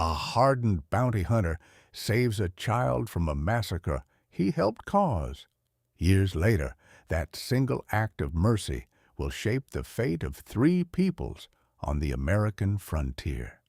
A hardened bounty hunter saves a child from a massacre he helped cause. Years later, that single act of mercy will shape the fate of 3 peoples on the American frontier.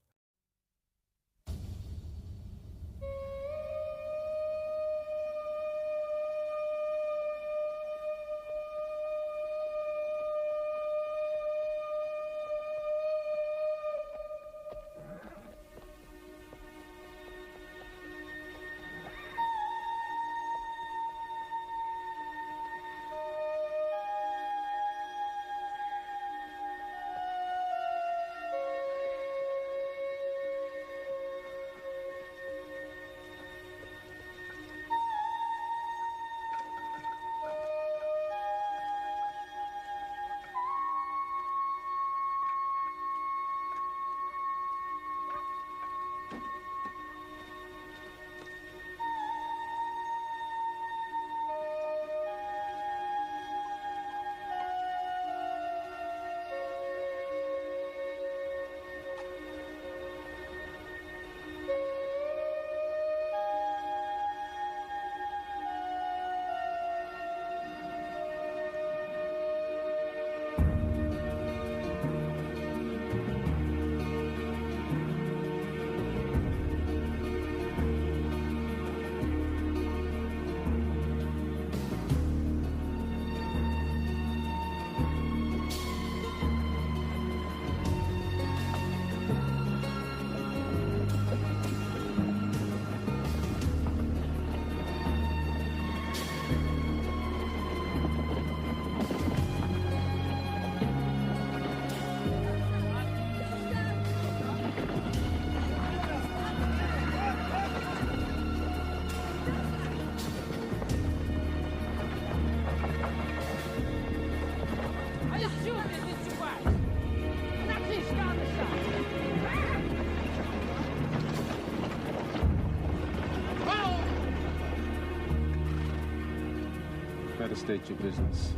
Better state your business.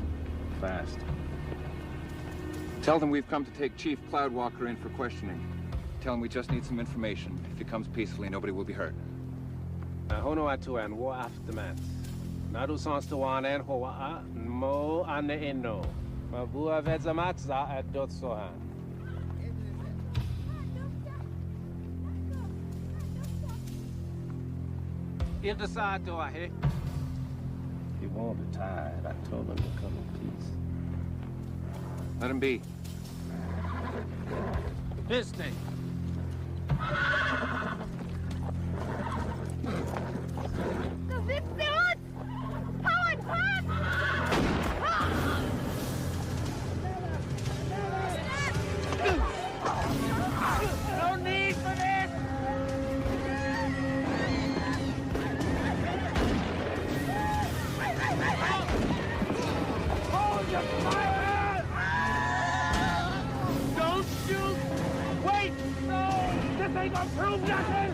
Fast. Tell them we've come to take Chief Cloudwalker in for questioning. Tell him we just need some information. If he comes peacefully, nobody will be hurt. Hono atu an war aftermath. Nadu sans to an en hoa mo an eno. Mabua vetzamatza at dot sohan. In the side door, hey? He won't be tired. I told him to come in peace. Let him be. This thing. Du sitzt bei uns! Hau und fahren! No need for this! Hold your fire! Don't shoot! Wait! No! This ain't gonna prove nothing!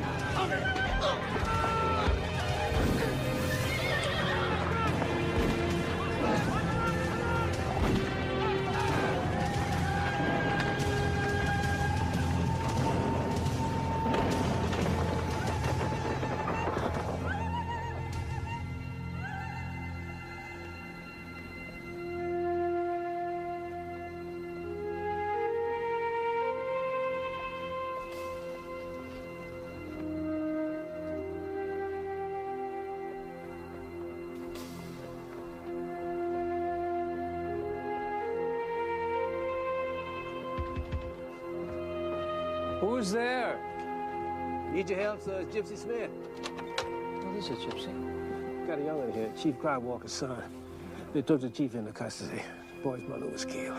Who's there? Need your help, sir? It's Gypsy Smith. Oh, this is Gypsy. Got a young'un here, Chief Cloudwalker's son. They took the chief into custody. The boy's mother was killed.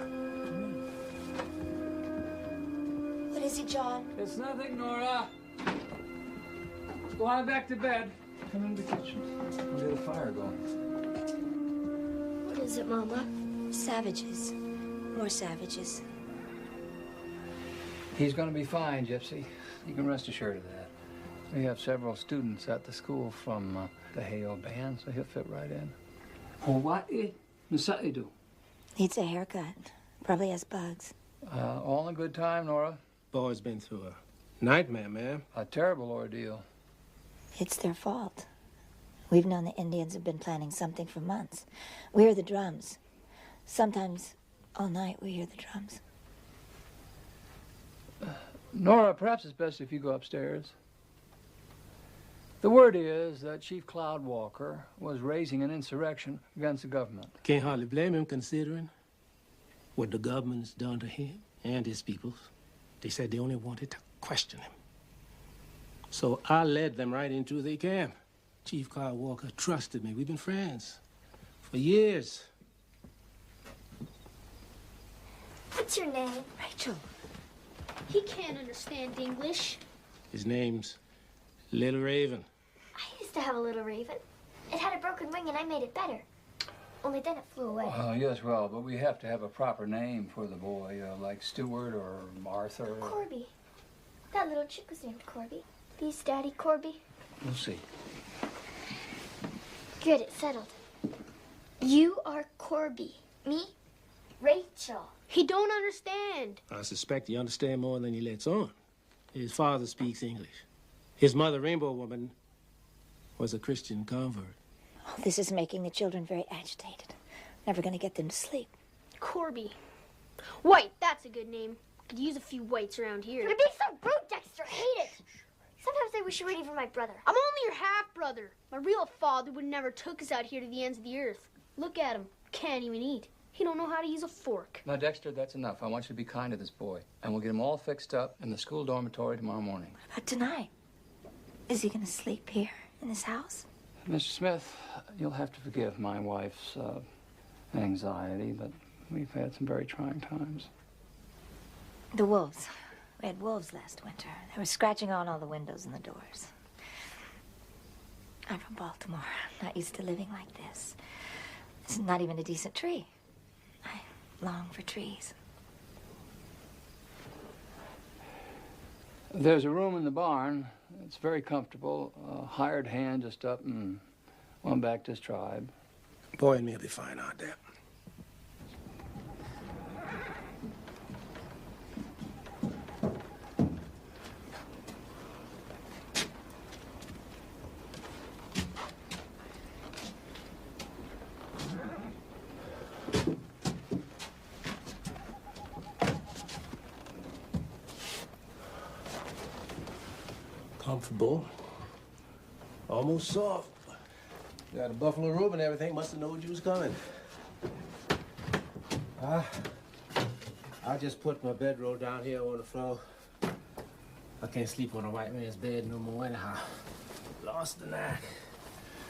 What is it, John? It's nothing, Nora. Go on back to bed. Come in the kitchen. We'll get a fire going. What is it, Mama? Savages. More savages. He's going to be fine, Gypsy. You can rest assured of that. We have several students at the school from the Hayo band, so he'll fit right in. Oh, what it? Do? Needs a haircut. Probably has bugs. All in good time, Nora. Boy's been through a Nightmare, man. A terrible ordeal. It's their fault. We've known the Indians have been planning something for months. We hear the drums. Sometimes all night we hear the drums. Nora, perhaps it's best if you go upstairs. The word is that Chief Cloudwalker was raising an insurrection against the government. Can't hardly blame him, considering what the government's done to him and his people. They said they only wanted to question him. So I led them right into their camp. Chief Cloudwalker trusted me. We've been friends for years. What's your name? Rachel. He can't understand English. His name's Little Raven. I used to have a little raven. It had a broken wing and I made it better. Only then it flew away. Yes, well, but we have to have a proper name for the boy, like Stewart or Arthur. Corby. That little chick was named Corby. These Daddy Corby. We'll see. Good, it's settled. You are Corby. Me, Rachel. He don't understand. I suspect he understands more than he lets on. His father speaks English. His mother, Rainbow Woman, was a Christian convert. Oh, this is making the children very agitated. Never going to get them to sleep. Corby. White, that's a good name. Could use a few whites around here. You're being so rude, Dexter. I hate it. Sometimes I wish you weren't even my brother. I'm only your half-brother. My real father would never took us out here to the ends of the earth. Look at him. Can't even eat. He don't know how to use a fork. Now, Dexter, that's enough. I want you to be kind to this boy. And we'll get him all fixed up in the school dormitory tomorrow morning. What about tonight? Is he going to sleep here in this house? Mr. Smith, you'll have to forgive my wife's anxiety, but we've had some very trying times. The wolves. We had wolves last winter. They were scratching on all the windows and the doors. I'm from Baltimore. I'm not used to living like this. This is not even a decent tree. I long for trees. There's a room in the barn. It's very comfortable. A hired hand just up and went back to his tribe. Boy and me'll be fine out there. Comfortable. Almost soft. Got a buffalo robe and everything. Must have known you was coming. I just put my bedroll down here on the floor. I can't sleep on a white man's bed no more anyhow. Lost the knack.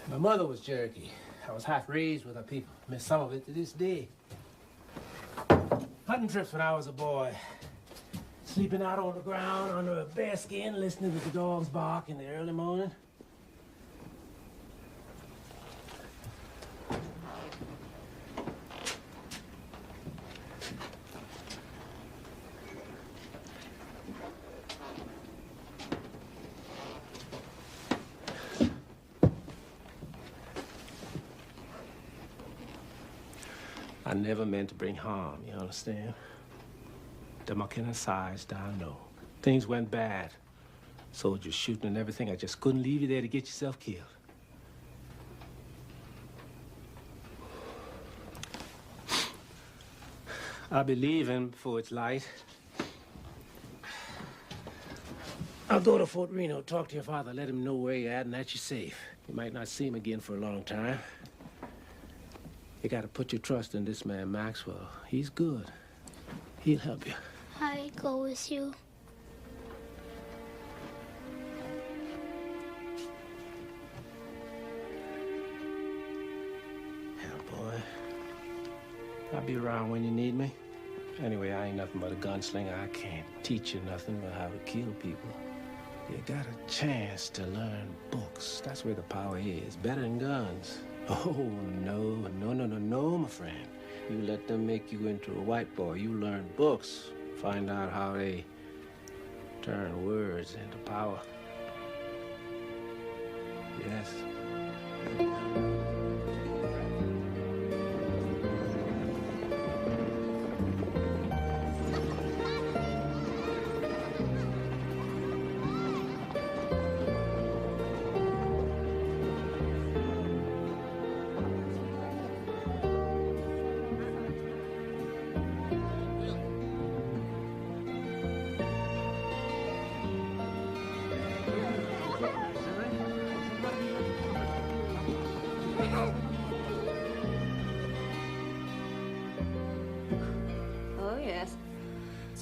My mother was Cherokee. I was half raised with her people. Miss some of it to this day. Hunting trips when I was a boy. Sleeping out on the ground under a bear skin, listening to the dogs bark in the early morning. I never meant to bring harm, you understand? The McKinnon size down low. Things went bad. Soldiers shooting and everything. I just couldn't leave you there to get yourself killed. I'll be leaving before it's light. I'll go to Fort Reno, talk to your father, let him know where you're at and that you're safe. You might not see him again for a long time. You gotta put your trust in this man, Maxwell. He's good. He'll help you. I go with you. Yeah, boy. I'll be around when you need me. Anyway, I ain't nothing but a gunslinger. I can't teach you nothing but how to kill people. You got a chance to learn books. That's where the power is. Better than guns. Oh, no, my friend. You let them make you into a white boy. You learn books. Find out how they turn words into power. Yes.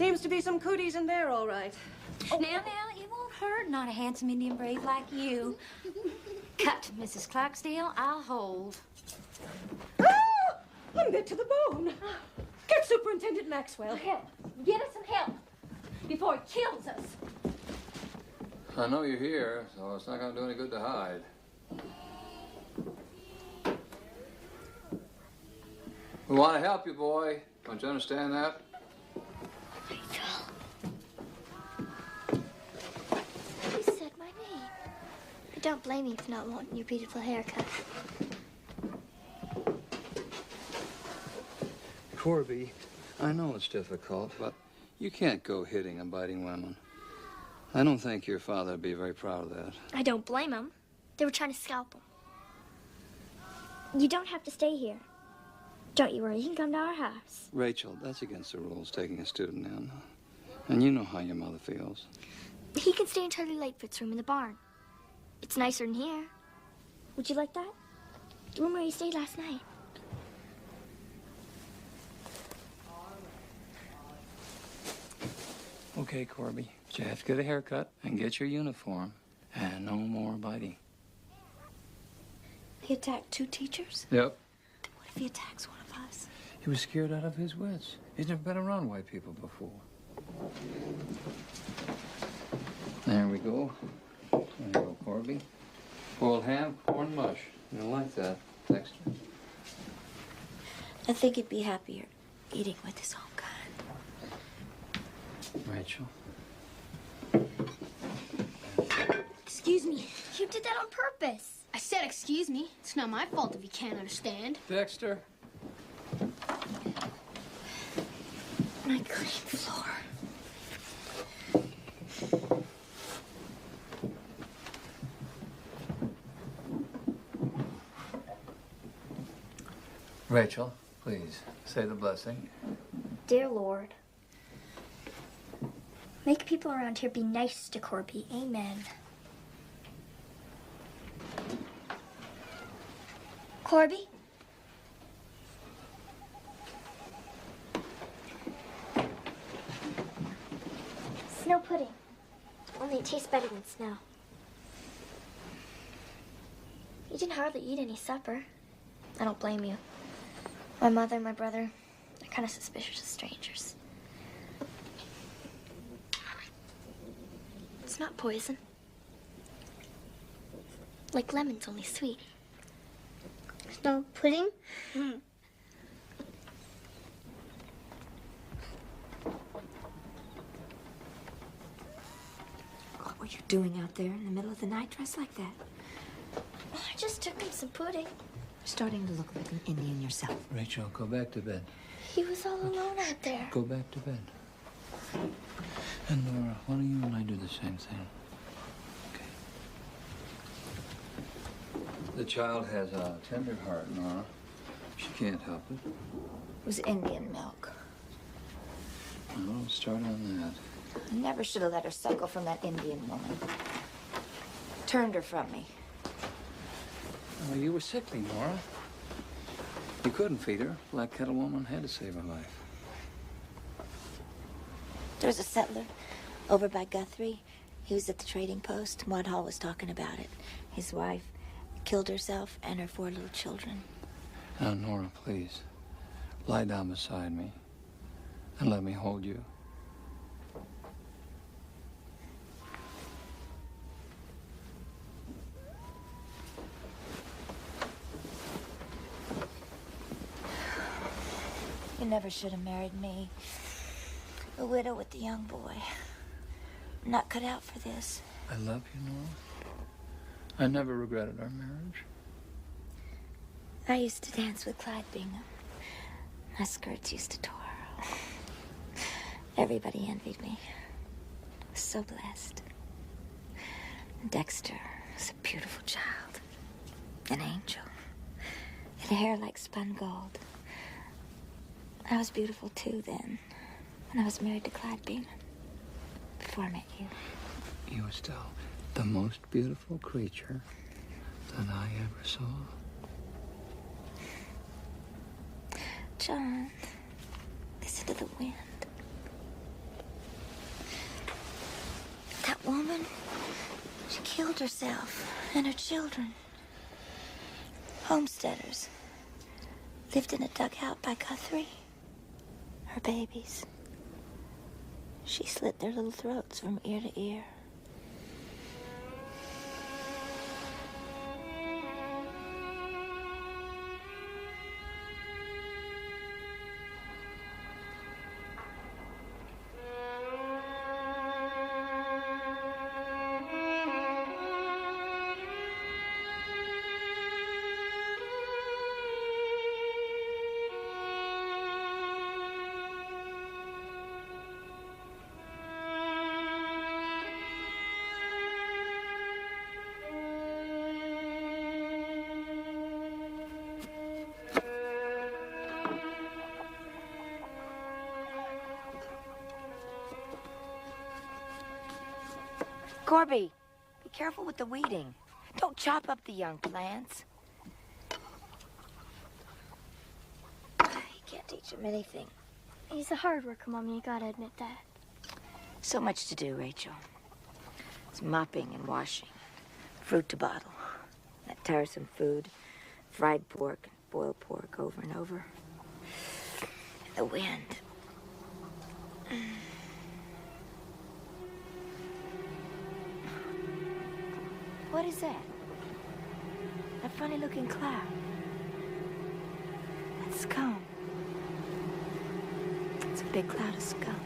Seems to be some cooties in there, all right. Oh. Now, it won't hurt. Not a handsome Indian brave like you. Cut, Mrs. Clarksdale. I'll hold. Ah! I'm bit to the bone. Get Superintendent Maxwell. Help. Get us some help before he kills us. I know you're here, so it's not going to do any good to hide. We want to help you, boy. Don't you understand that? You said my name. I don't blame you for not wanting your beautiful haircut. Corby, I know it's difficult, but you can't go hitting and biting women. I don't think your father would be very proud of that. I don't blame him. They were trying to scalp him. You don't have to stay here. Don't you worry, you can come to our house. Rachel, that's against the rules, taking a student in. And you know how your mother feels. He can stay in Charlie Lightfoot's room in the barn. It's nicer than here. Would you like that? The room where you stayed last night. Okay, Corby, but you have to get a haircut and get your uniform. And no more biting. He attacked 2 teachers? Yep. What if he attacks one of us? He was scared out of his wits. He's never been around white people before. There we go. There you go, Corby. Boiled ham, corn mush. You'll like that, Dexter. I think he'd be happier eating with his own kind. Rachel. Excuse me. You did that on purpose. I said excuse me. It's not my fault if you can't understand. Dexter. My clean floor. Rachel, please, say the blessing. Dear Lord, make people around here be nice to Corby. Amen. Corby? Snow pudding. Only it tastes better than snow. You didn't hardly eat any supper. I don't blame you. My mother and my brother, they're kind of suspicious of strangers. It's not poison. Like lemon's only sweet. Snow pudding? What were you doing out there in the middle of the night dressed like that? Well, I just took him some pudding. You're starting to look like an Indian yourself. Rachel, go back to bed. He was all alone out there. Go back to bed. And Nora, why don't you and I do the same thing? Okay. The child has a tender heart, Nora. She can't help it. It was Indian milk. Well, don't start on that. I never should have let her suckle from that Indian woman. Turned her from me. Well, you were sickly, Nora. You couldn't feed her. Black Kettle Woman had to save her life. There was a settler over by Guthrie. He was at the trading post. Wadhall was talking about it. His wife killed herself and her 4 little children. Now, Nora, please, lie down beside me and let me hold you. You never should have married me. A widow with a young boy. I'm not cut out for this. I love you, Nora. I never regretted our marriage. I used to dance with Clyde Bingham. My skirts used to twirl. Everybody envied me. I was so blessed. Dexter was a beautiful child. An angel. He had hair like spun gold. I was beautiful too then, when I was married to Clyde Bingham, before I met you. You were still the most beautiful creature that I ever saw. John, listen to the wind. killed herself and her children. Homesteaders. Lived in a dugout by Guthrie. Her babies. She slit their little throats from ear to ear. Corby, be careful with the weeding. Don't chop up the young plants. You can't teach him anything. He's a hard worker, Mommy. You gotta admit that. So much to do, Rachel. It's mopping and washing. Fruit to bottle. That tiresome food. Fried pork and boiled pork over and over. And the wind. What is that? That funny-looking cloud. That's scum. It's a big cloud of scum.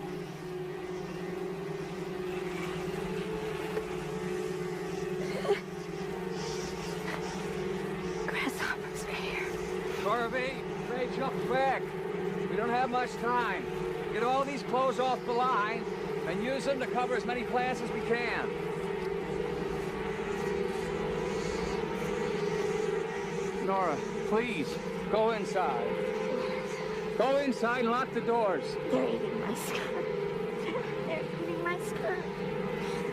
Grasshoppers are here. Garvey, Rachel, quick. We don't have much time. Get all these clothes off the line and use them to cover as many plants as we can. Nora, please, go inside. Go inside and lock the doors. They're eating my skirt. They're eating my skirt.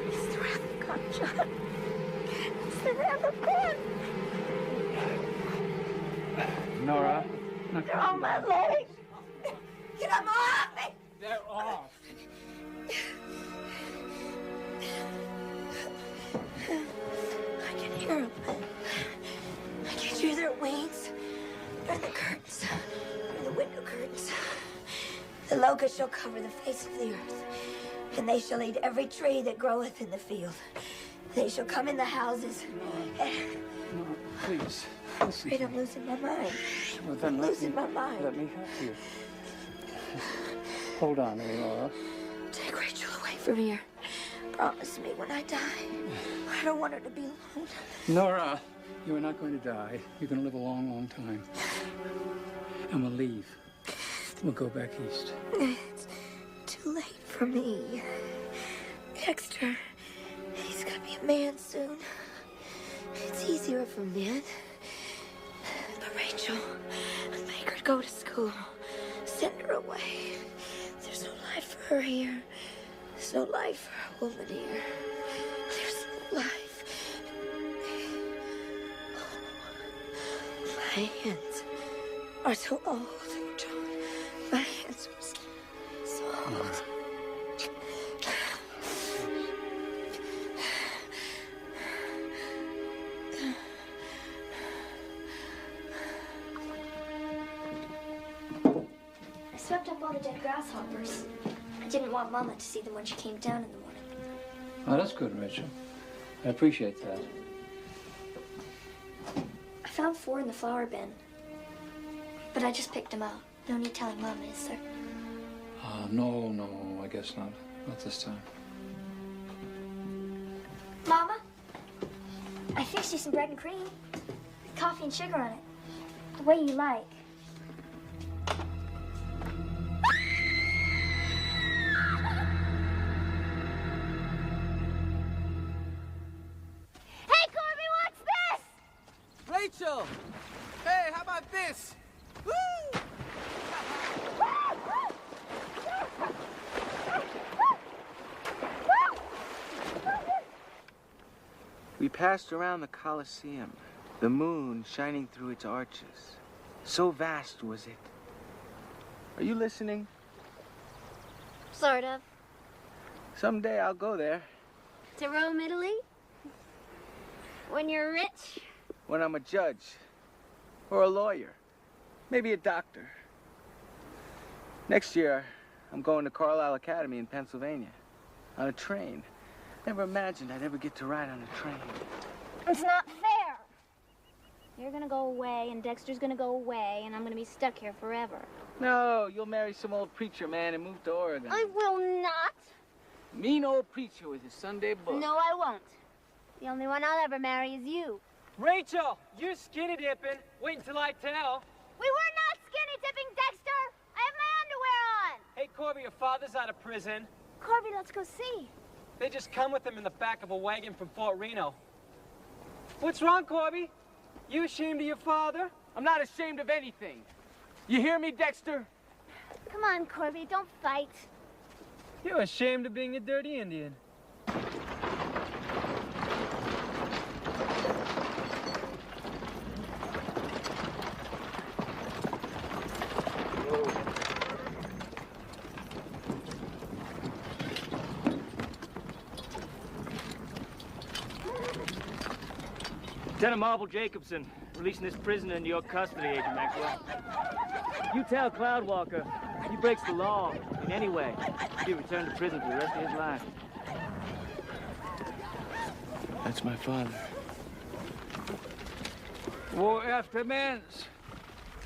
It's the wrath of God, John. It's the wrath of God. Nora. They're on my legs. Get them off me. They're off. I can hear them. I can hear their wings. They're in the curtains. They're in the window curtains. The locusts shall cover the face of the earth, and they shall eat every tree that groweth in the field. They shall come in the houses. No, please. I'm afraid I'm losing my mind. Well, then I'm losing my mind. Let me help you. Hold on, Nora. Take Rachel away from here. Promise me when I die. I don't want her to be alone. Nora, you are not going to die. You're going to live a long, long time. And we'll leave. We'll go back east. It's too late for me. Dexter, he's gonna be a man soon. It's easier for men. But Rachel, make her go to school. Send her away. There's no life for her here. There's no life for a woman here. There's no life. My hands are so old, John. My hands are so old. I swept up all the dead grasshoppers. I didn't want Mama to see them when she came down in the morning. Oh, that's good, Rachel. I appreciate that. I found 4 in the flower bin. But I just picked them out. No need telling Mama, is there? No, I guess not. Not this time. Mama, I fixed you some bread and cream. With coffee and sugar on it. The way you like. Hey, Corby, what's this? Rachel! Hey, how about this? Woo! We passed around the Colosseum, the moon shining through its arches. So vast was it. Are you listening? Sort of. Someday I'll go there. To Rome, Italy? When you're rich? When I'm a judge. Or a lawyer. Maybe a doctor. Next year, I'm going to Carlisle Academy in Pennsylvania. On a train. Never imagined I'd ever get to ride on a train. It's not fair. You're gonna go away, and Dexter's gonna go away, and I'm gonna be stuck here forever. No, you'll marry some old preacher man and move to Oregon. I will not. Mean old preacher with his Sunday book. No, I won't. The only one I'll ever marry is you. Rachel, you're skinny dipping. Wait until I tell. We were not skinny dipping, Dexter. I have my underwear on. Hey, Corby, your father's out of prison. Corby, let's go see. They just come with him in the back of a wagon from Fort Reno. What's wrong, Corby? You ashamed of your father? I'm not ashamed of anything. You hear me, Dexter? Come on, Corby, don't fight. You're ashamed of being a dirty Indian. Lieutenant Marble Jacobson, releasing this prisoner into your custody, Agent Maxwell. You tell Cloudwalker, if he breaks the law in any way, he'll be returned to prison for the rest of his life. That's my father. Wo efter mens.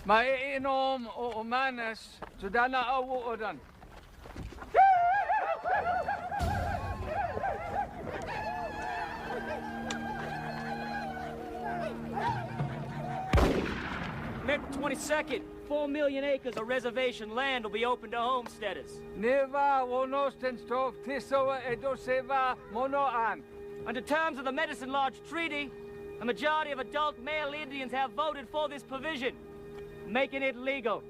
Maar enorm och mannes. Så denna avorden. April 22nd, 4 million acres of reservation land will be open to homesteaders. Neva wonosten stov tisova edoseva monoan. Under terms of the Medicine Lodge Treaty, a majority of adult male Indians have voted for this provision, making it legal.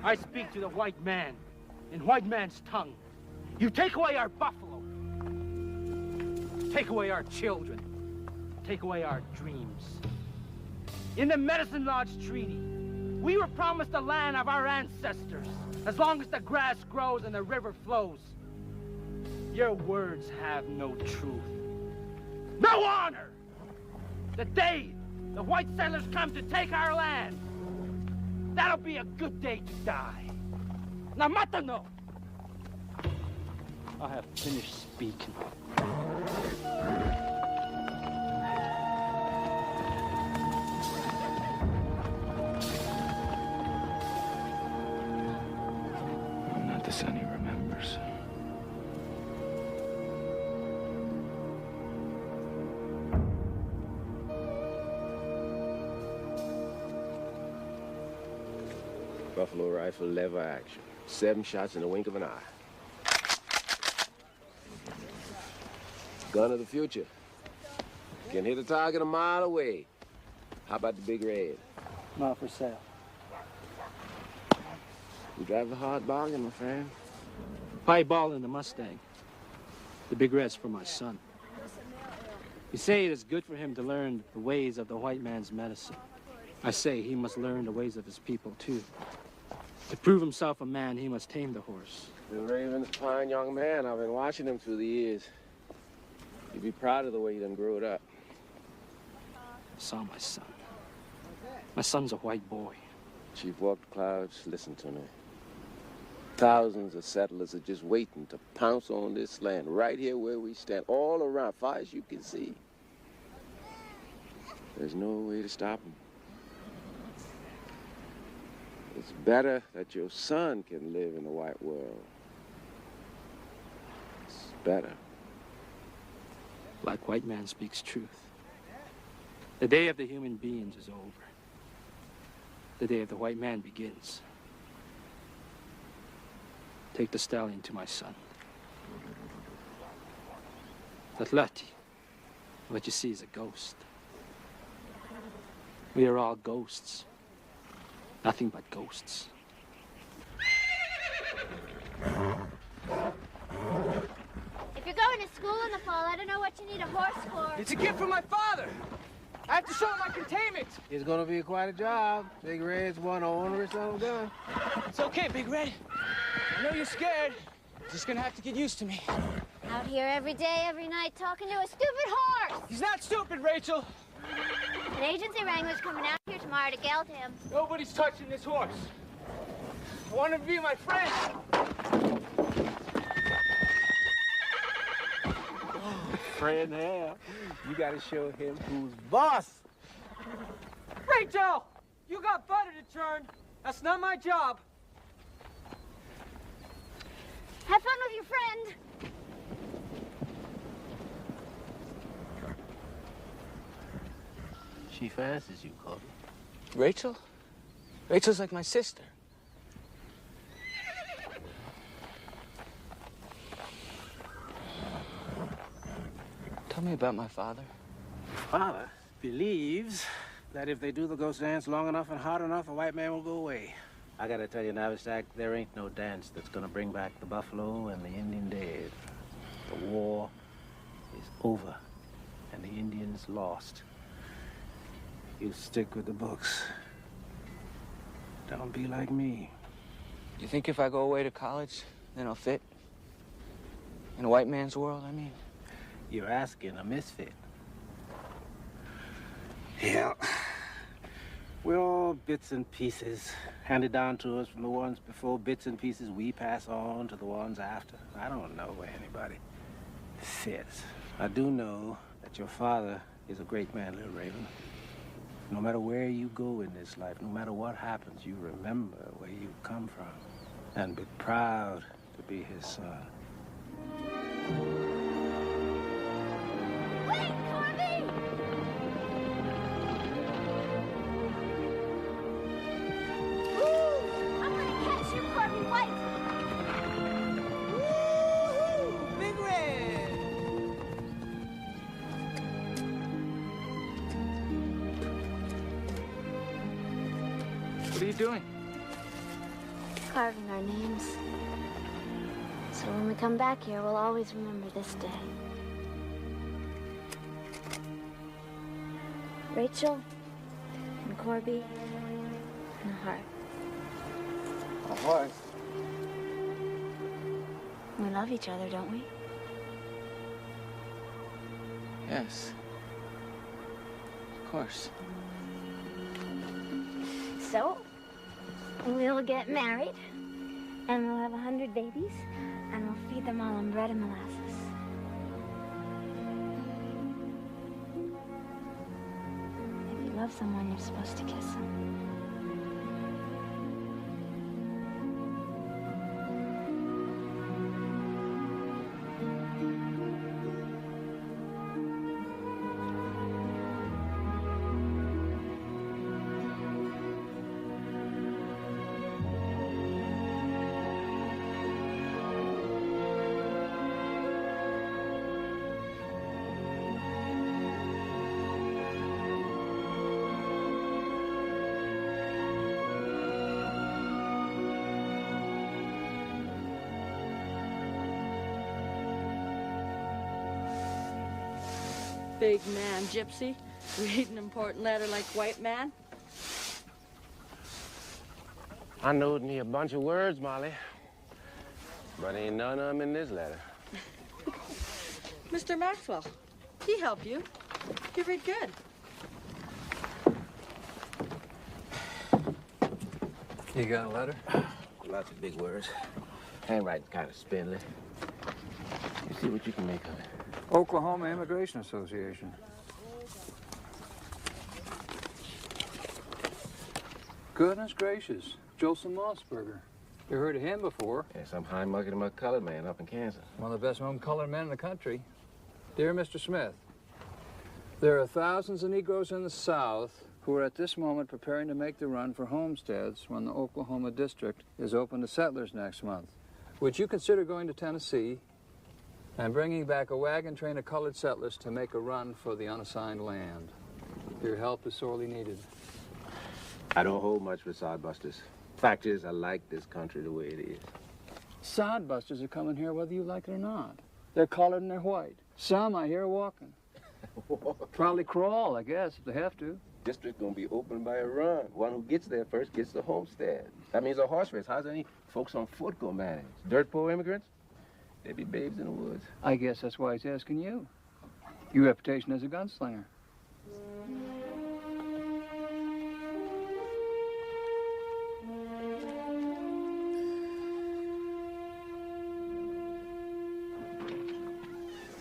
I speak to the white man, in white man's tongue. You take away our buffalo. Take away our children. Take away our dreams. In the Medicine Lodge Treaty, we were promised the land of our ancestors, as long as the grass grows and the river flows. Your words have no truth. No honor! The day the white settlers come to take our land, that'll be a good day to die. Now, matano! I have finished speaking. I'm not the son he remembers. Buffalo rifle lever action. 7 shots in the wink of an eye. Gun of the future. Can hit a target a mile away. How about the big red? Not for sale. You drive a hard bargain, my friend. Pieball in the Mustang. The big red's for my son. You say it is good for him to learn the ways of the white man's medicine. I say he must learn the ways of his people, too. To prove himself a man, he must tame the horse. The Raven's a fine young man. I've been watching him through the years. You'd be proud of the way he done grew it up. I saw my son. My son's a white boy. Chief Walker Clouds, listen to me. Thousands of settlers are just waiting to pounce on this land right here where we stand, all around, far as you can see. There's no way to stop them. It's better that your son can live in the white world. It's better. Black white man speaks truth. The day of the human beings is over. The day of the white man begins. Take the stallion to my son. Tatlati, what you see is a ghost. We are all ghosts. Nothing but ghosts. If you're going to school in the fall, I don't know what you need a horse for. It's a gift from my father. I have to show him I can tame it. It's gonna be quite a job. Big Red's one onerous little gun. It's okay, Big Red. I know you're scared. Just gonna have to get used to me. Out here every day, every night, talking to a stupid horse. He's not stupid, Rachel. An agency wrangler's coming out here tomorrow to gelt him. Nobody's touching this horse. I want him to be my friend. Friend, yeah. You gotta show him who's boss. Rachel! You got butter to churn. That's not my job. Have fun with your friend. She fancies you, Kobe. Rachel? Rachel's like my sister. Tell me about my father. Father believes that if they do the ghost dance long enough and hard enough, a white man will go away. I gotta tell you, Navistack, there ain't no dance that's gonna bring back the buffalo and the Indian dead. The war is over, and the Indians lost. You stick with the books. Don't be like me. You think if I go away to college, then I'll fit? In a white man's world, I mean? You're asking a misfit. Yeah. We're all bits and pieces, handed down to us from the ones before, bits and pieces we pass on to the ones after. I don't know where anybody fits. I do know that your father is a great man, Little Raven. No matter where you go in this life, no matter what happens, you remember where you come from and be proud to be his son. Wait, Corby! Woo! I'm gonna catch you, Corby White! Woo-hoo! Big Red! What are you doing? Carving our names. So when we come back here, we'll always remember this day. Rachel and Corby and a heart. A heart? We love each other, don't we? Yes. Of course. So, we'll get married, and we'll have 100 babies, and we'll feed them all on bread and molasses. If you love someone, you're supposed to kiss them. Big man, Gypsy. Read an important letter like white man. I knowed me a bunch of words, Molly. But ain't none of them in this letter. Mr. Maxwell, he helped you. You read good. You got a letter? Lots of big words. Handwriting kind of spindly. You see what you can make of it. Oklahoma Immigration Association. Goodness gracious, Joseph Mossberger. You heard of him before? Yeah, some high-mucket colored man up in Kansas. One of the best-known colored men in the country. Dear Mr. Smith, there are thousands of Negroes in the South who are at this moment preparing to make the run for homesteads when the Oklahoma district is open to settlers next month. Would you consider going to Tennessee and bringing back a wagon train of colored settlers to make a run for the unassigned land? Your help is sorely needed. I don't hold much with sodbusters. Fact is, I like this country the way it is. Sodbusters are coming here whether you like it or not. They're colored and they're white. Some I hear are walking. Probably crawl, I guess, if they have to. District gonna be opened by a run. One who gets there first gets the homestead. That means a horse race. How's any folks on foot gonna manage? Dirt poor immigrants? There'd be babes in the woods. I guess that's why he's asking you. Your reputation as a gunslinger.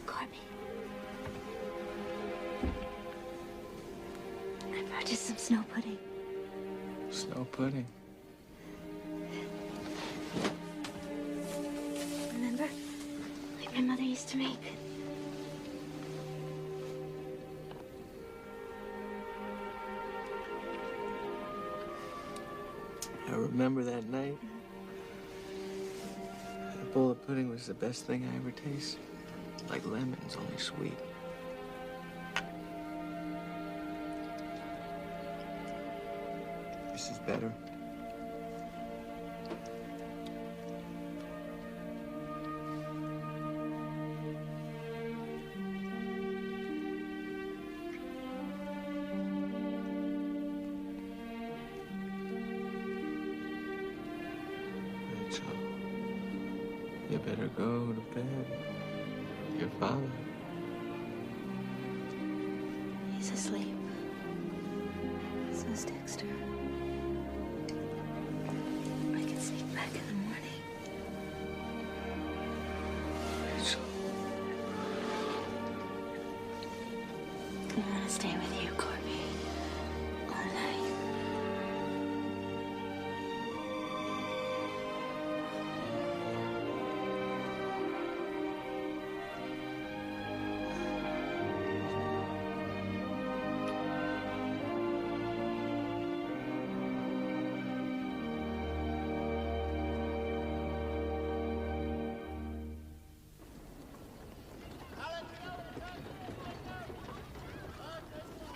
Corby. I brought you some snow pudding. Snow pudding. Remember? Like my mother used to make. I remember that night. That bowl of pudding was the best thing I ever tasted. Like lemons, only sweet. This is better. Rachel, you better go to bed. Your father. He's asleep. So is Dexter. I can sneak back in the morning. Rachel. I want to stay with you, Corby. All night.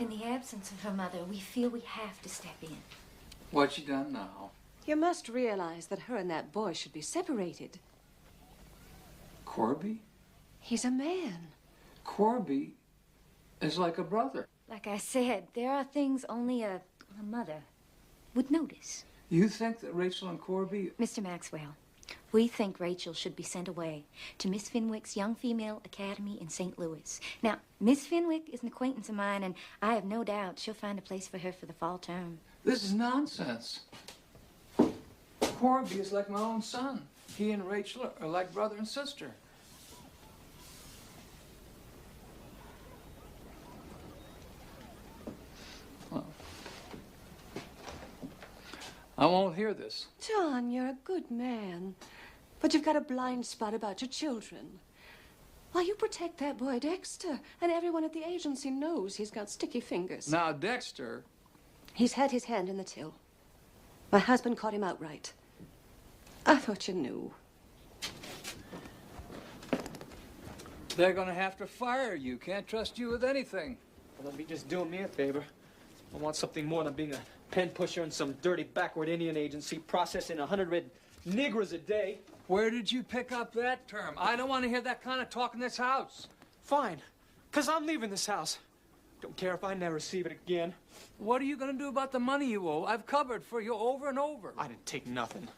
In the absence of her mother, we feel we have to step in. What's she done now? You must realize that her and that boy should be separated. Corby? He's a man. Corby is like a brother. Like I said, there are things only a mother would notice. You think that Rachel and Corby... Mr. Maxwell, we think Rachel should be sent away to Miss Fenwick's Young Female Academy in St. Louis. Now, Miss Fenwick is an acquaintance of mine, and I have no doubt she'll find a place for her for the fall term. This is nonsense. Corby is like my own son. He and Rachel are like brother and sister. Well, I won't hear this. John, you're a good man. But you've got a blind spot about your children. Why, you protect that boy Dexter, and everyone at the agency knows he's got sticky fingers. Now, Dexter... He's had his hand in the till. My husband caught him outright. I thought you knew. They're gonna have to fire you. Can't trust you with anything. Well, they'll be just doing me a favor. I want something more than being a pen pusher in some dirty backward Indian agency processing 100 red Negroes a day. Where did you pick up that term? I don't want to hear that kind of talk in this house. Fine, because I'm leaving this house. Don't care if I never receive it again. What are you going to do about the money you owe? I've covered for you over and over. I didn't take nothing.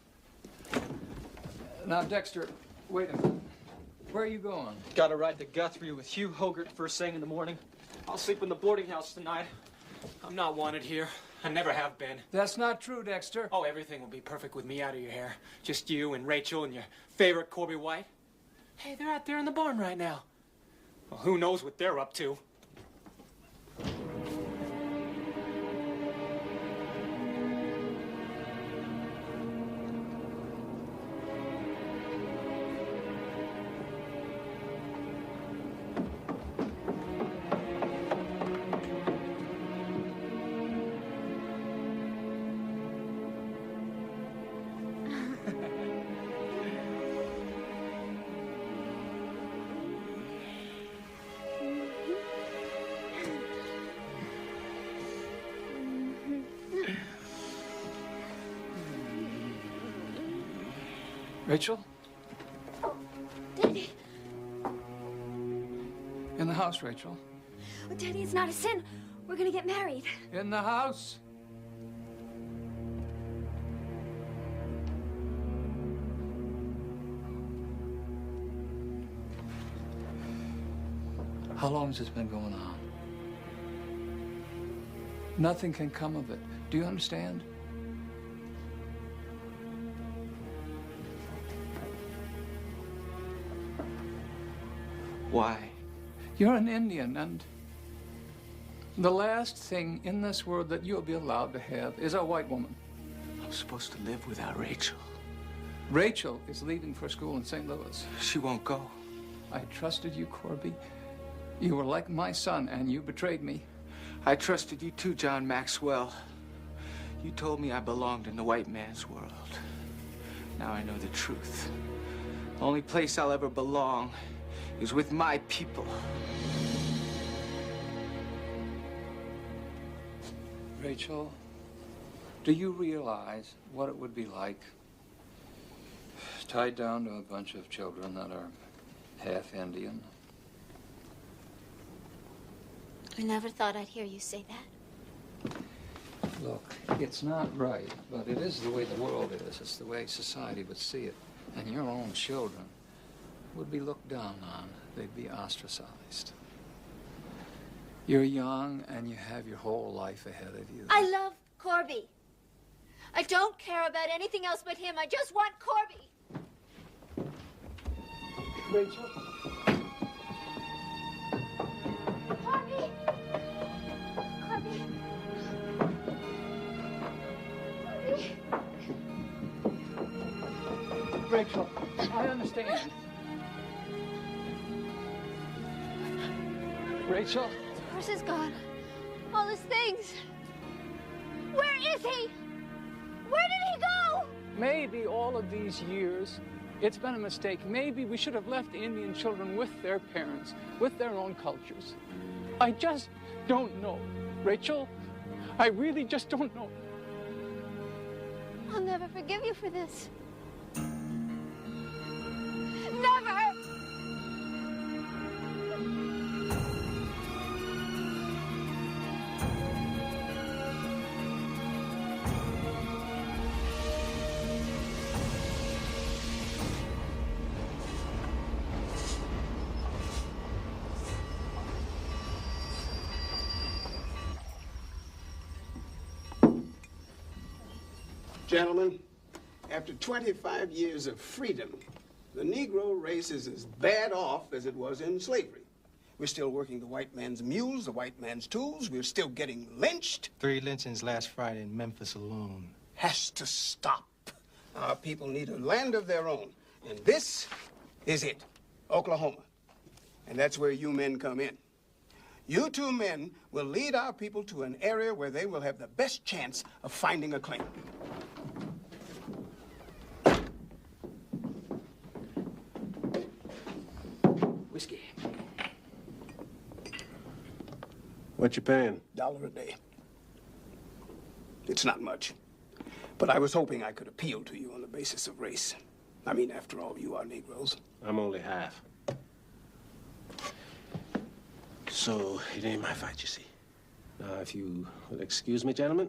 Now, Dexter, wait a minute. Where are you going? Got to ride to Guthrie with Hugh Hogart first thing in the morning. I'll sleep in the boarding house tonight. I'm not wanted here. I never have been. That's not true, Dexter. Oh, everything will be perfect with me out of your hair. Just you and Rachel and your favorite Corby White. Hey, they're out there in the barn right now. Well, who knows what they're up to? Rachel? Daddy. In the house, Rachel. Oh, Daddy, it's not a sin. We're gonna get married. In the house. How long has this been going on? Nothing can come of it. Do you understand? Why? You're an Indian, and the last thing in this world that you'll be allowed to have is a white woman. I'm supposed to live without Rachel. Rachel is leaving for school in St. Louis. She won't go. I trusted you, Corby. You were like my son, and you betrayed me. I trusted you too, John Maxwell. You told me I belonged in the white man's world. Now I know the truth. The only place I'll ever belong is with my people. Rachel, do you realize what it would be like tied down to a bunch of children that are half Indian? I never thought I'd hear you say that. Look, it's not right, but it is the way the world is. It's the way society would see it. And your own children would be looked down on. They'd be ostracized. You're young, and you have your whole life ahead of you. I love Corby. I don't care about anything else but him. I just want Corby. Rachel? Corby! Corby! Corby! Rachel, I understand. Rachel? His horse is gone. All his things. Where is he? Where did he go? Maybe all of these years, it's been a mistake. Maybe we should have left the Indian children with their parents, with their own cultures. I just don't know. Rachel, I really just don't know. I'll never forgive you for this. Never! Gentlemen, after 25 years of freedom, the Negro race is as bad off as it was in slavery. We're still working the white man's mules, the white man's tools. We're still getting lynched. 3 lynchings last Friday in Memphis alone. Has to stop. Our people need a land of their own. And this is it, Oklahoma. And that's where you men come in. You 2 men will lead our people to an area where they will have the best chance of finding a claim. Whiskey. What you paying? $1 a day. It's not much. But I was hoping I could appeal to you on the basis of race. I mean, after all, you are Negroes. I'm only half. So, it ain't my fight, you see. Now, if you will excuse me, gentlemen,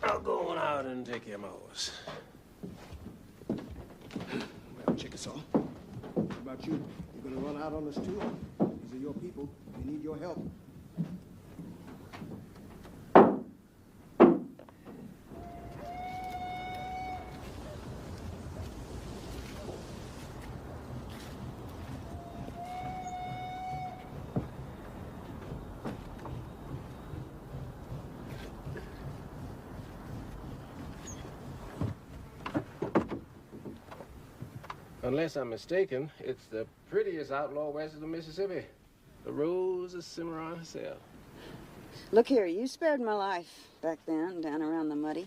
I'll go on out and take care of my horse. Well, Chickasaw, what about you? You gonna run out on us too? These are your people. They need your help. Unless I'm mistaken, it's the prettiest outlaw west of the Mississippi. The Rose of Cimarron herself. Look here, you spared my life back then, down around the muddy.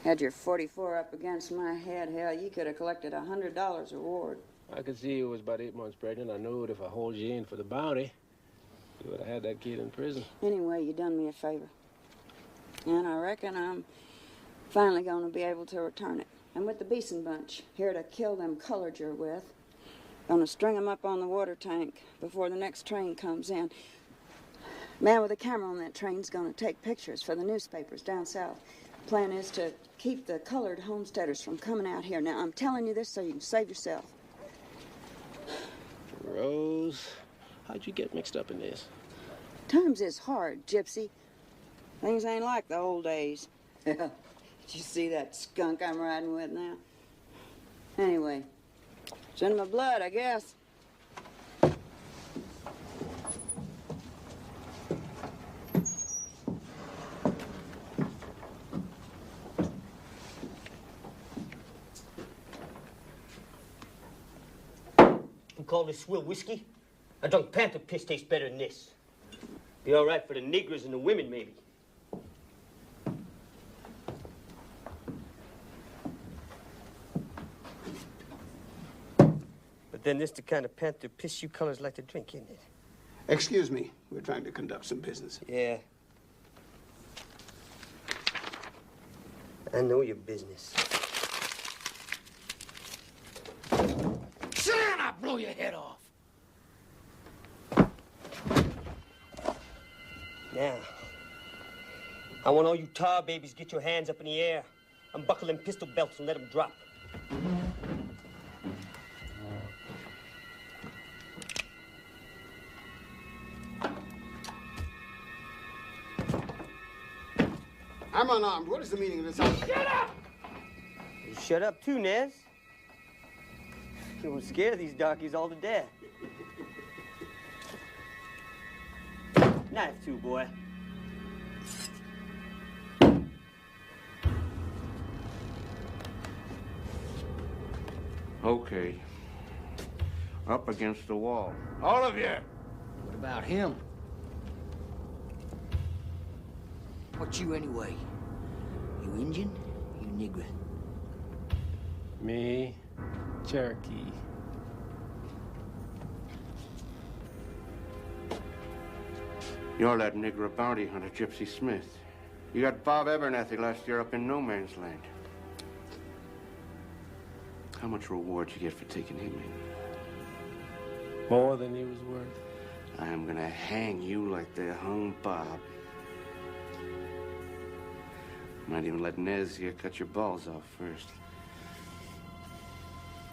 Had your 44 up against my head, hell, you could have collected $100 reward. I could see you was about 8 months pregnant. I knew it if I hold you in for the bounty. You would have had that kid in prison. Anyway, you done me a favor. And I reckon I'm finally going to be able to return it. I'm with the Beeson bunch, here to kill them colored you're with. Gonna string them up on the water tank before the next train comes in. Man with a camera on that train's gonna take pictures for the newspapers down south. Plan is to keep the colored homesteaders from coming out here. Now, I'm telling you this so you can save yourself. Rose, How'd you get mixed up in this? Times is hard, Gypsy. Things ain't like the old days. Did you see that skunk I'm riding with now? Anyway, it's in my blood, I guess. You call this swill whiskey? I drunk panther piss tastes better than this. Be all right for the niggers and the women, maybe. But then this the kind of panther piss you colors like to drink, isn't it? Excuse me. We're trying to conduct some business. Yeah. I know your business. Sit down, I'll blow your head off. Now, I want all you tar babies get your hands up in the air, unbuckle them pistol belts and let them drop. I'm unarmed. What is the meaning of this? Shut up! You shut up too, Nez. You won't scare these darkies all to death. Knife too, boy. Okay. Up against the wall. All of you! What about him? What you anyway? You Indian? You nigger? Me, Cherokee. You're that nigger bounty hunter, Gypsy Smith. You got Bob Abernathy last year up in no man's land. How much reward you get for taking him in? More than he was worth. I am gonna hang you like they hung Bob. Might even let Nez here cut your balls off first.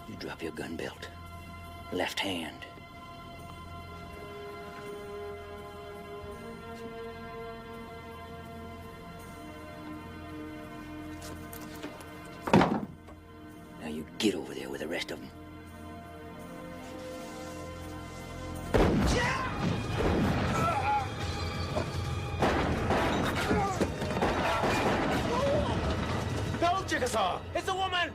You drop your gun belt. Left hand. Now you get over there with the rest of them. Don't, Chickasaw! It's a woman!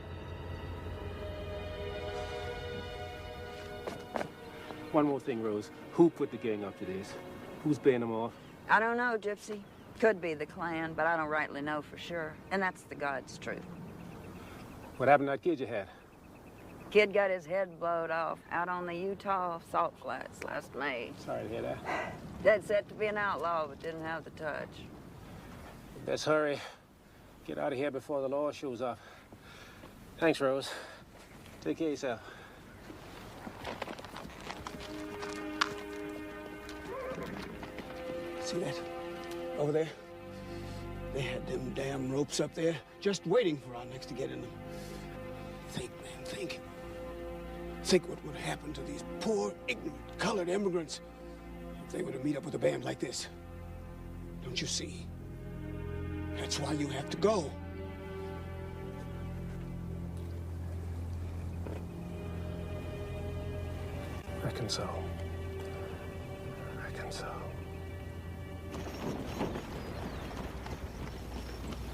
One more thing, Rose. Who put the gang up to this? Who's paying them off? I don't know, Gypsy. Could be the Klan, but I don't rightly know for sure. And that's the God's truth. What happened to that kid you had? Kid got his head blowed off out on the Utah salt flats last May. Sorry to hear that. Dead set to be an outlaw, but didn't have the touch. Let's hurry. Get out of here before the law shows up. Thanks, Rose. Take care of yourself. See that? Over there? They had them damn ropes up there, just waiting for our necks to get in them. Think, man, think. Think what would happen to these poor, ignorant, colored immigrants if they were to meet up with a band like this. Don't you see? That's why you have to go. Reckon so. Reckon so.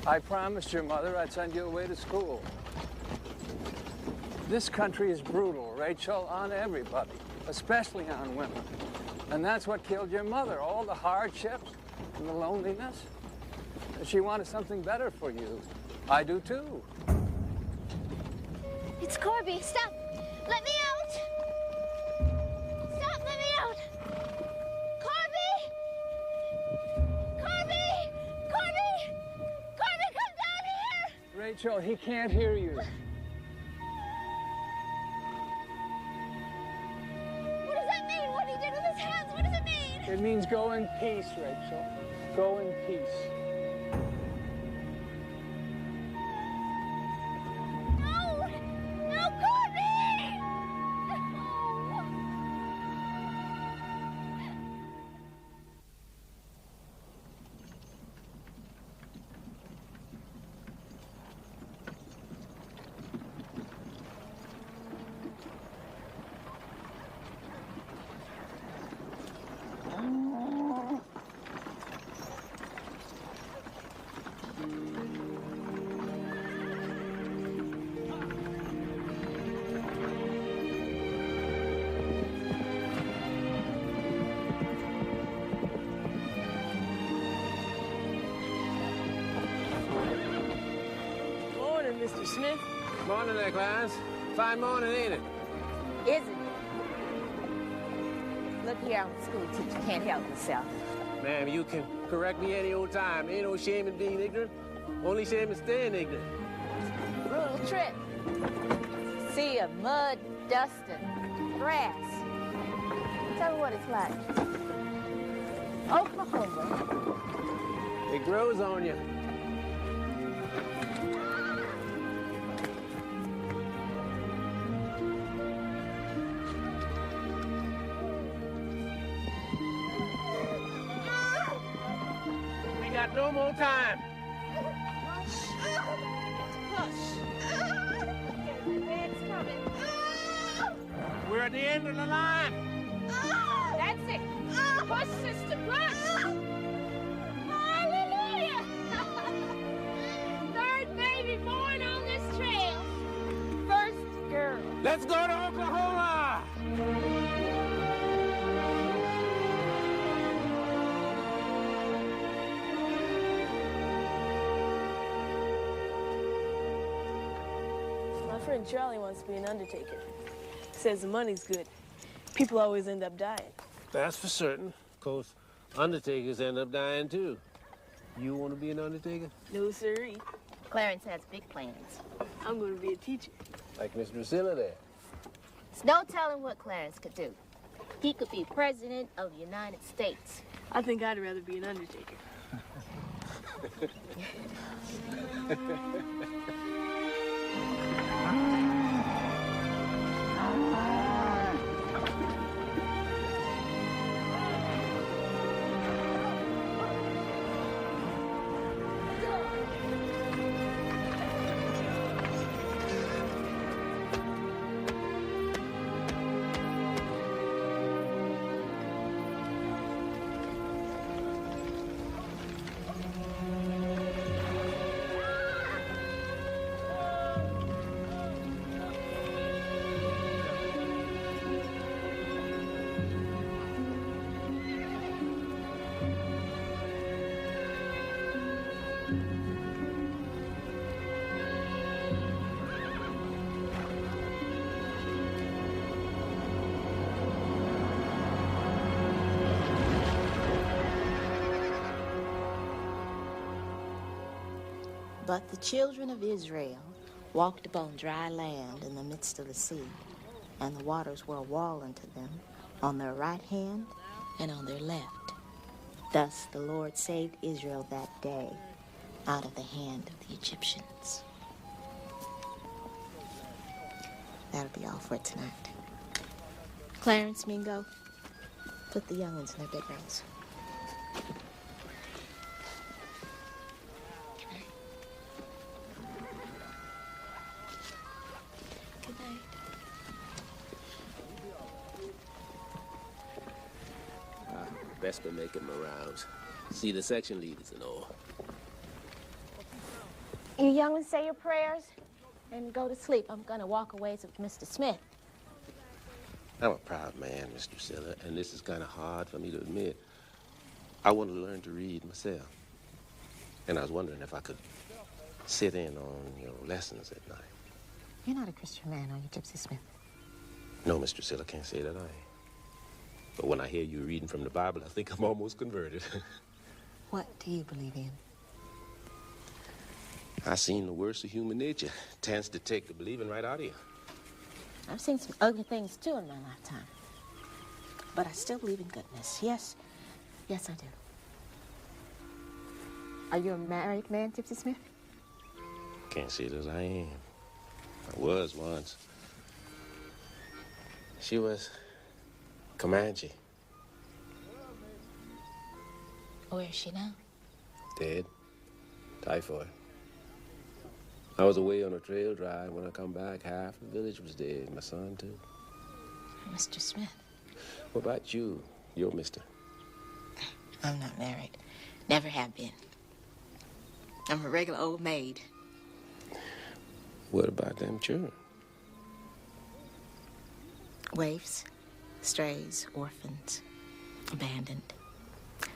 I promised your mother I'd send you away to school. This country is brutal, Rachel, on everybody, especially on women. And that's what killed your mother, all the hardships and the loneliness. She wanted something better for you. I do too. It's Corby. Stop. Let me out. Stop. Let me out. Corby! Corby! Corby! Corby, come down here! Rachel, he can't hear you. What does that mean? What he did with his hands? What does it mean? It means go in peace, Rachel. Go in peace. No! No, Corby! No! Mr. Smith. Morning there, Clarence. Fine morning, ain't it? Isn't it? Look here, I'm a school teacher. Can't help myself. Ma'am, you can correct me any old time. Ain't no shame in being ignorant. Only shame in staying ignorant. Brutal trip. Sea of mud, dust, and grass. Tell me what it's like. Oklahoma. It grows on you. We got no more time. Hush. The man's coming. We're at the end of the line. That's it. Push, sister, push. Hallelujah. Third baby born on this trail. First girl. Let's go to Oklahoma. My friend Charlie wants to be an undertaker. Says the money's good. People always end up dying. That's for certain. Of course, undertakers end up dying, too. You want to be an undertaker? No, sirree. Clarence has big plans. I'm going to be a teacher. Like Miss Drusilla there. There's no telling what Clarence could do. He could be president of the United States. I think I'd rather be an undertaker. But the children of Israel walked upon dry land in the midst of the sea, and the waters were a wall unto them on their right hand and on their left. Thus the Lord saved Israel that day out of the hand of the Egyptians. That'll be all for tonight. Clarence, Mingo, put the young ones in their bedrooms. Best be making my rounds. See the section leaders and all. You young ones say your prayers and go to sleep. I'm gonna walk a ways with Mr. Smith. I'm a proud man, Miss Drusilla, and this is kind of hard for me to admit. I want to learn to read myself. And I was wondering if I could sit in on your lessons at night. You're not a Christian man, are you, Gypsy Smith? No, Miss Drusilla, can't say that I ain't. But when I hear you reading from the Bible, I think I'm almost converted. What do you believe in? I seen the worst of human nature. Tends to take the believing right out of you. I've seen some ugly things, too, in my lifetime. But I still believe in goodness. Yes, yes, I do. Are you a married man, Gypsy Smith? Can't say that I am. I was once. She was Comanche. Where is she now? Dead. Typhoid. I was away on a trail drive. When I come back, half the village was dead. My son, too. Mr. Smith. What about you? You're Mister. I'm not married. Never have been. I'm a regular old maid. What about them children? Waifs, strays, orphans, abandoned.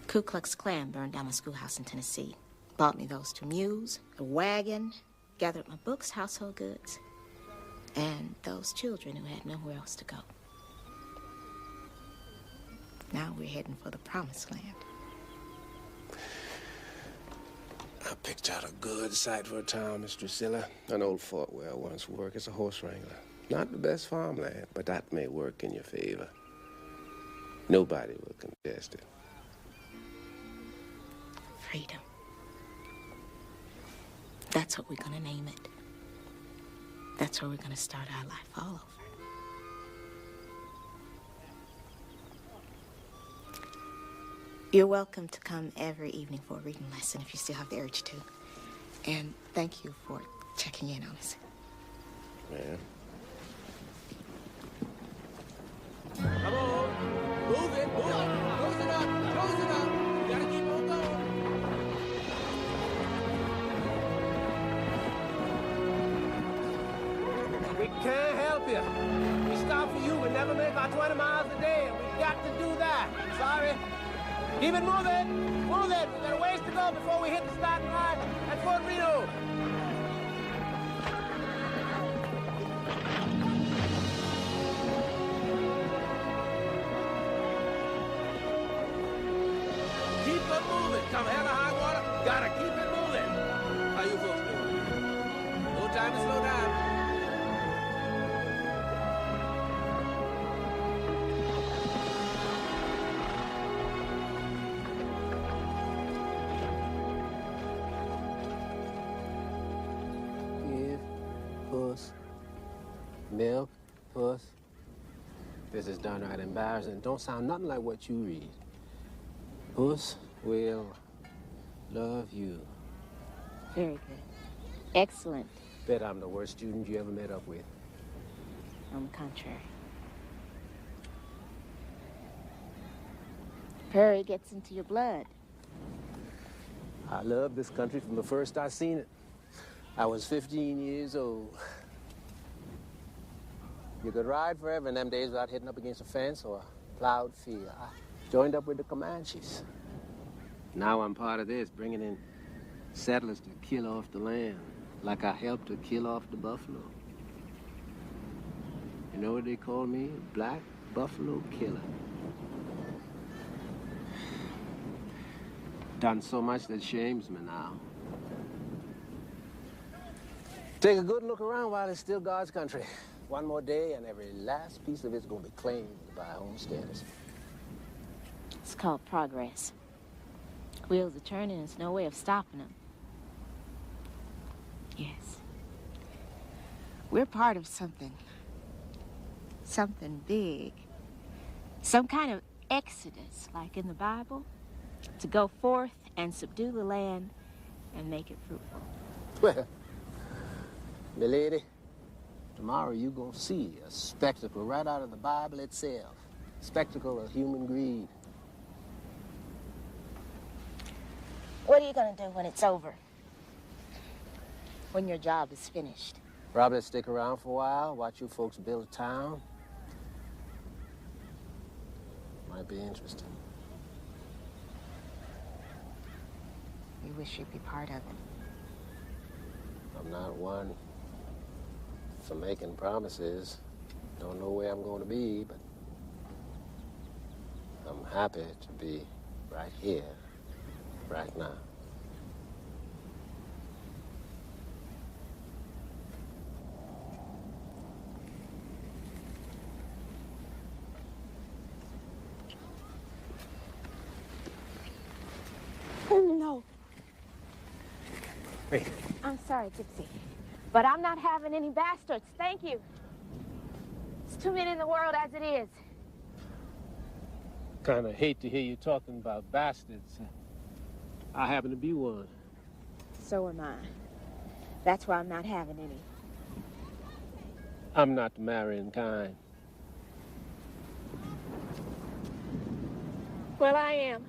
Ku Klux Klan burned down my schoolhouse in Tennessee. Bought me those two mules, a wagon, gathered my books, household goods, and those children who had nowhere else to go. Now we're heading for the promised land. I picked out a good site for a town, Miss Drusilla. An old fort where I once worked as a horse wrangler. Not the best farmland, but that may work in your favor. Nobody will contest it. Freedom. That's what we're gonna name it. That's where we're gonna start our life all over. You're welcome to come every evening for a reading lesson if you still have the urge to. And thank you for checking in on us. Yeah. Come on. Move it, move it. Close it up, close it up. You gotta keep on going. We can't help you. We stop for you. We never make our 20 miles a day, and we've got to do that. Sorry. Keep it moving. Move it. We've got a ways to go before we hit the starting line at Fort Reno. Keep it moving. Come hell or high water, gotta keep it moving. How you folks doing? No time to slow down. Give, puss, milk, puss. This is downright embarrassing. Don't sound nothing like what you read. Puss will love you. Very good. Excellent. Bet I'm the worst student you ever met up with. On the contrary. Prairie gets into your blood. I love this country from the first I seen it. I was 15 years old. You could ride forever in them days without hitting up against a fence or a plowed field. I joined up with the Comanches. Now I'm part of this, bringing in settlers to kill off the land, like I helped to kill off the buffalo. You know what they call me? Black Buffalo Killer. Done so much that shames me now. Take a good look around while it's still God's country. One more day and every last piece of it's gonna be claimed by homesteaders. It's called progress. Wheels are turning, there's no way of stopping them. Yes. We're part of something. Something big. Some kind of exodus, like in the Bible, to go forth and subdue the land and make it fruitful. Well, milady, tomorrow you gonna see a spectacle right out of the Bible itself. Spectacle of human greed. What are you gonna do when it's over? When your job is finished? Probably stick around for a while, watch you folks build a town. Might be interesting. You wish you'd be part of it. I'm not one for making promises. Don't know where I'm going to be, but I'm happy to be right here, right now. No. Wait. I'm sorry, Gypsy, but I'm not having any bastards. Thank you. It's too many in the world as it is. Kind of hate to hear you talking about bastards. I happen to be one. So am I. That's why I'm not having any. I'm not the marrying kind. Well, I am.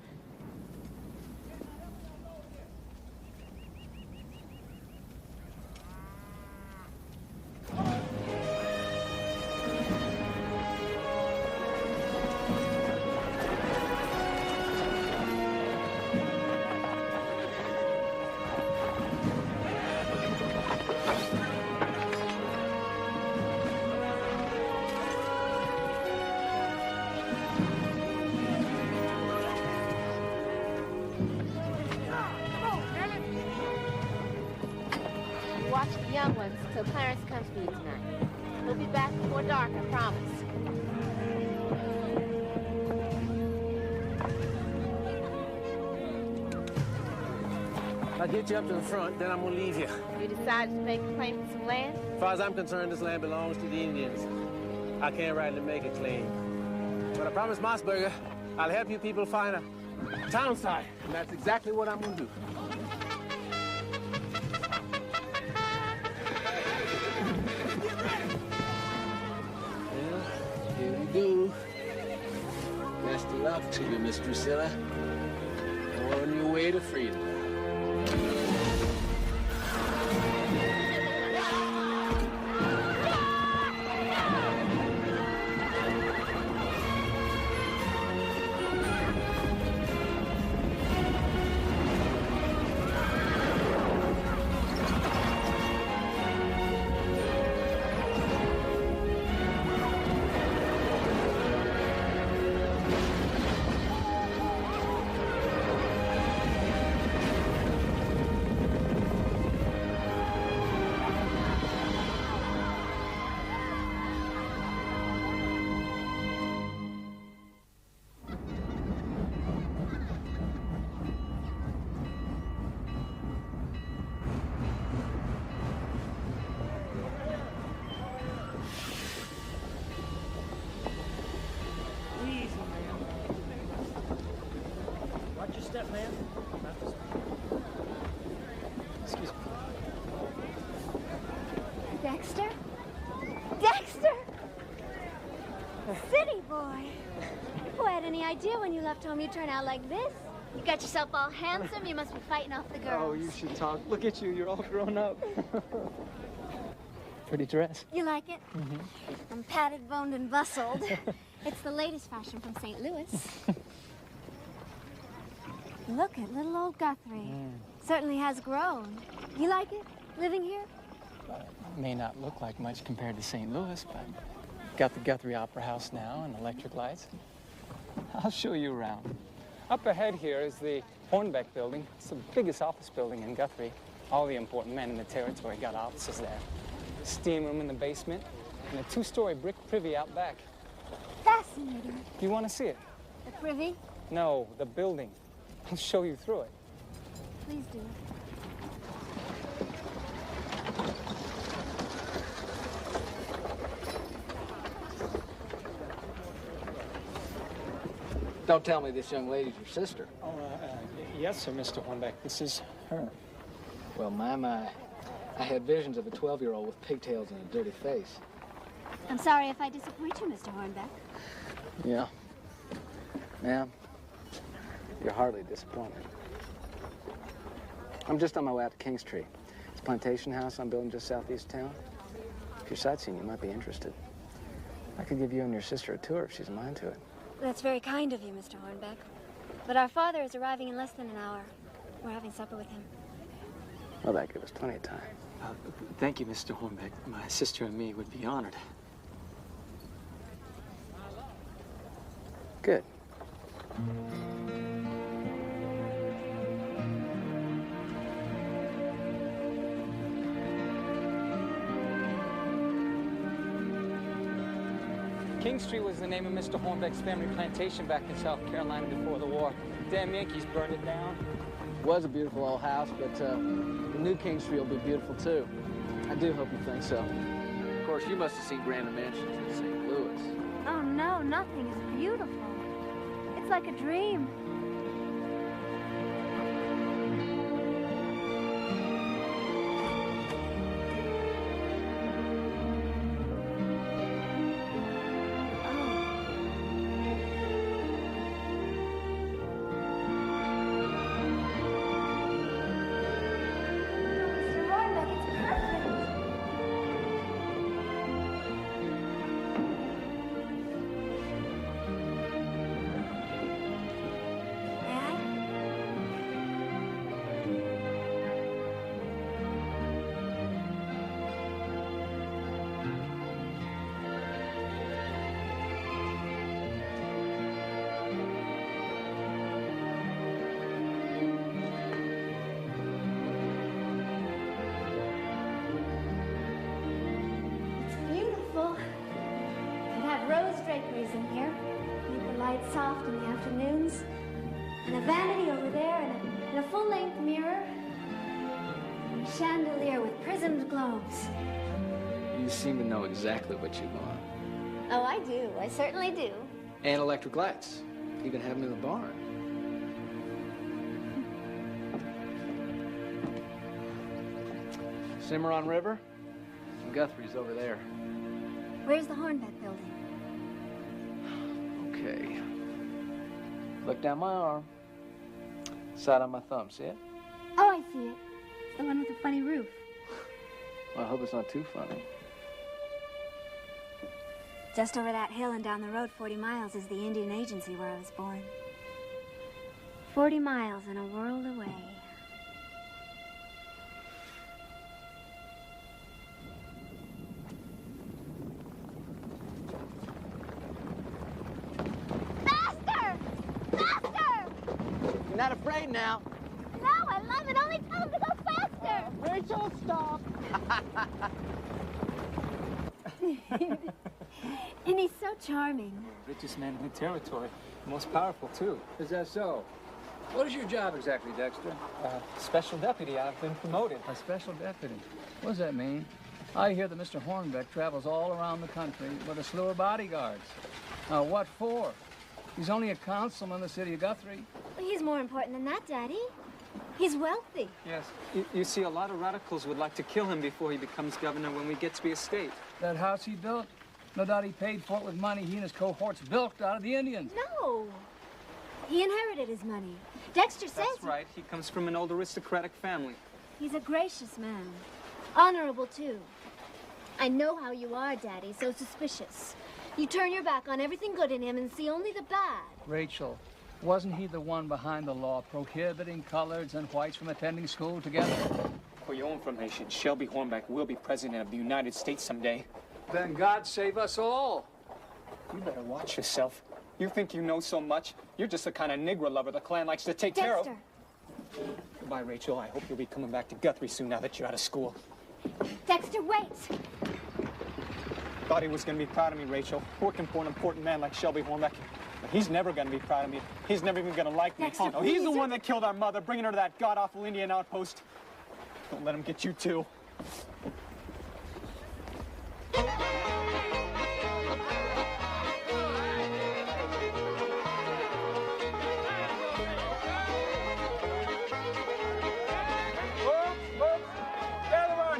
comes for you tonight. We'll be back before dark, I promise. I'll get you up to the front, then I'm gonna leave you. You decided to make a claim for some land? As far as I'm concerned, this land belongs to the Indians. I can't rightly make a claim. But I promised Mossberger I'll help you people find a town site, and that's exactly what I'm gonna do. Well, here we go. Best of luck to you, Miss Drusilla. On your way to freedom. Step, man. Excuse me. Dexter? Dexter! City boy! Who had any idea when you left home you'd turn out like this? You got yourself all handsome. You must be fighting off the girls. Oh, you should talk. Look at you. You're all grown up. Pretty dress. You like it? Mm-hmm. I'm padded, boned, and bustled. It's the latest fashion from St. Louis. Look at little old Guthrie. Certainly has grown. You like it, living here? May not look like much compared to St. Louis, but got the Guthrie Opera House now and electric lights. I'll show you around. Up ahead here is the Hornbeck building. It's the biggest office building in Guthrie. All the important men in the territory got offices there. Steam room in the basement and a 2-story brick privy out back. Fascinating. Do you want to see it? The privy? No, the building. I'll show you through it. Please do. Don't tell me this young lady's your sister. Oh, yes, sir, Mr. Hornbeck. This is her. Well, my. I had visions of a 12-year-old with pigtails and a dirty face. I'm sorry if I disappoint you, Mr. Hornbeck. Yeah. Ma'am, you're hardly disappointed. I'm just on my way out to Kingstree. It's a plantation house I'm building just southeast town. If you're sightseeing, you might be interested. I could give you and your sister a tour if she's a mind to it. That's very kind of you, Mr. Hornbeck. But our father is arriving in less than an hour. We're having supper with him. Well, that gives us plenty of time. Thank you, Mr. Hornbeck. My sister and me would be honored. Good. Kingstree was the name of Mr. Hornbeck's family plantation back in South Carolina before the war. Damn Yankees burned it down. It was a beautiful old house, but the new Kingstree will be beautiful, too. I do hope you think so. Of course, you must have seen grander mansions in St. Louis. Oh, no, nothing is beautiful. It's like a dream. rose draperies in here. Keep the lights soft in the afternoons. And a vanity over there, and a full-length mirror. And a chandelier with prismed globes. You seem to know exactly what you want. Oh, I do. I certainly do. And electric lights. Even have them in the barn. Cimarron River? Guthrie's over there. Where's the Hornbeck building? Okay. Look down my arm. Side on my thumb, see it? Oh, I see it. It's the one with the funny roof. Well, I hope it's not too funny. Just over that hill and down the road 40 miles is the Indian Agency where I was born. 40 miles and a world away. Faster! Faster! You're not afraid now. No, I love it. Only tell him to go faster. Rachel, stop. And he's so charming. Richest man in the territory. Most powerful, too. Is that so? What is your job exactly, Dexter? Special deputy. I've been promoted. A special deputy. What does that mean? I hear that Mr. Hornbeck travels all around the country with a slew of bodyguards. Now, what for? He's only a councilman in the city of Guthrie. He's more important than that, Daddy. He's wealthy. Yes. You see, a lot of radicals would like to kill him before he becomes governor when we get to be a state. That house he built? No doubt he paid for it with money he and his cohorts bilked out of the Indians. No. He inherited his money. Dexter says... That's right. He comes from an old aristocratic family. He's a gracious man. Honorable, too. I know how you are, Daddy, so suspicious. You turn your back on everything good in him and see only the bad. Rachel, wasn't he the one behind the law prohibiting coloreds and whites from attending school together? For your information, Shelby Hornbeck will be president of the United States someday. Then God save us all. You better watch yourself. You think you know so much? You're just the kind of Negro lover the Klan likes to take care of. Goodbye, Rachel. I hope you'll be coming back to Guthrie soon now that you're out of school. Dexter, wait! Thought he was going to be proud of me, Rachel. Working for an important man like Shelby Hornbeck. But he's never going to be proud of me. He's never even going to like me. Dexter, Oh, he's the one that killed our mother, bringing her to that god-awful Indian outpost. Don't let him get you, too.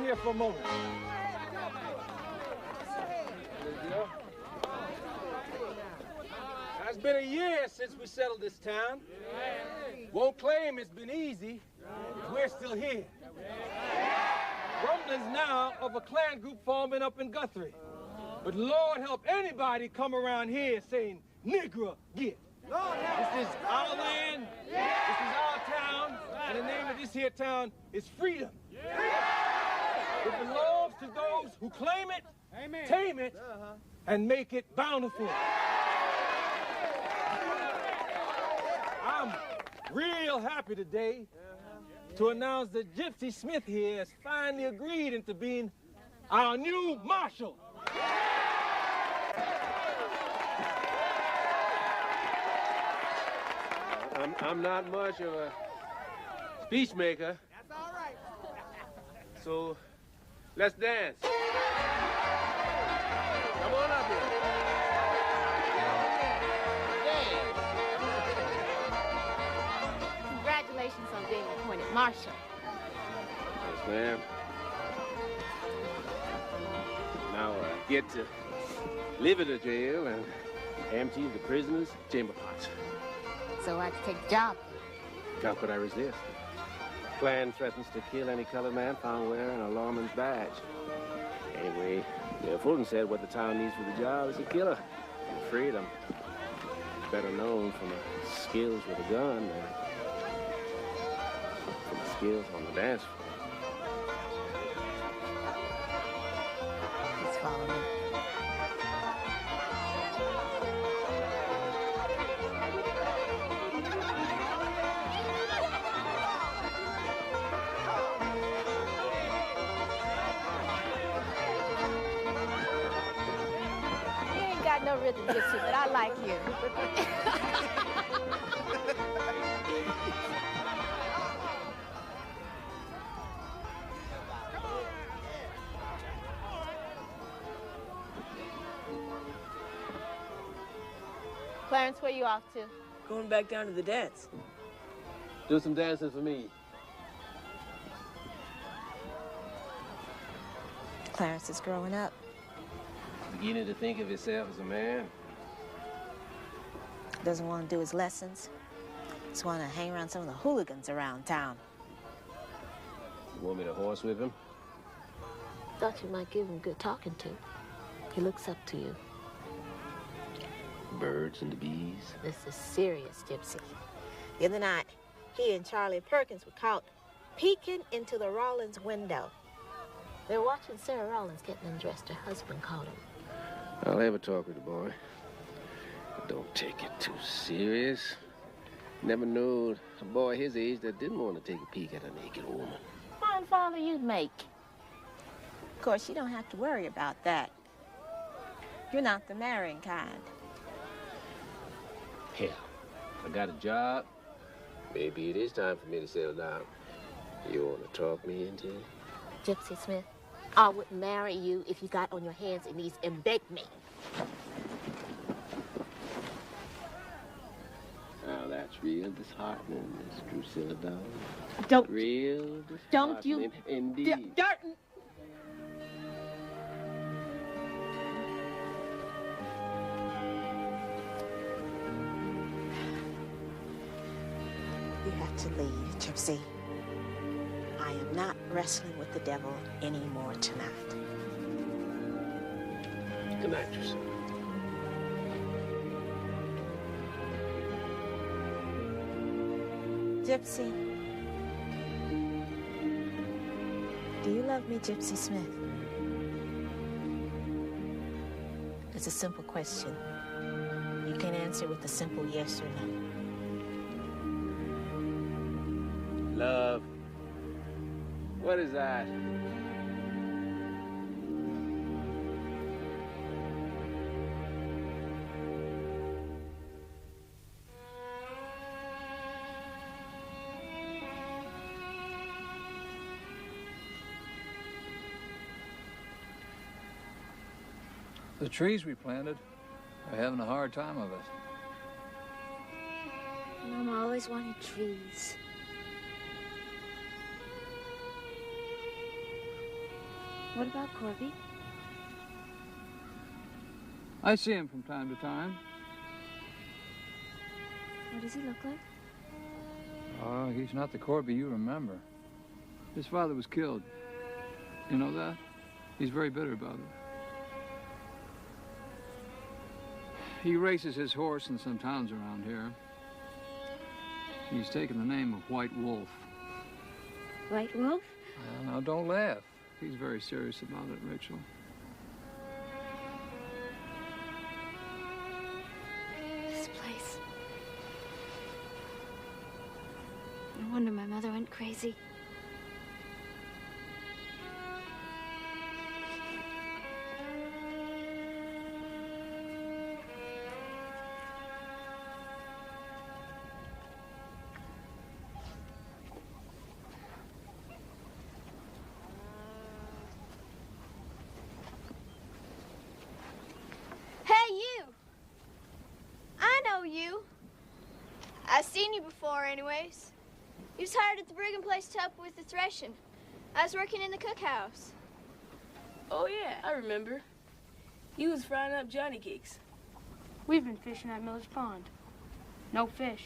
Here for a moment. It's been a year since we settled this town. Won't claim it's been easy, but we're still here. Rumblings now of a Klan group forming up in Guthrie. But Lord help anybody come around here saying, "Negro, get." This is our land, this is our town, and the name of this here town is freedom. It belongs to those who claim it, tame it, and make it bountiful. I'm real happy today to announce that Gypsy Smith here has finally agreed into being our new marshal. I'm not much of a speech maker. That's all right. So let's dance. Come on up here. Congratulations on being appointed marshal. Yes, ma'am. Now I get to live in the jail and empty the prisoners' chamber pots. So I can take the job. How could I resist? Klan threatens to kill any colored man found wearing a lawman's badge. Anyway, Mayor Fulton said what the town needs for the job is a killer. I'm afraid I'm better known for my skills with a gun than for my skills on the dance floor. Let's follow me. got no rhythm, Gypsy, but I like you. Clarence, where you off to? Going back down to the dance. Do some dancing for me. Clarence is growing up. Beginning to think of himself as a man. Doesn't want to do his lessons. Just want to hang around some of the hooligans around town. You want me to horsewhip him? Thought you might give him good talking to. He looks up to you. Birds and the bees. This is serious, Gypsy. The other night, he and Charlie Perkins were caught peeking into the Rollins window. They were watching Sarah Rollins getting undressed. Her husband caught him. I'll have a talk with the boy. But don't take it too serious. Never knew a boy his age that didn't want to take a peek at a naked woman. Fine father you'd make. Of course, you don't have to worry about that. You're not the marrying kind. Hell, I got a job. Maybe it is time for me to settle down. You want to talk me into it? Gypsy Smith, I wouldn't marry you if you got on your hands and knees and begged me. Now that's real disheartening, Miss Drusilla Dawes. Don't. Real disheartening. Don't you. Indeed. Darton. You have to leave, Gypsy. I am not wrestling with the devil anymore tonight. Good night, Drusilla. Gypsy. Do you love me, Gypsy Smith? It's a simple question. You can answer with a simple yes or no. Love. What is that? The trees we planted are having a hard time of it. Mama always wanted trees. What about Corby? I see him from time to time. What does he look like? Oh, he's not the Corby you remember. His father was killed. You know that? He's very bitter about it. He races his horse in some towns around here. He's taken the name of White Wolf. White Wolf? Well, now, don't laugh. He's very serious about it, Rachel. This place. No wonder my mother went crazy. I've seen you before anyways. You was hired at the Brigham place to help with the threshing. I was working in the cookhouse. Oh, yeah, I remember. You was frying up Johnny cakes. We've been fishing at Miller's Pond. No fish.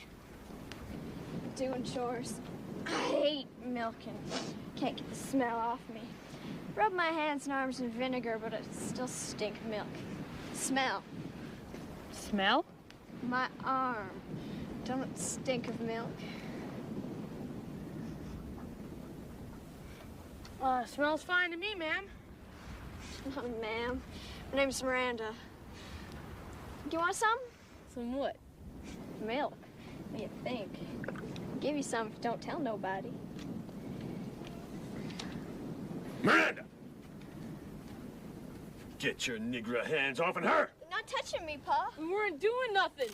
Doing chores. I hate milking. Can't get the smell off me. Rub my hands and arms in vinegar, but it still stink of milk. Smell. Smell? My arm. Don't it stink of milk? Smells fine to me, ma'am. Oh, ma'am. My name's Miranda. Do you want some? Some what? Milk. What do you think? I'll give you some if you don't tell nobody. Miranda! Get your Negro hands off of her! I'm not touching me, Pa. We weren't doing nothing.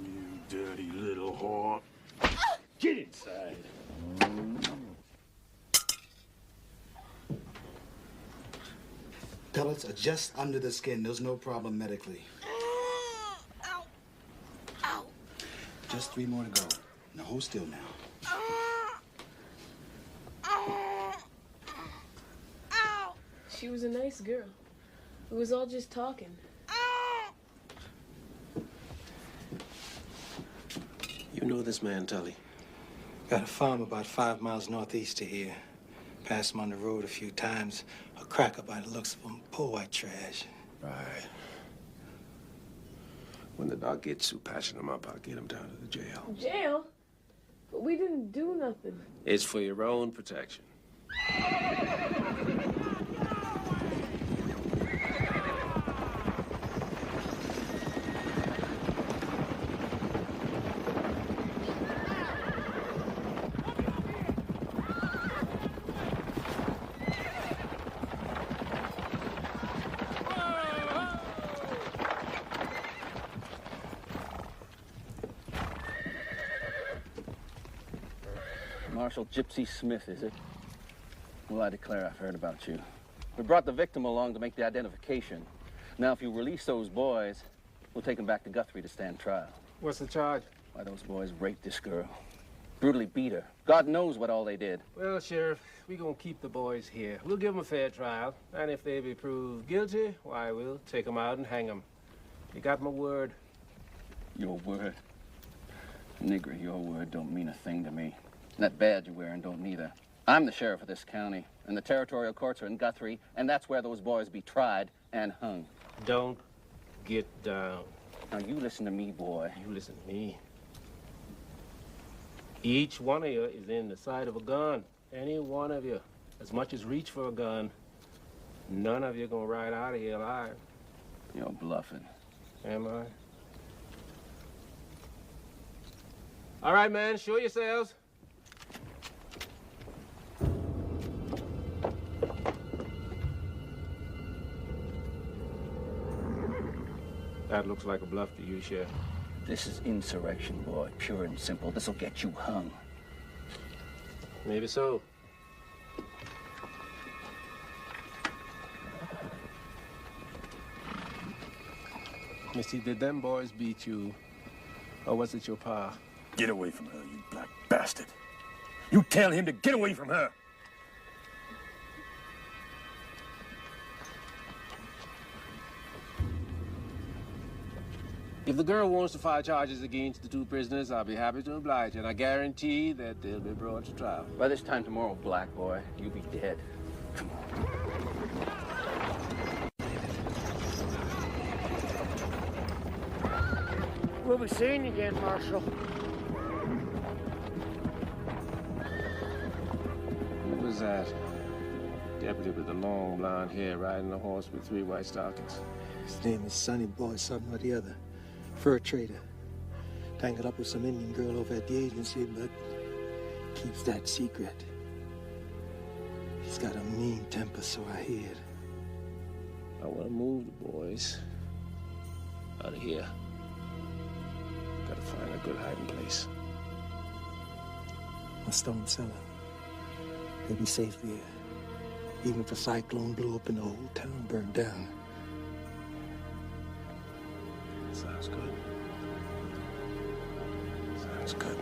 You dirty little whore. Get inside. Pellets are just under the skin. There's no problem medically. Ow. Ow. Just 3 more to go. Now hold still now. Ow. She was a nice girl. It was all just talking. You know this man, Tully? Got a farm about 5 miles northeast of here. Passed him on the road a few times. A cracker by the looks of him. Poor white trash. Right. When the doc gets through patching him up, I'll get him down to the jail. Jail? But we didn't do nothing. It's for your own protection. Marshal Gypsy Smith, is it? Well, I declare I've heard about you. We brought the victim along to make the identification. Now, if you release those boys, we'll take them back to Guthrie to stand trial. What's the charge? Why, those boys raped this girl. Brutally beat her. God knows what all they did. Well, Sheriff, we're gonna keep the boys here. We'll give them a fair trial. And if they be proved guilty, why, we'll take them out and hang them. You got my word? Your word? Nigger, your word don't mean a thing to me. And that badge you're wearing don't neither. I'm the sheriff of this county, and the territorial courts are in Guthrie, and that's where those boys be tried and hung. Don't get down. Now, you listen to me, boy. You listen to me. Each one of you is in the sight of a gun. Any one of you. As much as reach for a gun. None of you gonna ride out of here alive. You're bluffing. Am I? All right, man, show yourselves. That looks like a bluff to you, Sheriff. This is insurrection, boy. Pure and simple. This'll get you hung. Maybe so. Missy, did them boys beat you? Or was it your pa? Get away from her, you black bastard. You tell him to get away from her. If the girl wants to file charges against the 2 prisoners, I'll be happy to oblige, and I guarantee that they'll be brought to trial. By this time tomorrow, black boy, you'll be dead. Come on. We'll be seeing you again, Marshal. Who was that? Deputy with the long blonde hair riding a horse with 3 white stockings. His name is Sonny Boy, something or the other. Fur trader. Tangled up with some Indian girl over at the agency, but keeps that secret. He's got a mean temper, so I hear. I want to move the boys out of here. Gotta find a good hiding place. A stone cellar. They'll be safe there. Even if a cyclone blew up and the whole town burned down. Sounds good. Sounds good.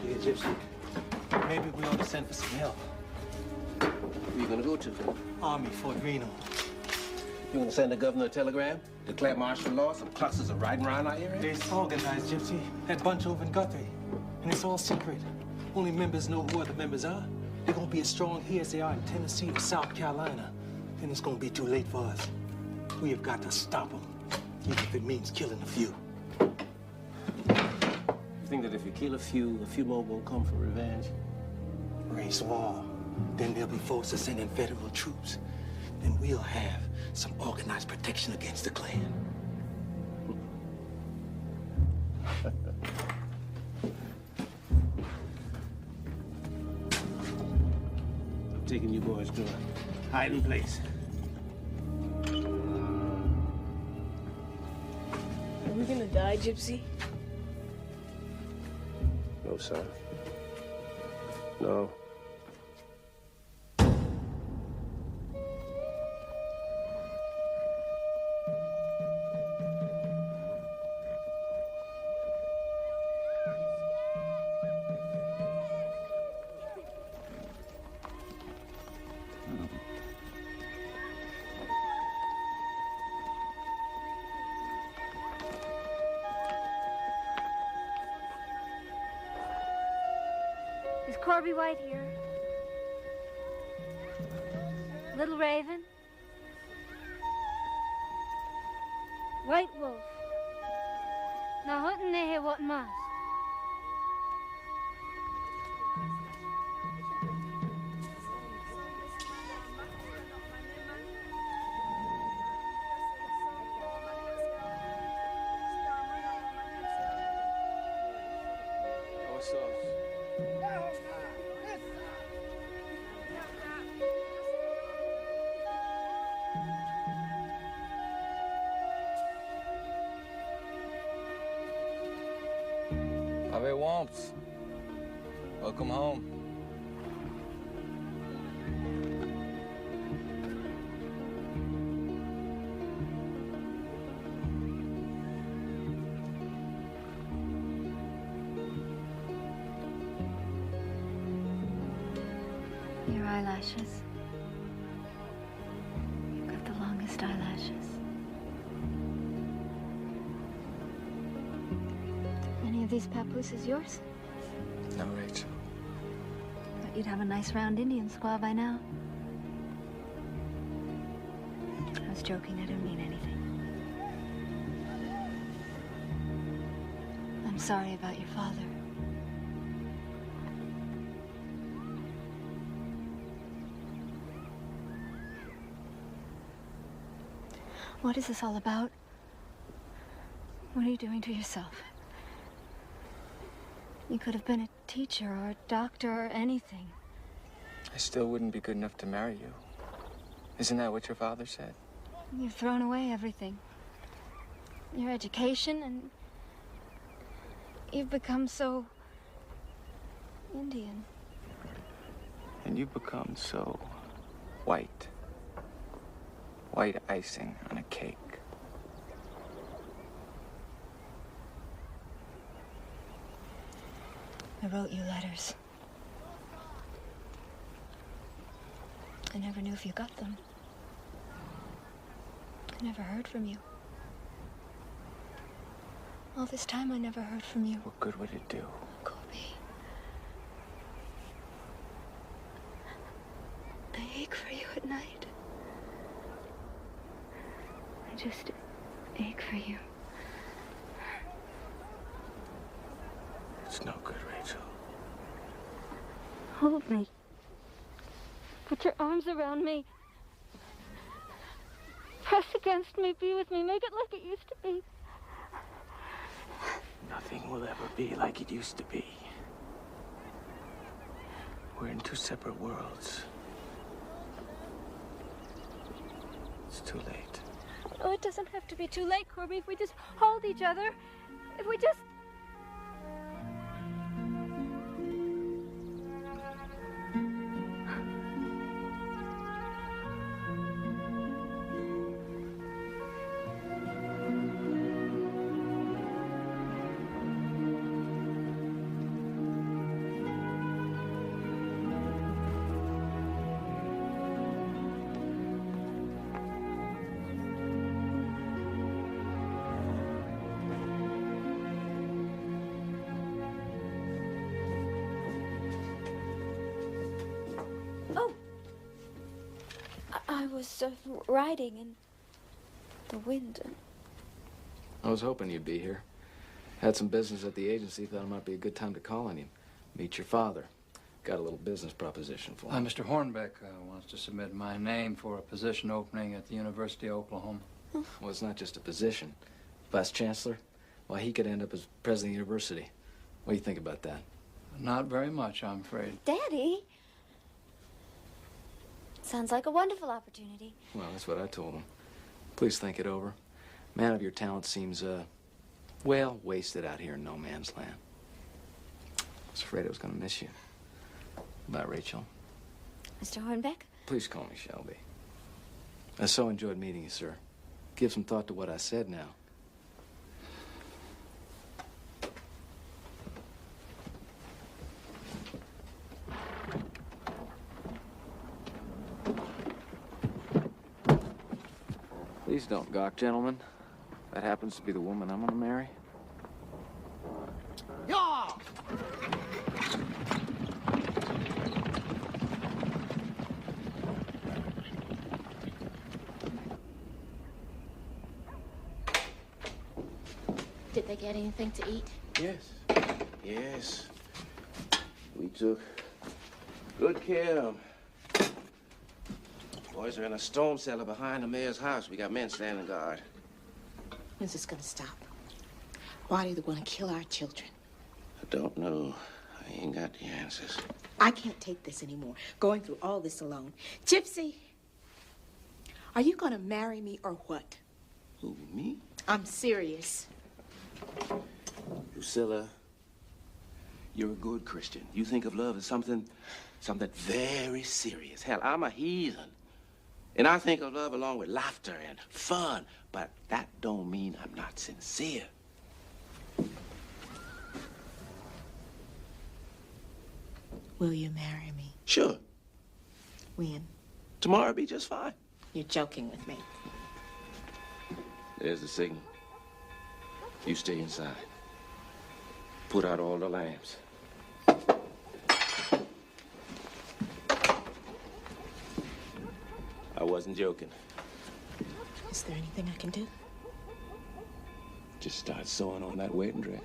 Hey, Gypsy. Maybe we ought to send for some help. Where you gonna go to? Army, Fort Reno. You gonna send the governor a telegram? Declare martial law? Some clusters are riding around our area? They're organized, Gypsy. That bunch over in Guthrie. And it's all secret. Only members know who other members are. They're gonna be as strong here as they are in Tennessee or South Carolina. Then it's gonna be too late for us. We have got to stop them, even if it means killing a few. You think that if you kill a few more will come for revenge? Raise war. Then they'll be forced to send in federal troops. Then we'll have some organized protection against the Klan. taking you boys to a hiding place. Are we gonna die, Gypsy? No, son. No. Is Corby White here? Little Raven? White Wolf? Now, hunting they here what mas? Ave Womps. Welcome home. Your eyelashes. You've got the longest eyelashes. Any of these papooses yours? No, Rachel. But you'd have a nice round Indian squaw by now. I was joking, I didn't mean anything. I'm sorry about your father. What is this all about? What are you doing to yourself? You could have been a teacher or a doctor or anything. I still wouldn't be good enough to marry you. Isn't that what your father said? You've thrown away everything. Your education, and you've become so Indian. And you've become so white. White icing on a cake. I wrote you letters. I never knew if you got them. I never heard from you. All this time I never heard from you. What good would it do? Colby. I ache for you at night. I just ache for you. It's no good, Rachel. Hold me. Put your arms around me. Press against me, be with me, make it like it used to be. Nothing will ever be like it used to be. We're in two separate worlds. It's too late. Oh, it doesn't have to be too late, Corby. If we just hold each other, if we just... I was riding in the wind. I was hoping you'd be here. Had some business at the agency. Thought it might be a good time to call on you. Meet your father. Got a little business proposition for him. Mr. Hornbeck wants to submit my name for a position opening at the University of Oklahoma. Well, it's not just a position. Vice Chancellor? Why, he could end up as president of the university. What do you think about that? Not very much, I'm afraid. Daddy? Sounds like a wonderful opportunity. Well, that's what I told him. Please think it over. Man of your talent seems, well, wasted out here in no man's land. I was afraid I was going to miss you. Bye, Rachel. Mr. Hornbeck? Please call me Shelby. I so enjoyed meeting you, sir. Give some thought to what I said now. Please don't gawk, gentlemen. That happens to be the woman I'm gonna marry. Yeah! Did they get anything to eat? Yes. Yes. We took good care of them. Boys are in a storm cellar behind the mayor's house. We got men standing guard. When's this gonna stop? Why do they want to kill our children? I don't know. I ain't got the answers. I can't take this anymore, going through all this alone. Gypsy, are you gonna marry me or what? Who, me? I'm serious. Lucilla, you're a good Christian. You think of love as something very serious. Hell, I'm a heathen. And I think of love along with laughter and fun, but that don't mean I'm not sincere. Will you marry me? Sure. When? Tomorrow'll be just fine. You're joking with me. There's the signal. You stay inside. Put out all the lamps. I wasn't joking. Is there anything I can do? Just start sewing on that wedding dress.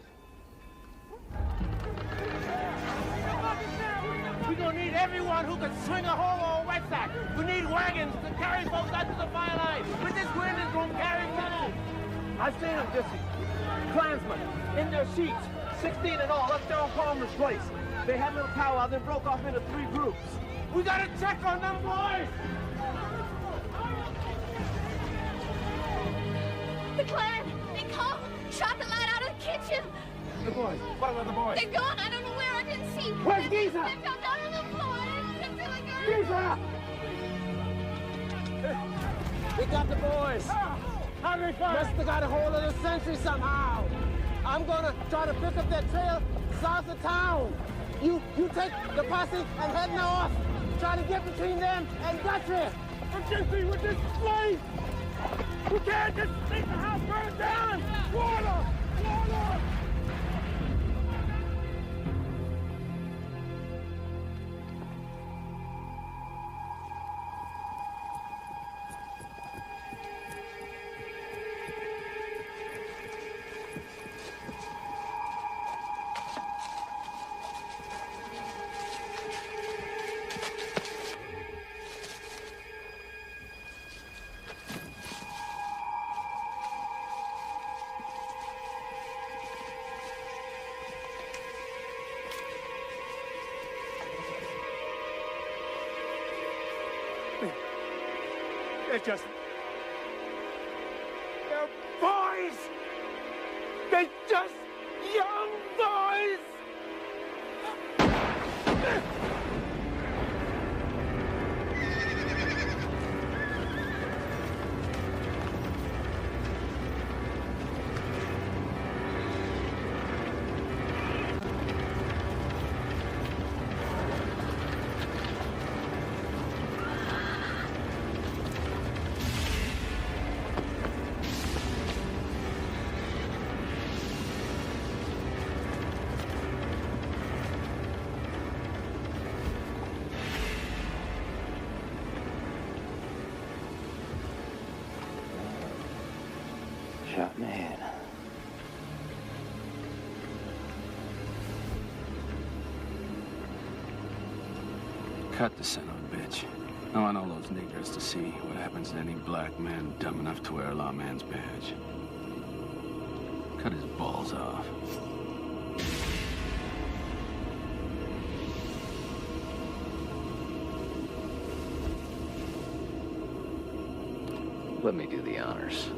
We're gonna need everyone who can swing a hoe or a wet sack. We need wagons to carry folks out to the fire line. With this wind, it's gonna carry people. I've seen them, Gypsy. Klansmen, in their sheets, 16 in all, left there on Palmer's place. They had a little powwow, then broke off into 3 groups. We gotta check on them boys! The Klan! They come! Shot the light out of the kitchen! The boys. What about the boys? They're gone! I don't know where! I didn't see! Where's Giza? They fell down on the floor! I didn't feel like Giza! We got the boys! How do we find? Must have got a hold of the sentry somehow. I'm gonna try to pick up that trail south of town. You take the posse and head north. Try to get between them and Guthrie. Emergency with this place! We can't just make the house burn down! Water! Water! They're just... They're boys! They're just young boys! Shot man. Cut the son of a bitch. I want all those niggers to see what happens to any black man dumb enough to wear a lawman's badge. Cut his balls off. Let me do the honors.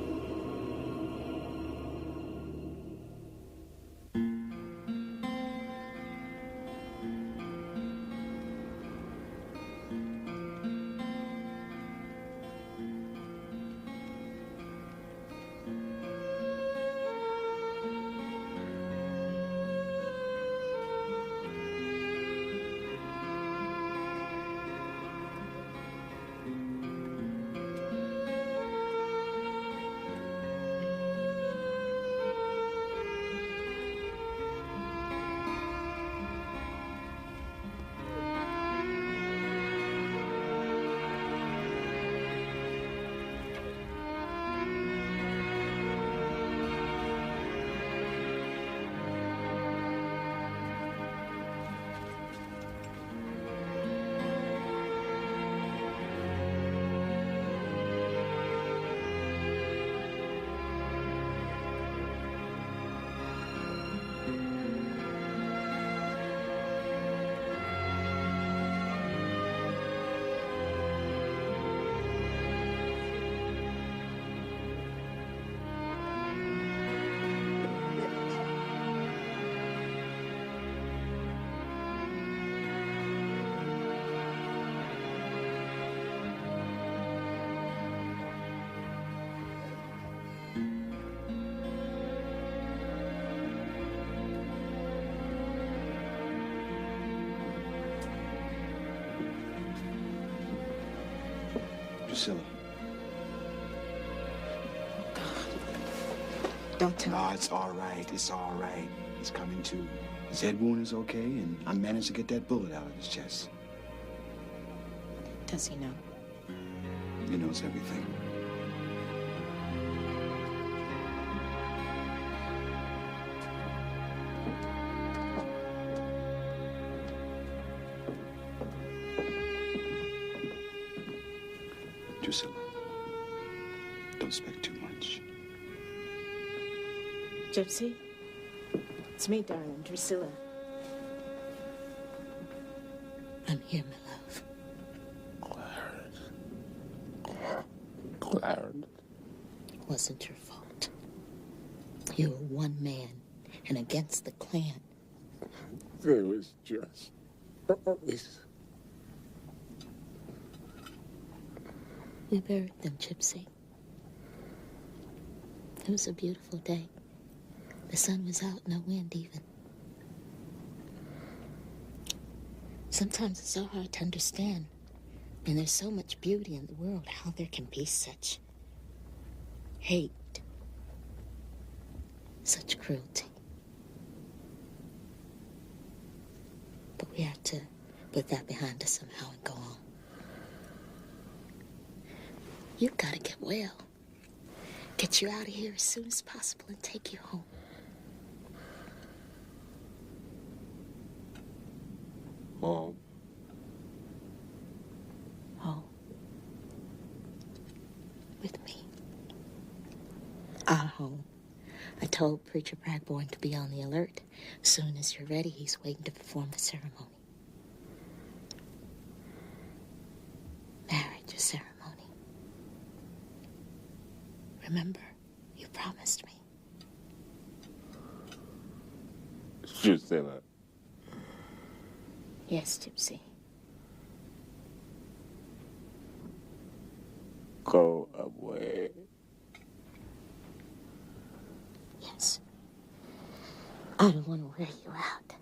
Drusilla. Don't tell me. No, it's all right. It's all right. He's coming to. His head wound is okay, and I managed to get that bullet out of his chest. Does he know? He knows everything. Drusilla, don't expect too much. Gypsy? It's me, darling, Drusilla. I'm here, my love. Clarence. It wasn't your fault. You were one man and against the Klan. There was just always. We buried them, Gypsy. It was a beautiful day. The sun was out, no wind even. Sometimes it's so hard to understand. And there's so much beauty in the world, how there can be such hate, such cruelty. But we have to put that behind us somehow and go on. You've got to get well. Get you out of here as soon as possible and take you home. Home. Home. With me. Our home. I told Preacher Bradbourne to be on the alert. As soon as you're ready, he's waiting to perform the ceremony. Marriage ceremony. Remember, you promised me. Drusilla. Yes, Gypsy. Go away. Yes. I don't want to wear you out.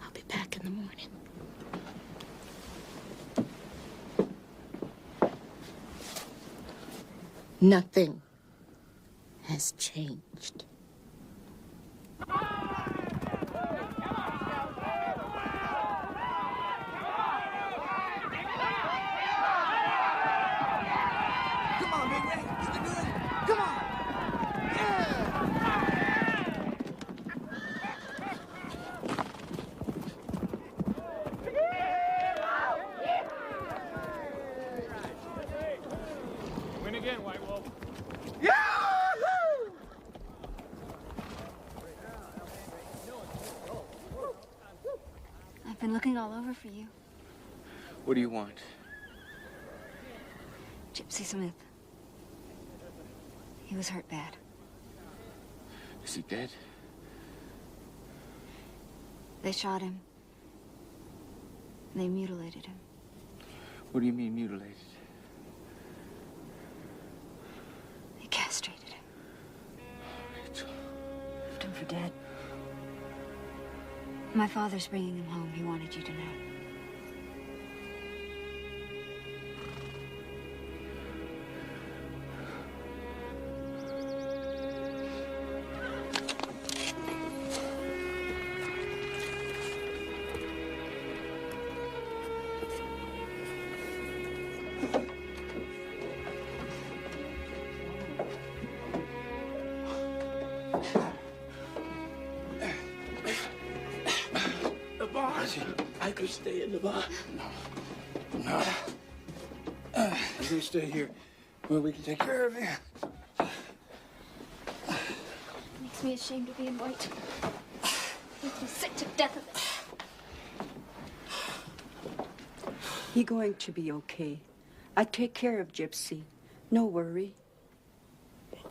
I'll be back in the morning. Nothing has changed. I've been looking all over for you. What do you want? Gypsy Smith. He was hurt bad. Is he dead? They shot him. And they mutilated him. What do you mean mutilated? They castrated him. Rachel. Left him for dead. My father's bringing him home. He wanted you to know. I could stay in the bar. No. You're gonna stay here where we can take care of you. Makes me ashamed of being white. Makes me sick to death of it. He going to be okay. I take care of Gypsy. No worry.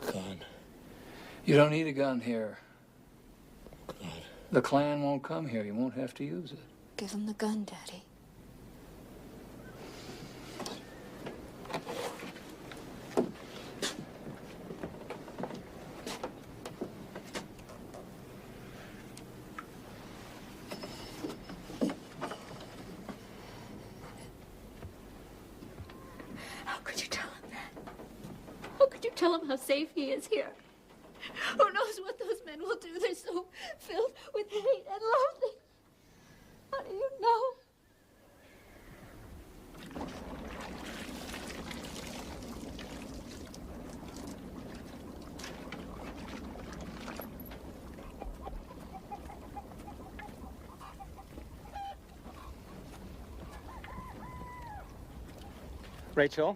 Gun. You don't need a gun here. God. The Klan won't come here. You won't have to use it. Give him the gun, Daddy. How could you tell him that? How could you tell him how safe he is here? Who knows what those men will do? They're so filled with hate and loathing. How do you know? Rachel,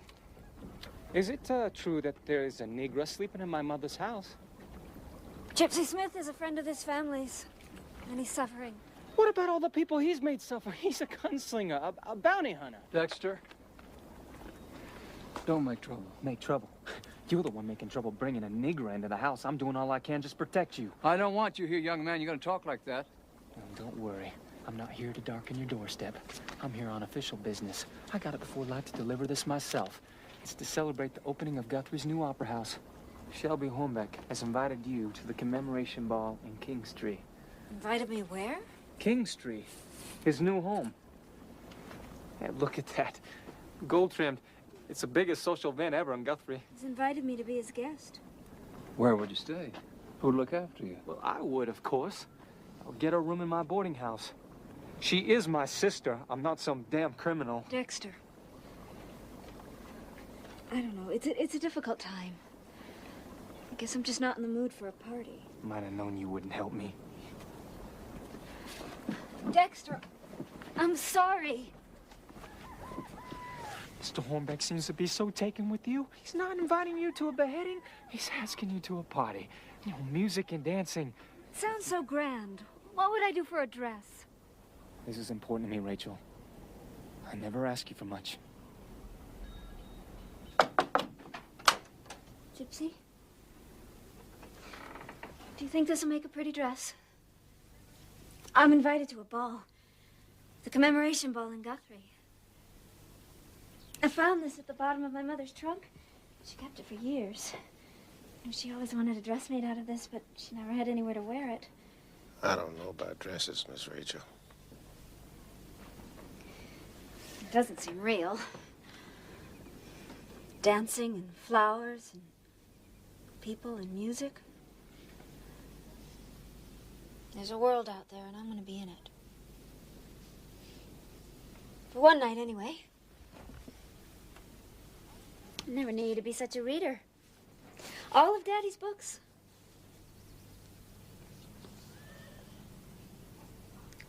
is it true that there is a Negro sleeping in my mother's house? Gypsy Smith is a friend of this family's, and he's suffering. What about all the people he's made suffer? He's a gunslinger, a bounty hunter. Dexter, don't make trouble. Make trouble? You're the one making trouble bringing a Negro into the house. I'm doing all I can just protect you. I don't want you here, young man. You're gonna talk like that. Don't worry. I'm not here to darken your doorstep. I'm here on official business. I got it before light to deliver this myself. It's to celebrate the opening of Guthrie's new opera house. Shelby Hornbeck has invited you to the commemoration ball in King Street. Invited me where? King Street, his new home. Hey, look at that. Gold trimmed. It's the biggest social event ever in Guthrie. He's invited me to be his guest. Where would you stay? Who'd look after you? Well, I would, of course. I'll get a room in my boarding house. She is my sister. I'm not some damn criminal. Dexter. I don't know. It's a difficult time. I guess I'm just not in the mood for a party. Might have known you wouldn't help me. Dexter, I'm sorry. Mr. Hornbeck seems to be so taken with you. He's not inviting you to a beheading. He's asking you to a party. You know, music and dancing. It sounds so grand. What would I do for a dress? This is important to me, Rachel. I never ask you for much. Gypsy? Do you think this will make a pretty dress? I'm invited to a ball. The commemoration ball in Guthrie. I found this at the bottom of my mother's trunk. She kept it for years. And she always wanted a dress made out of this, but she never had anywhere to wear it. I don't know about dresses, Miss Rachel. It doesn't seem real. Dancing and flowers and people and music. There's a world out there, and I'm going to be in it. For one night, anyway. I never knew you to be such a reader. All of Daddy's books.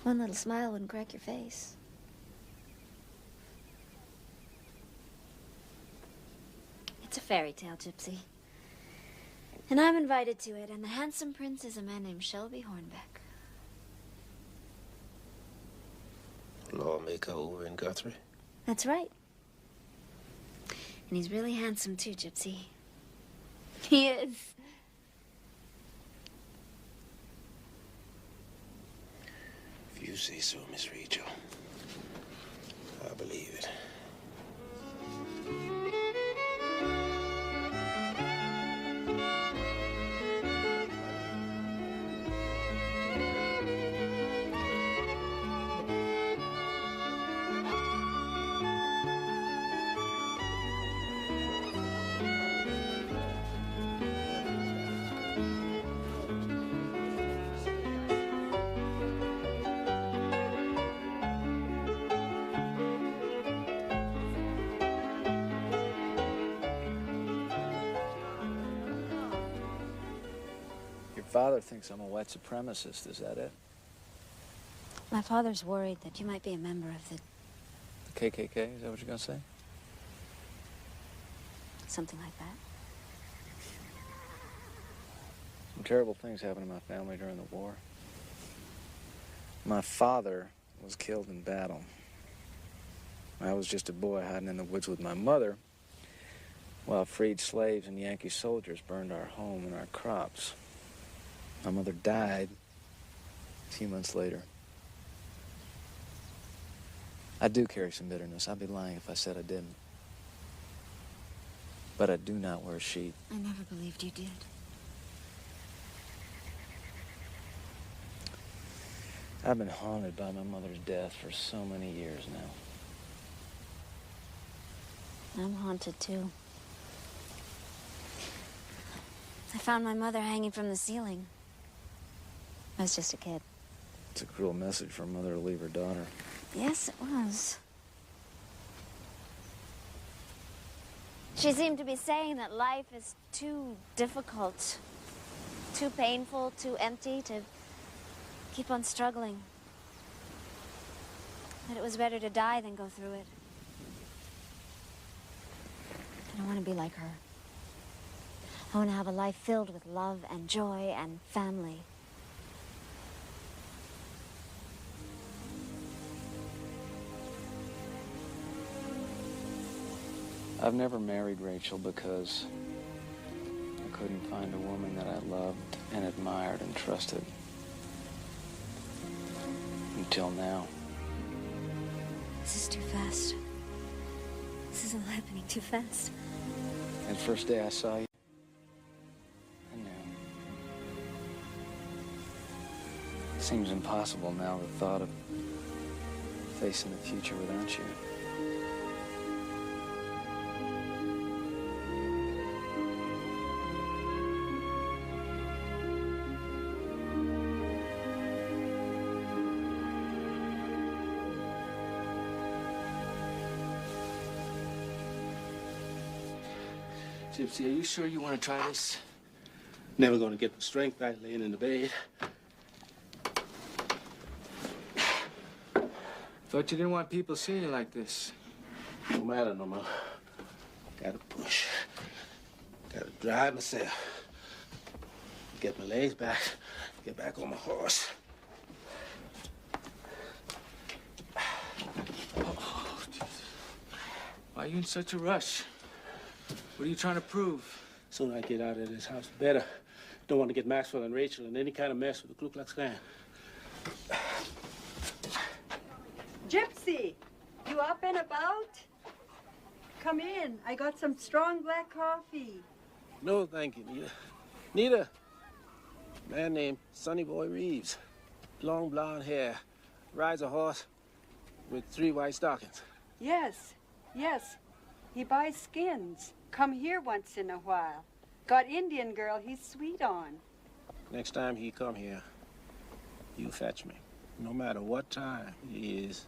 One little smile wouldn't crack your face. It's a fairy tale, Gypsy. And I'm invited to it, and the handsome prince is a man named Shelby Hornbeck. Lawmaker over in Guthrie? That's right. And he's really handsome, too, Gypsy. He is. If you say so, Miss Rachel, I believe it. Father thinks I'm a white supremacist, is that it? My father's worried that you might be a member of the... The KKK, is that what you're gonna say? something like that. Some terrible things happened to my family during the war. My father was killed in battle. I was just a boy hiding in the woods with my mother while freed slaves and Yankee soldiers burned our home and our crops. My mother died a few months later. I do carry some bitterness. I'd be lying if I said I didn't. But I do not wear a sheet. I never believed you did. I've been haunted by my mother's death for so many years now. I'm haunted, too. I found my mother hanging from the ceiling. I was just a kid. It's a cruel message for a mother to leave her daughter. Yes, it was. She seemed to be saying that life is too difficult, too painful, too empty to keep on struggling. That it was better to die than go through it. I don't want to be like her. I want to have a life filled with love and joy and family. I've never married Rachel because I couldn't find a woman that I loved and admired and trusted. Until now. This is too fast. This is all happening too fast. And the first day I saw you, I knew. It seems impossible now, the thought of facing the future without you. Gypsy, are you sure you want to try this? Never gonna get the strength back laying in the bed. Thought you didn't want people seeing you like this. No matter no more. Gotta push. Gotta drive myself. Get my legs back. Get back on my horse. Oh, Jesus. Why are you in such a rush? What are you trying to prove? The sooner I get out of this house, the better. Don't want to get Maxwell and Rachel in any kind of mess with the Ku Klux Klan. Gypsy, you up and about? Come in. I got some strong black coffee. No, thank you, Nita. Nita, a man named Sonny Boy Reeves. Long blonde hair. Rides a horse with 3 white stockings. Yes, yes. He buys skins. Come here once in a while. Got Indian girl he's sweet on. Next time he come here, you fetch me. No matter what time it is.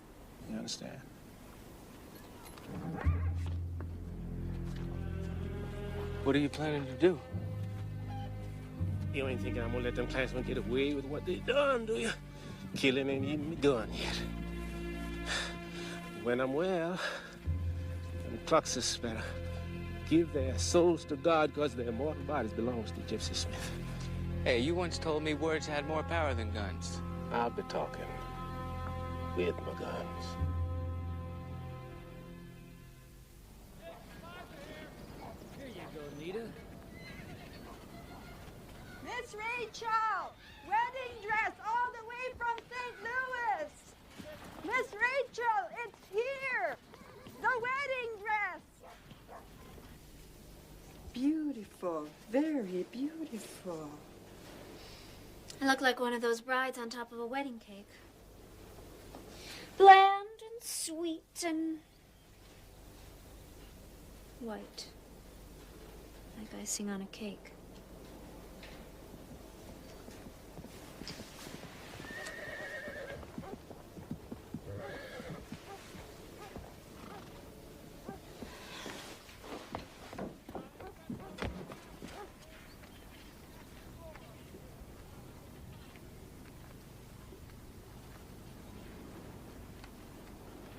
You understand? What are you planning to do? You ain't thinking I'm gonna let them Klansmen get away with what they done, do you? Killing ain't even begun yet. When I'm well, them Kluxes better give their souls to God because their mortal bodies belongs to Gypsy Smith. Hey, you once told me words had more power than guns. I'll be talking with my guns. Rachel! Wedding dress all the way from St. Louis! Miss Rachel, it's here! The wedding dress! Beautiful, very beautiful. I look like one of those brides on top of a wedding cake. Bland and sweet and white. Like icing on a cake.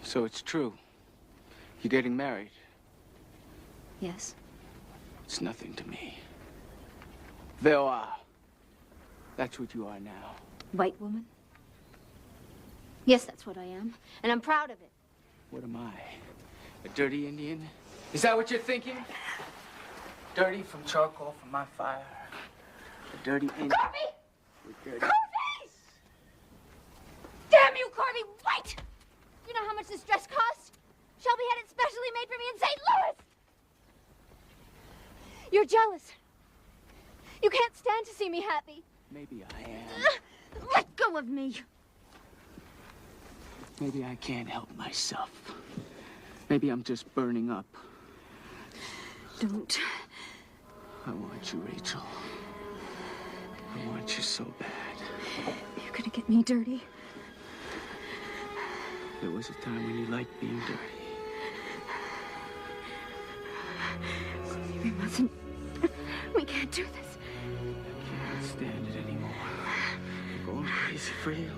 So it's true. You're getting married. Yes. It's nothing to me. Veoa. That's what you are now. White woman? Yes, that's what I am. And I'm proud of it. What am I? A dirty Indian? Is that what you're thinking? Dirty from charcoal from my fire. A dirty Indian. Corby! With dirty... Corby! Damn you, Corby! Wait! You know how much this dress cost? Shelby had it specially made for me in St. Louis! You're jealous. You can't stand to see me happy. Maybe I am. Let go of me. Maybe I can't help myself. Maybe I'm just burning up. Don't. I want you, Rachel. I want you so bad. You're gonna get me dirty. There was a time when you liked being dirty. We mustn't. We can't do this. I can't stand it anymore. I'm going crazy for you.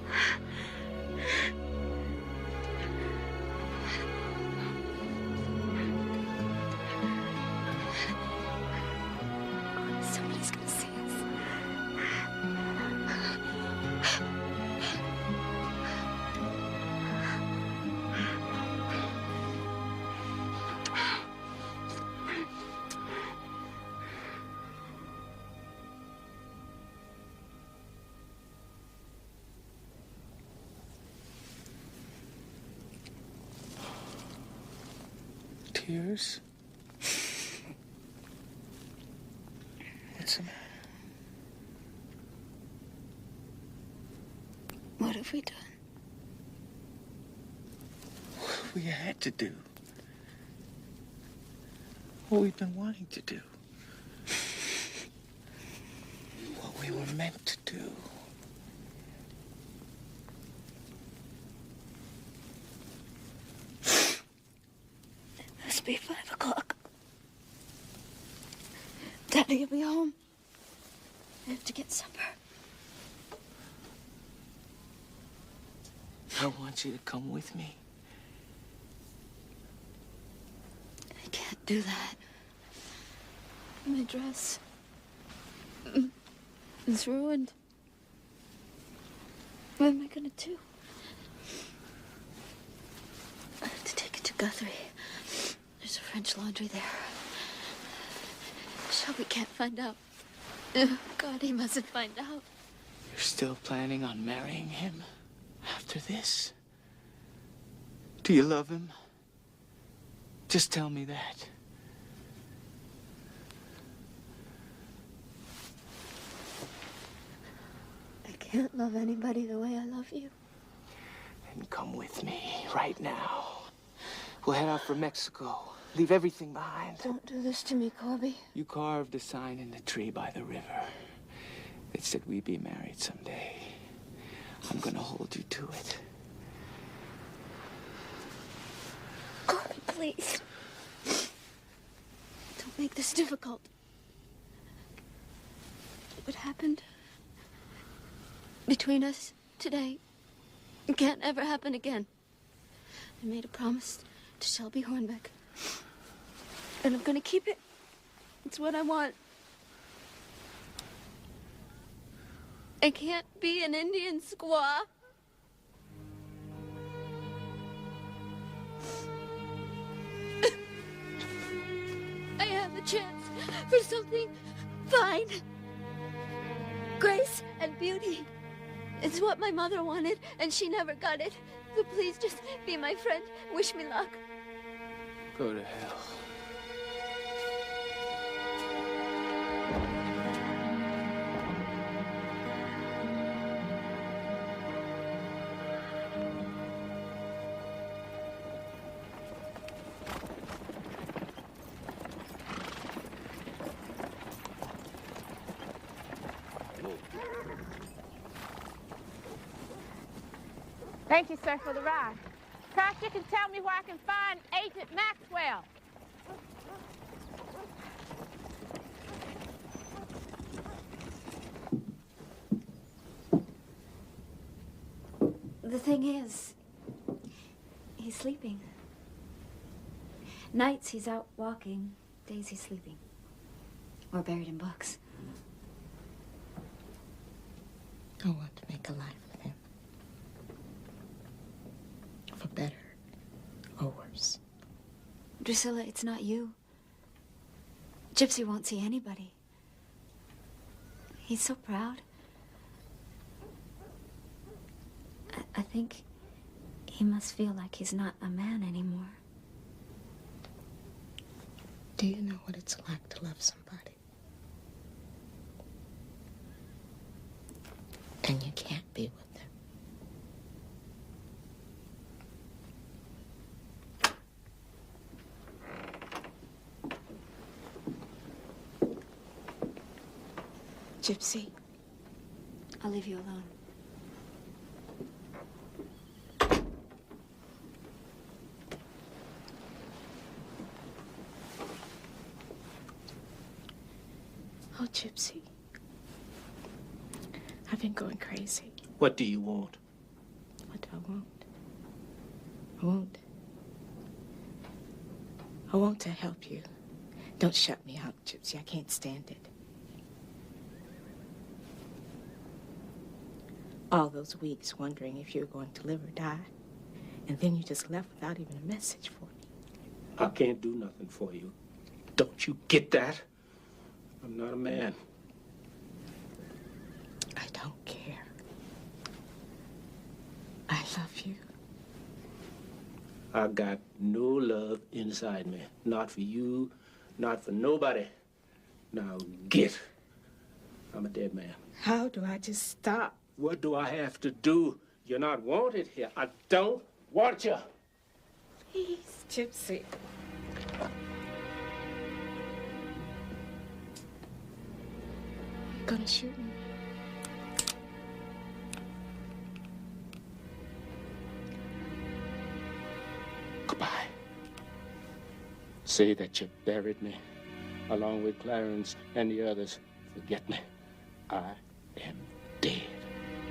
Somebody's gonna see us. Tears? What's the matter? What have we done? What we had to do. What we've been wanting to do. What we were meant to do. Must be 5 o'clock. Daddy will be home. I have to get supper. I want you to come with me. I can't do that. My dress is ruined. What am I gonna do? I have to take it to Guthrie. There's a French laundry there. Shelby can't find out. God, he mustn't find out. You're still planning on marrying him after this? Do you love him? Just tell me that. I can't love anybody the way I love you. Then come with me right now. We'll head out for Mexico. Leave everything behind. Don't do this to me, Corby. You carved a sign in the tree by the river. It said we'd be married someday. I'm gonna hold you to it. Corby, please. Don't make this difficult. What happened between us today can't ever happen again. I made a promise to Shelby Hornbeck. And I'm gonna keep it. It's what I want. I can't be an Indian squaw. I have a chance for something fine. Grace and beauty. It's what my mother wanted, and she never got it. So please just be my friend. Wish me luck. Go to hell. Thank you, sir, for the ride. Perhaps you can tell me where I can find Agent Maxwell. The thing is, he's sleeping. Nights he's out walking, days he's sleeping. Or buried in books. I want to make a life with him. For better or worse. Drusilla, it's not you. Gypsy won't see anybody. He's so proud. I think he must feel like he's not a man anymore. Do you know what it's like to love somebody? And you can't be with them. Gypsy. I'll leave you alone. Oh, Gypsy. I've been going crazy. What do you want? What do I want? I want to help you. Don't shut me out, Gypsy. I can't stand it. All those weeks wondering if you were going to live or die. And then you just left without even a message for me. I can't do nothing for you. Don't you get that? I'm not a man. I don't care. I love you. I got no love inside me. Not for you, not for nobody. Now get. I'm a dead man. How do I just stop? What do I have to do? You're not wanted here. I don't want you. Please, Gypsy. You're gonna shoot me. Goodbye. Say that you buried me, along with Clarence and the others. Forget me. I am dead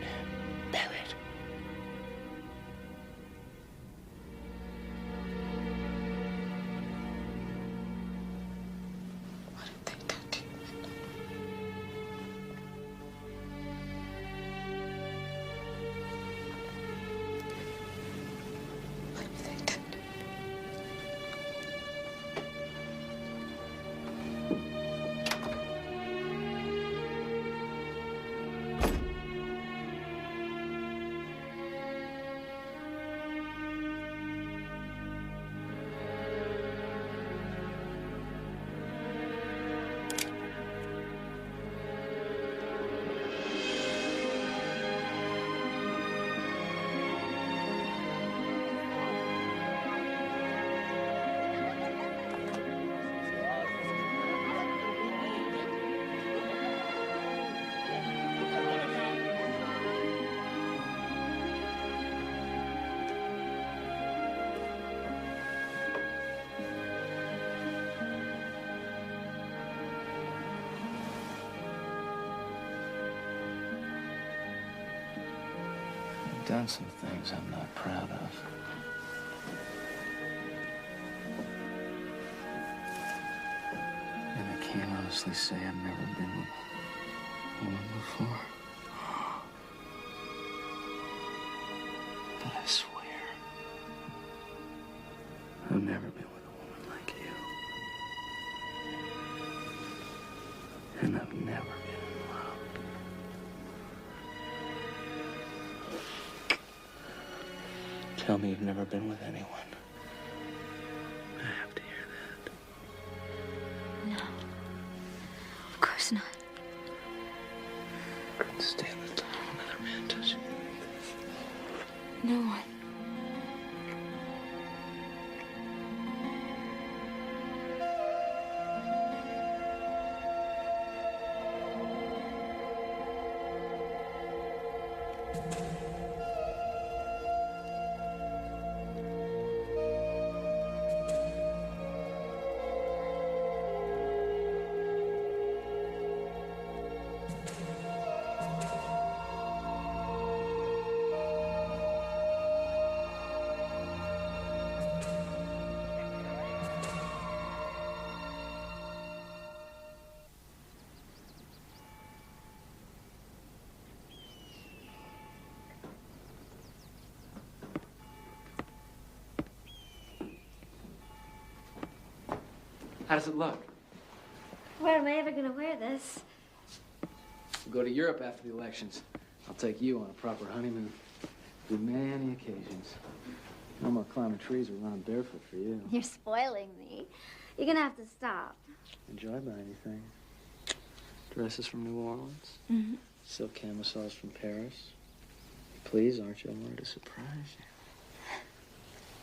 and buried. Done some things I'm not proud of. And I can't honestly say I've never been with a woman before. But I swear, I've never been with a woman like you. And I've never been in love Tell me you've never been with anyone. I have to hear that. No. Of course not. I couldn't stand the thought of another man touching me. No one. How does it look? Where am I ever gonna wear this? We'll go to Europe after the elections. I'll take you on a proper honeymoon. Do many occasions. No more climbing trees or running barefoot for you. You're spoiling me. You're gonna have to stop. Enjoy by anything. Dresses from New Orleans. Mm-hmm. Silk camisoles from Paris. Please, aren't you? I wanted to surprise you.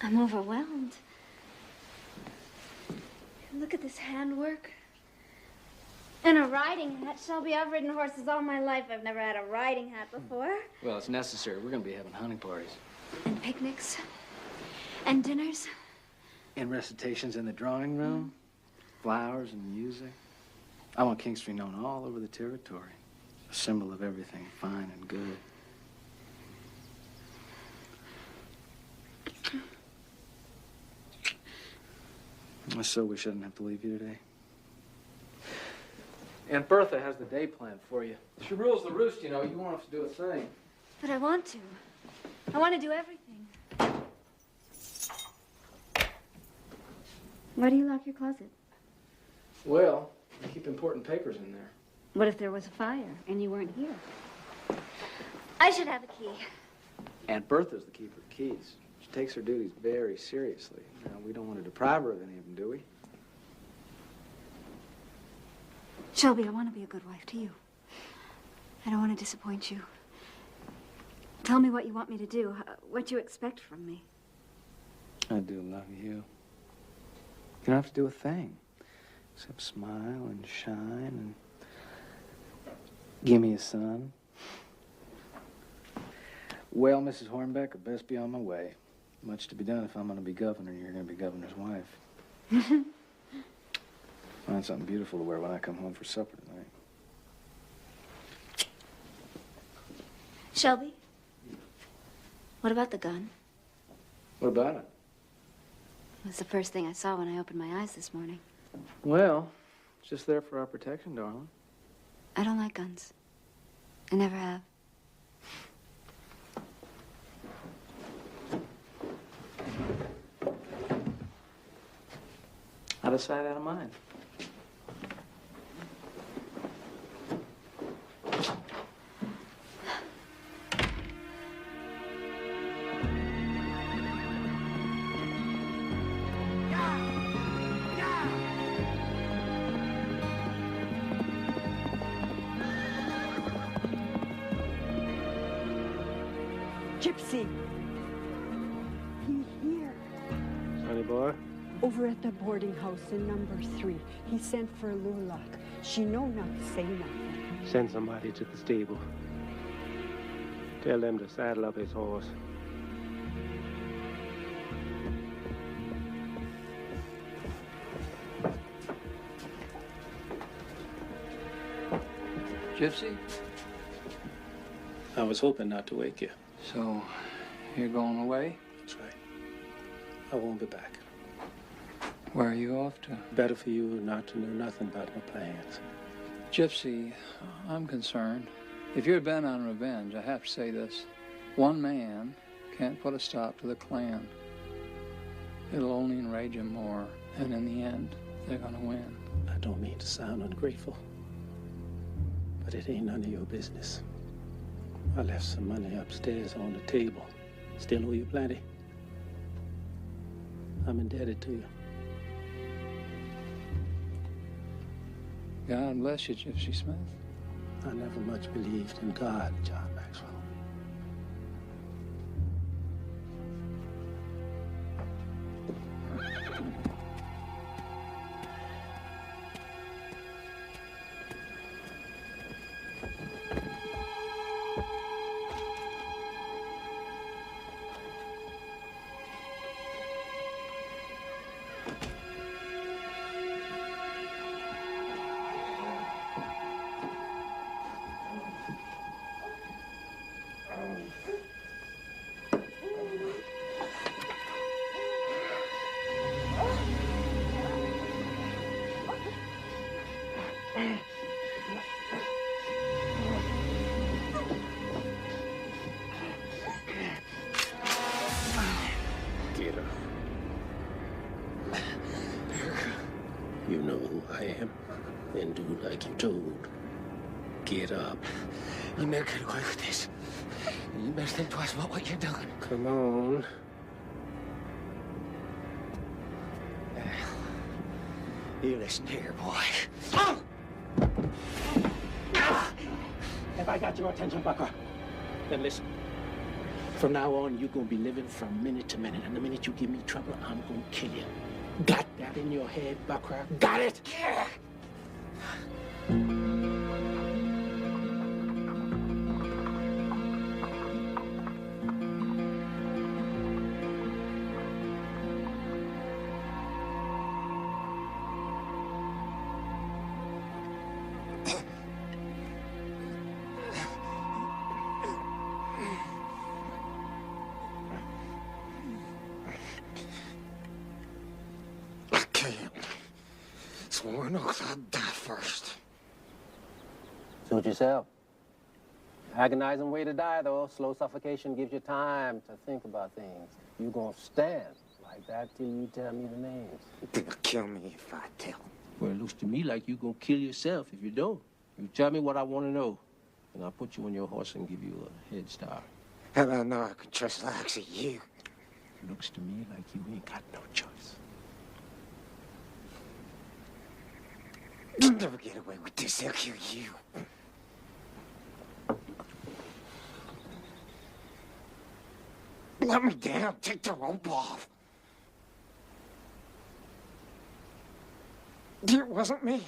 I'm overwhelmed. Look at this handwork. And a riding hat. Shelby, I've ridden horses all my life. I've never had a riding hat before. Well, it's necessary. We're going to be having hunting parties. And picnics. And dinners. And recitations in the drawing room. Flowers and music. I want King Street known all over the territory. A symbol of everything fine and good. So we shouldn't have to leave you today. Aunt Bertha has the day planned for you. She rules the roost, you know. You won't have to do a thing. But I want to. I want to do everything. Why do you lock your closet? Well, I keep important papers in there. What if there was a fire and you weren't here? I should have a key. Aunt Bertha's the keeper of the keys. She takes her duties very seriously. Now, we don't want to deprive her of any of them, do we? Shelby, I want to be a good wife to you. I don't want to disappoint you. Tell me what you want me to do, what you expect from me. I do love you. You don't have to do a thing. Except smile and shine and give me a son. Well, Mrs. Hornbeck, I best be on my way. Much to be done if I'm going to be governor and you're going to be governor's wife. Find something beautiful to wear when I come home for supper tonight. Shelby, what about the gun? What about it? It was the first thing I saw when I opened my eyes this morning. Well, it's just there for our protection, darling. I don't like guns. I never have. Out of sight, out of mind. Gypsy. He's here. Sonny boy? Over at the boarding house in number 3. He sent for Lula. She know not to say nothing. Send somebody to the stable. Tell them to saddle up his horse. Gypsy? I was hoping not to wake you. So, you're going away? That's right. I won't be back. Where are you off to? Better for you not to know nothing about my plans. Gypsy, I'm concerned. If you're bent on revenge, I have to say this. One man can't put a stop to the Klan. It'll only enrage them more, and in the end, they're gonna win. I don't mean to sound ungrateful, but it ain't none of your business. I left some money upstairs on the table. Still owe you plenty. I'm indebted to you. God bless you, Gypsy Smith. I never much believed in God, John Maxwell. Get up. You know who I am, and do like you told. Get up. You better get away with this. You better think twice about what you're doing. Come on. You listen here, boy. Have I got your attention, Bucker? Then listen. From now on, you're gonna be living from minute to minute, and the minute you give me trouble, I'm gonna kill you. Got that in your head, Bucker? Got it? Yeah. Sworn oath I'd die first. Suit yourself. Agonizing way to die, though. Slow suffocation gives you time to think about things. You gonna stand like that till you tell me the names. They'll kill me if I tell. Well, it looks to me like you're gonna kill yourself if you don't. You tell me what I want to know, and I'll put you on your horse and give you a head start. Hell, I know I can trust the likes of you. Looks to me like you ain't got no choice. You'll never get away with this. They'll kill you. Let me down. Take the rope off. It wasn't me.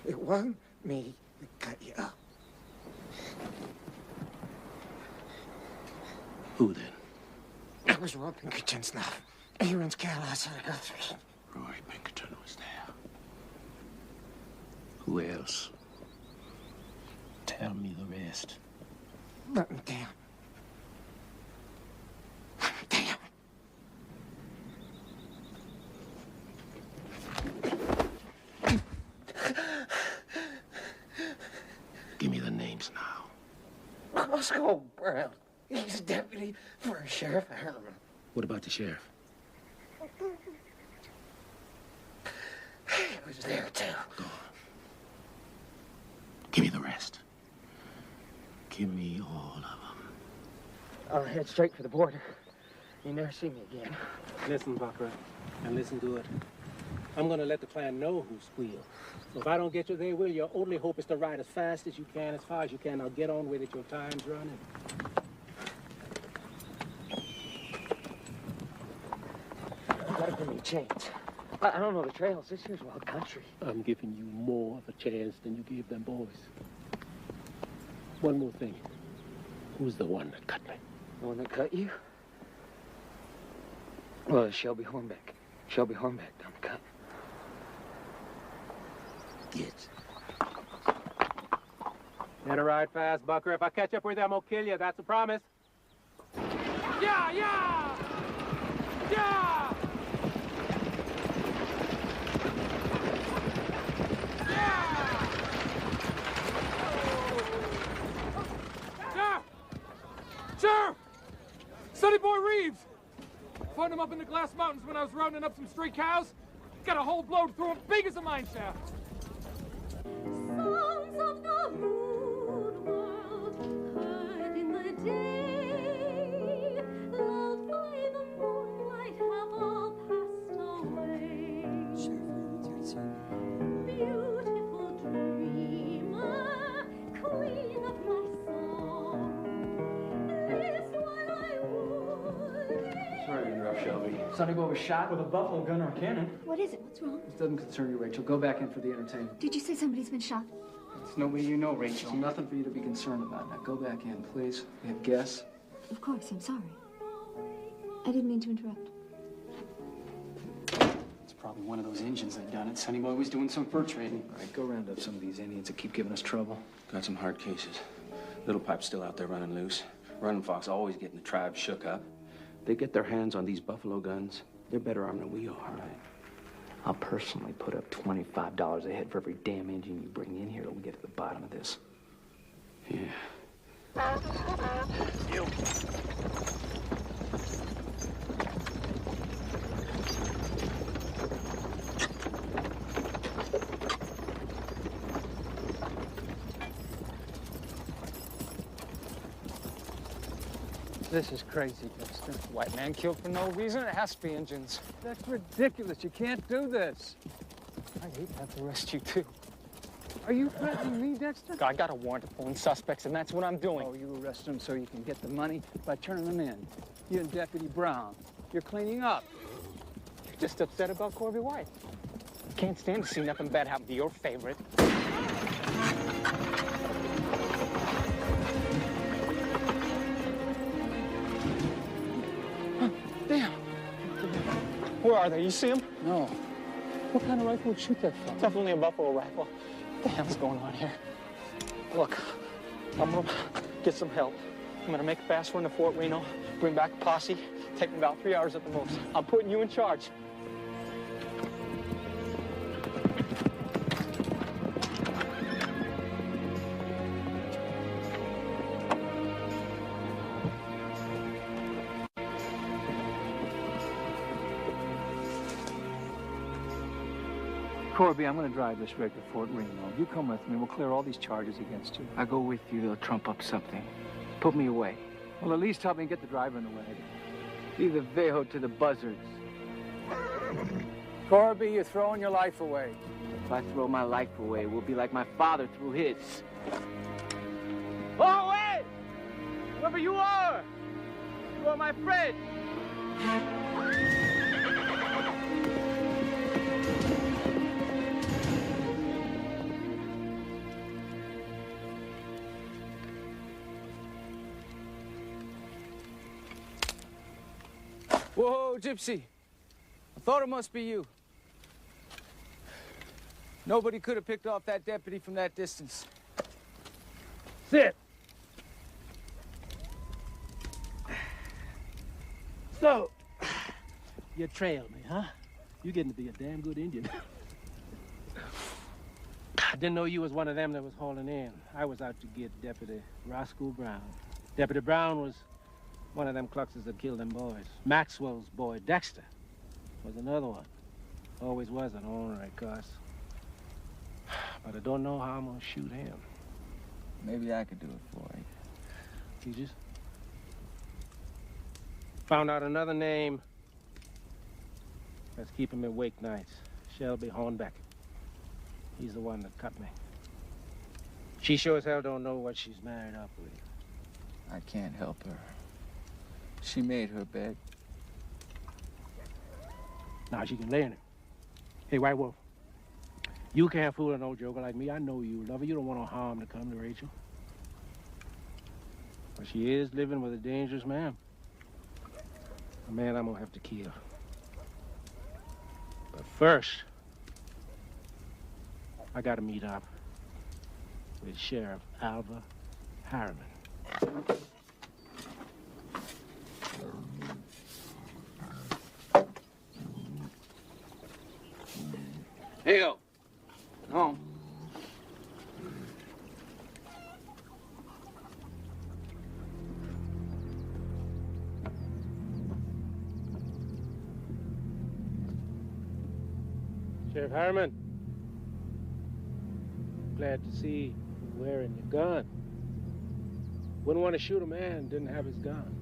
It wasn't me that cut you up. Who then? It was Roy Pinkerton's now. Aaron's cat outside of Guthrie. Roy Pinkerton was there. Who else? Tell me the rest. Let me down. Let me down. Give me the names now. Roscoe Brown. He's a deputy for Sheriff Harriman. What about the sheriff? He was there, too. Go on. Give me the rest. Give me all of them. I'll head straight for the border. You never see me again. Listen, Bucker, and listen good. I'm gonna let the clan know who squealed. So if I don't get you, they will. Your only hope is to ride as fast as you can, as far as you can. Now get on with it. Your time's running. You gotta give me a chance. I don't know the trails. This here's wild country. I'm giving you more of a chance than you gave them boys. One more thing. Who's the one that cut me? The one that cut you? Well, it's Shelby Hornbeck. Shelby Hornbeck down the cut. Get. Better ride fast, Bucker. If I catch up with you, I'm gonna kill you. That's a promise. Yeah, yeah! Yeah! Sheriff! Sonny Boy Reeves! Found him up in the Glass Mountains when I was rounding up some stray cows. Got a whole blow through him big as a mine shaft. Songs of the rude world heard in the day. Sonny Boy was shot with a buffalo gun or a cannon. What is it? What's wrong? This doesn't concern you, Rachel. Go back in for the entertainment. Did you say somebody's been shot? It's nobody you know, Rachel. There's nothing for you to be concerned about. Now go back in, please. We have guests. Of course, I'm sorry. I didn't mean to interrupt. It's probably one of those Indians that done it. Sonny Boy was doing some fur trading. All right, go round up some of these Indians that keep giving us trouble. Got some hard cases. Little Pipe's still out there running loose. Running Fox always getting the tribe shook up. They get their hands on these buffalo guns, they're better armed than we are. Right. I'll personally put up $25 a head for every damn Indian you bring in here till we get to the bottom of this. Yeah. You. This is crazy, Dexter. White man killed for no reason. It has to be Indians. That's ridiculous. You can't do this. I'd hate to have to arrest you, too. Are you threatening me, Dexter? I got a warrant to pull in suspects, and that's what I'm doing. Oh, you arrest them so you can get the money by turning them in. You and Deputy Brown, you're cleaning up. You're just upset about Corby White. Can't stand to see nothing bad happen to your favorite. Damn. Where are they? You see them? No. What kind of rifle would shoot that from? Definitely a buffalo rifle. What the hell's going on here? Look, I'm gonna get some help. I'm gonna make a fast run to Fort Reno, bring back a posse, take me about 3 hours at the most. I'm putting you in charge. Corby, I'm going to drive this rig to Fort Reno. You come with me. We'll clear all these charges against you. I go with you, they'll trump up something. Put me away. Well, at least help me get the driver in the wagon. Leave the vejo to the buzzards. Corby, you're throwing your life away. If I throw my life away, we'll be like my father threw his. Oh, wait! Whoever you are my friend. Whoa, Gypsy. I thought it must be you. Nobody could have picked off that deputy from that distance. Sit. So, you trailed me, huh? You're getting to be a damn good Indian. I didn't know you was one of them that was hauling in. I was out to get Deputy Roscoe Brown. Deputy Brown was one of them cluxes that killed them boys. Maxwell's boy, Dexter, was another one. Always was an ornery cuss. But I don't know how I'm gonna shoot him. Maybe I could do it for you. You just found out another name that's keeping me awake nights. Shelby Hornbeck. He's the one that cut me. She sure as hell don't know what she's married up with. I can't help her. She made her bed. Now she can lay in it. Hey, White Wolf, you can't fool an old joker like me. I know you, lover. You don't want no harm to come to Rachel. But she is living with a dangerous man. A man I'm gonna have to kill. But first, I gotta meet up with Sheriff Alva Harriman. Here you go. Home. Sheriff Harriman, glad to see you wearing your gun. Wouldn't want to shoot a man who didn't have his gun.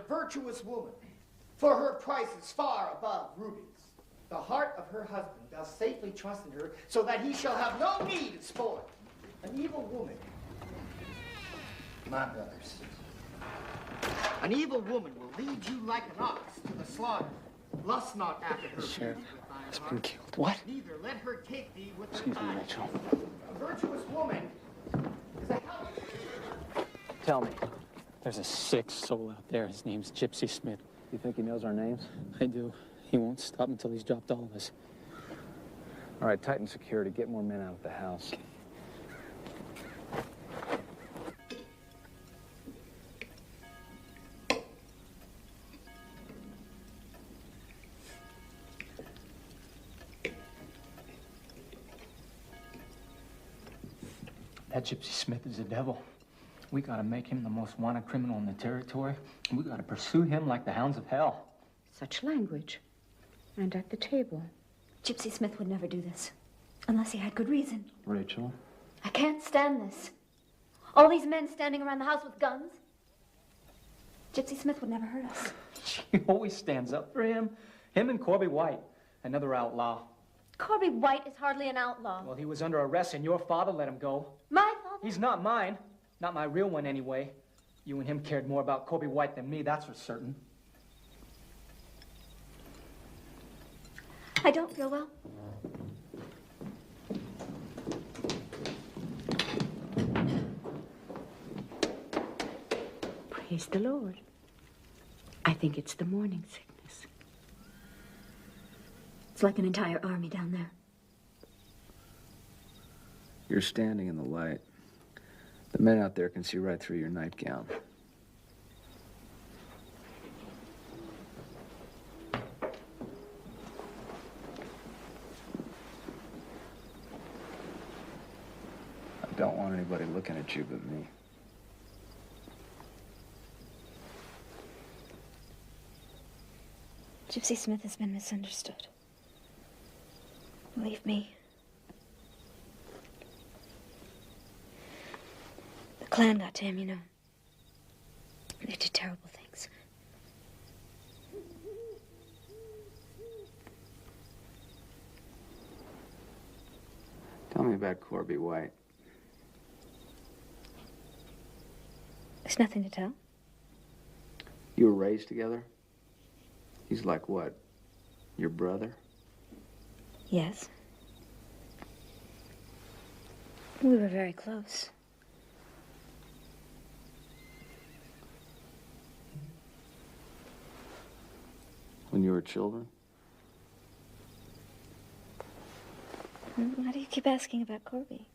virtuous woman, for her price is far above rubies. The heart of her husband does safely trust in her, so that he shall have no need of sport. An evil woman, my brothers, an evil woman will lead you like an ox to the slaughter. Lust not after her. Sheriff has been killed. What? Neither let her take thee with her Excuse me, eyes. Rachel. A virtuous woman is a help. Tell me, there's a sick soul out there. His name's Gypsy Smith. You think he knows our names? I do. He won't stop until he's dropped all of us. All right, tighten security. Get more men out of the house. That Gypsy Smith is a devil. We gotta make him the most wanted criminal in the territory. We gotta pursue him like the hounds of hell. Such language. And at the table. Gypsy Smith would never do this. Unless he had good reason. Rachel? I can't stand this. All these men standing around the house with guns. Gypsy Smith would never hurt us. She always stands up for him. Him and Corby White, another outlaw. Corby White is hardly an outlaw. Well, he was under arrest and your father let him go. My father? He's not mine. Not my real one, anyway. You and him cared more about Corby White than me, that's for certain. I don't feel well. Praise the Lord. I think it's the morning sickness. It's like an entire army down there. You're standing in the light. The men out there can see right through your nightgown. I don't want anybody looking at you but me. Gypsy Smith has been misunderstood. Believe me. The Klan got to him, you know. They did terrible things. Tell me about Corby White. There's nothing to tell. You were raised together? He's like what? Your brother? Yes. We were very close. When you were children? Why do you keep asking about Corby?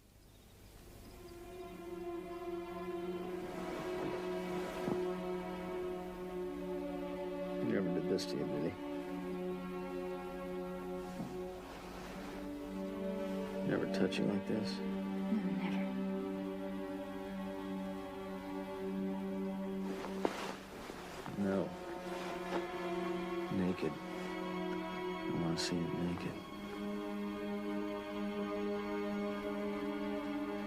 He never did this to you, did he? Never touch you like this? No, never. No. Naked. I want to see you naked.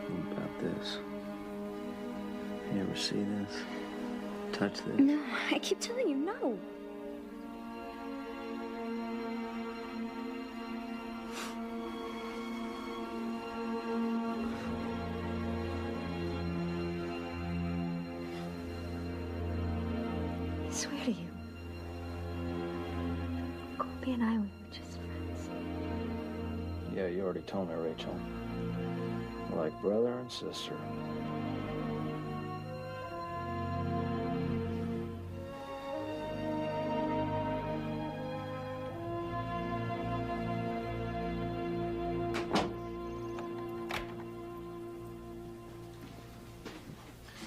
What about this? You ever see this? Touch this? No, I keep telling you no. I swear to you. Corby and I, we were just friends. Yeah, you already told me, Rachel. Like brother and sister.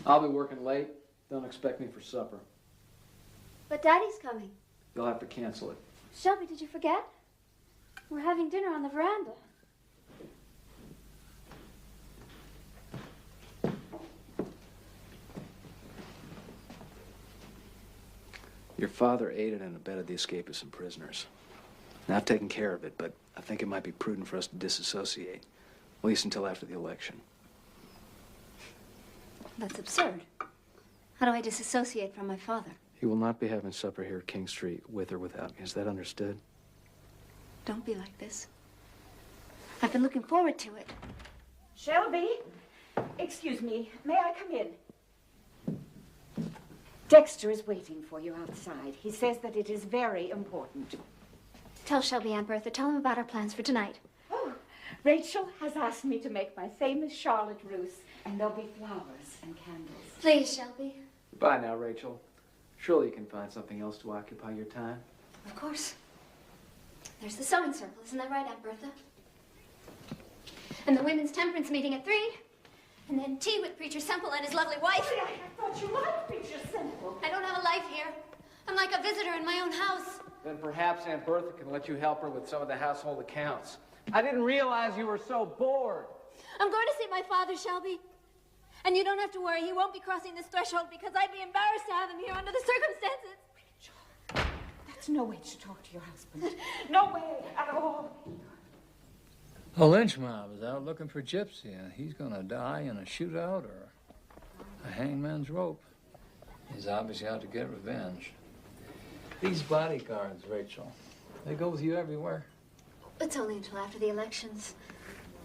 I'll be working late. Don't expect me for supper. But Daddy's coming. You'll have to cancel it. Shelby, did you forget? We're having dinner on the veranda. Your father aided and abetted the escape of some prisoners. Now, I've taken care of it, but I think it might be prudent for us to disassociate, at least until after the election. That's absurd. How do I disassociate from my father? He will not be having supper here at King Street, with or without me. Is that understood? Don't be like this. I've been looking forward to it. Shelby, excuse me, may I come in? Dexter is waiting for you outside. He says that it is very important. Tell Shelby, Aunt Bertha. Tell him about our plans for tonight. Oh, Rachel has asked me to make my famous Charlotte Russe, and there'll be flowers and candles. Please, Shelby. Goodbye now, Rachel. Surely you can find something else to occupy your time. Of course. There's the sewing circle, isn't that right, Aunt Bertha? And the women's temperance meeting at 3. And then tea with Preacher Semple and his lovely wife. I thought you liked Preacher Semple. I don't have a life here. I'm like a visitor in my own house. Then perhaps Aunt Bertha can let you help her with some of the household accounts. I didn't realize you were so bored. I'm going to see my father, Shelby. And you don't have to worry. He won't be crossing this threshold because I'd be embarrassed to have him here under the circumstances. Rachel, that's no way to talk to your husband. No way at all. A lynch mob is out looking for Gypsy, and he's gonna die in a shootout or a hangman's rope. He's obviously out to get revenge. These bodyguards, Rachel, they go with you everywhere. It's only until after the elections.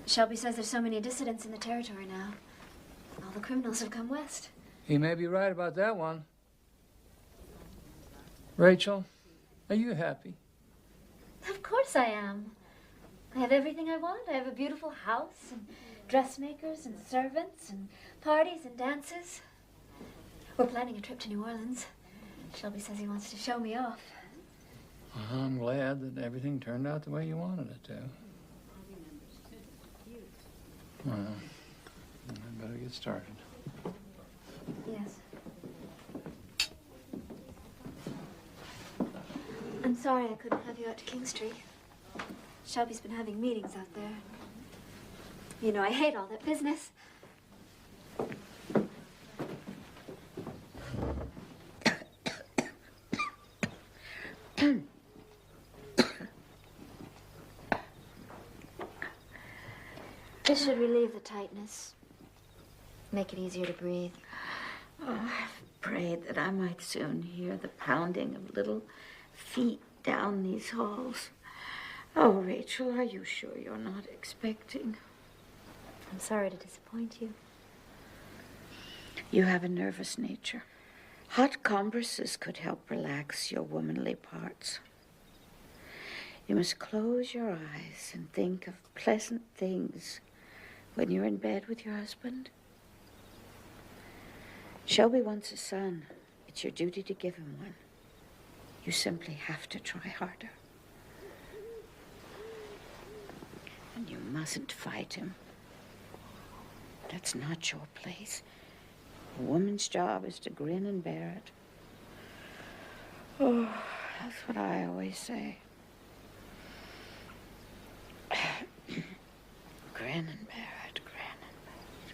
Shelby says there's so many dissidents in the territory now. All the criminals have come west. He may be right about that one. Rachel, are you happy? Of course I am. I have everything I want. I have a beautiful house and dressmakers and servants and parties and dances. We're planning a trip to New Orleans. Shelby says he wants to show me off. Well, I'm glad that everything turned out the way you wanted it to. Well, I better get started. Yes. I'm sorry I couldn't have you out to King Street. Shelby's been having meetings out there. You know, I hate all that business. This should relieve the tightness. Make it easier to breathe. Oh, I've prayed that I might soon hear the pounding of little feet down these halls. Oh, Rachel, are you sure you're not expecting? I'm sorry to disappoint you. You have a nervous nature. Hot compresses could help relax your womanly parts. You must close your eyes and think of pleasant things when you're in bed with your husband. Shelby wants a son. It's your duty to give him one. You simply have to try harder. And you mustn't fight him. That's not your place. A woman's job is to grin and bear it. Oh, that's what I always say. Grin and bear it, grin and bear it.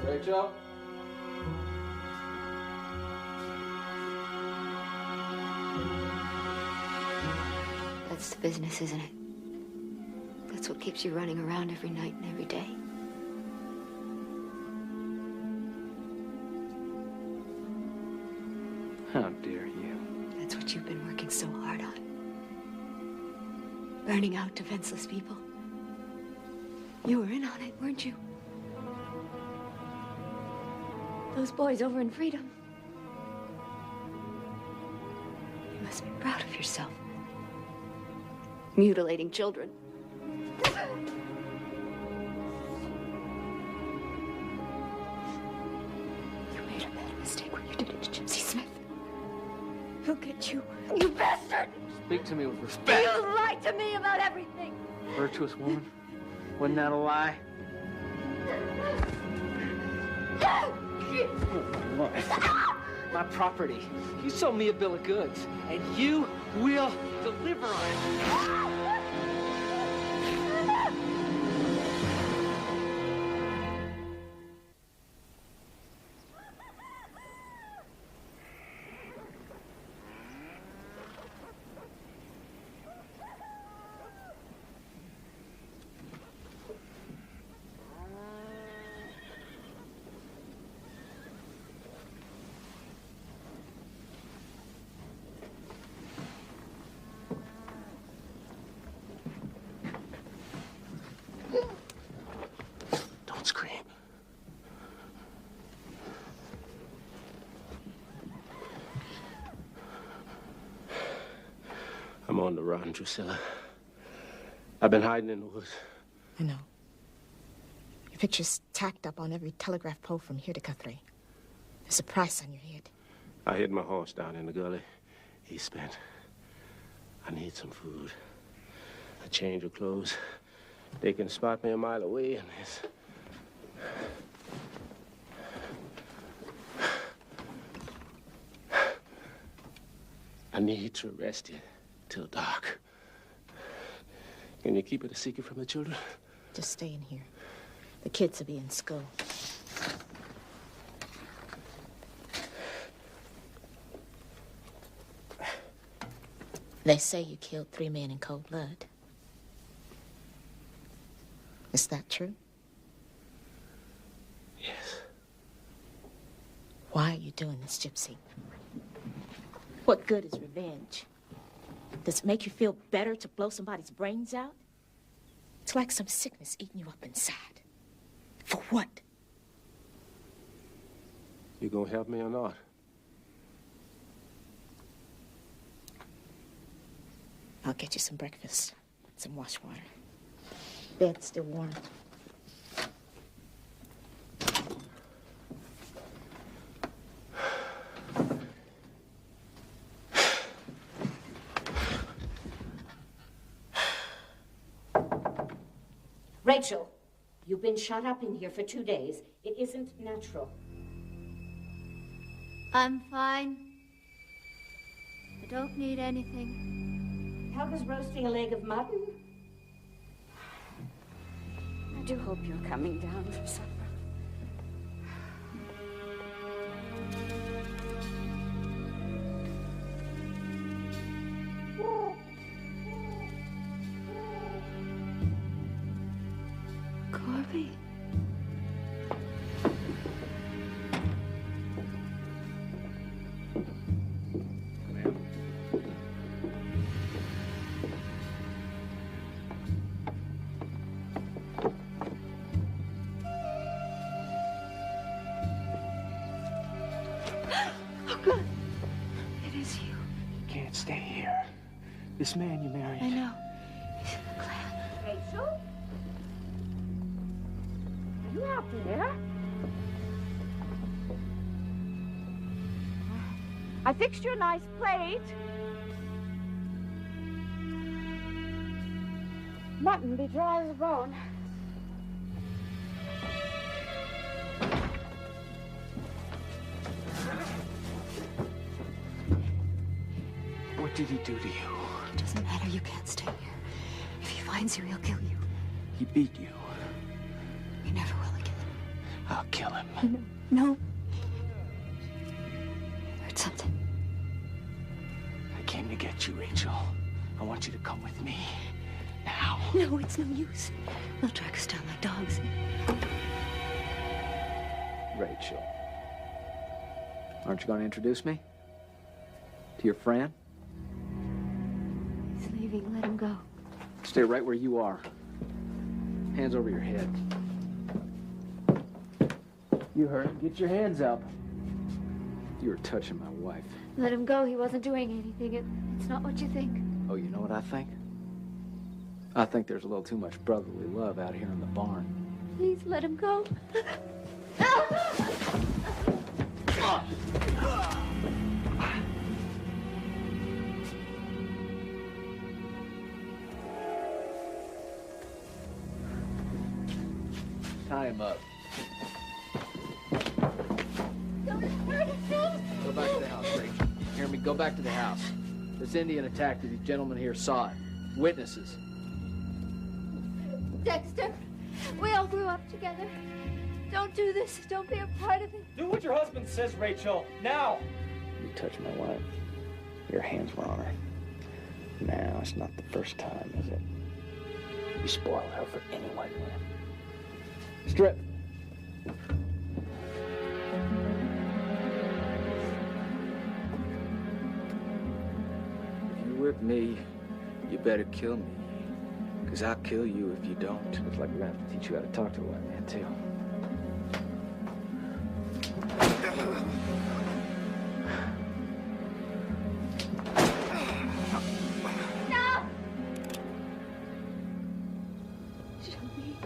Rachel? That's the business, isn't it? That's what keeps you running around every night and every day. How dare you? That's what you've been working so hard on. Burning out defenseless people. You were in on it, weren't you? Those boys over in Freedom. You must be proud of yourself. Mutilating children. You made a bad mistake when you did it to Gypsy Smith. He'll get you, you bastard! Speak to me with respect. You lied to me about everything! Virtuous woman? Wasn't that a lie? My property. You sold me a bill of goods, and you will deliver on it. Don't scream. I'm on the run, Drusilla. I've been hiding in the woods. I know. Your picture's tacked up on every telegraph pole from here to Guthrie. There's a price on your head. I hid my horse down in the gully. He's spent. I need some food. A change of clothes. They can spot me a mile away and this. I need to rest you till dark. Can you keep it a secret from the children? Just stay in here. The kids will be in school. They say you killed 3 men in cold blood. Is that true? Yes. Why are you doing this, Gypsy? What good is revenge? Does it make you feel better to blow somebody's brains out? It's like some sickness eating you up inside. For what? You gonna help me or not? I'll get you some breakfast, some wash water. Bed's still warm. Rachel, you've been shut up in here for 2 days. It isn't natural. I'm fine. I don't need anything. Helga's roasting a leg of mutton. I do hope you're coming down for supper. Corby. Stay here. This man you married. I know. Rachel? Are you out there? I fixed you a nice plate. Mutton be dry as a bone. What did he do to you? It doesn't matter. You can't stay here. If he finds you, he'll kill you. He beat you. He never will again. I'll kill him. No. I heard something. I came to get you, Rachel. I want you to come with me. now. No, it's no use. They'll track us down like dogs. Rachel. Aren't you going to introduce me? To your friend? He's leaving. Let him go. Stay right where you are. Hands over your head. You heard him. Get your hands up. You were touching my wife. Let him go. He wasn't doing anything. It's not what you think. Oh, you know what I think? I think there's a little too much brotherly love out here in the barn. Please let him go. Tie him up. Don't hurt him. Go back to the house, Rachel. Hear me? Go back to the house. This Indian attack that these gentlemen here saw it. Witnesses. Dexter, we all grew up together. Don't do this. Don't be a part of it. Do what your husband says, Rachel. Now. You touched my wife. Your hands were on her. Now, it's not the first time, is it? You spoiled her for any white man. Strip. If you whip me, you better kill me. Because I'll kill you if you don't. Looks like we're going to have to teach you how to talk to a white man, too. Stop! Show me.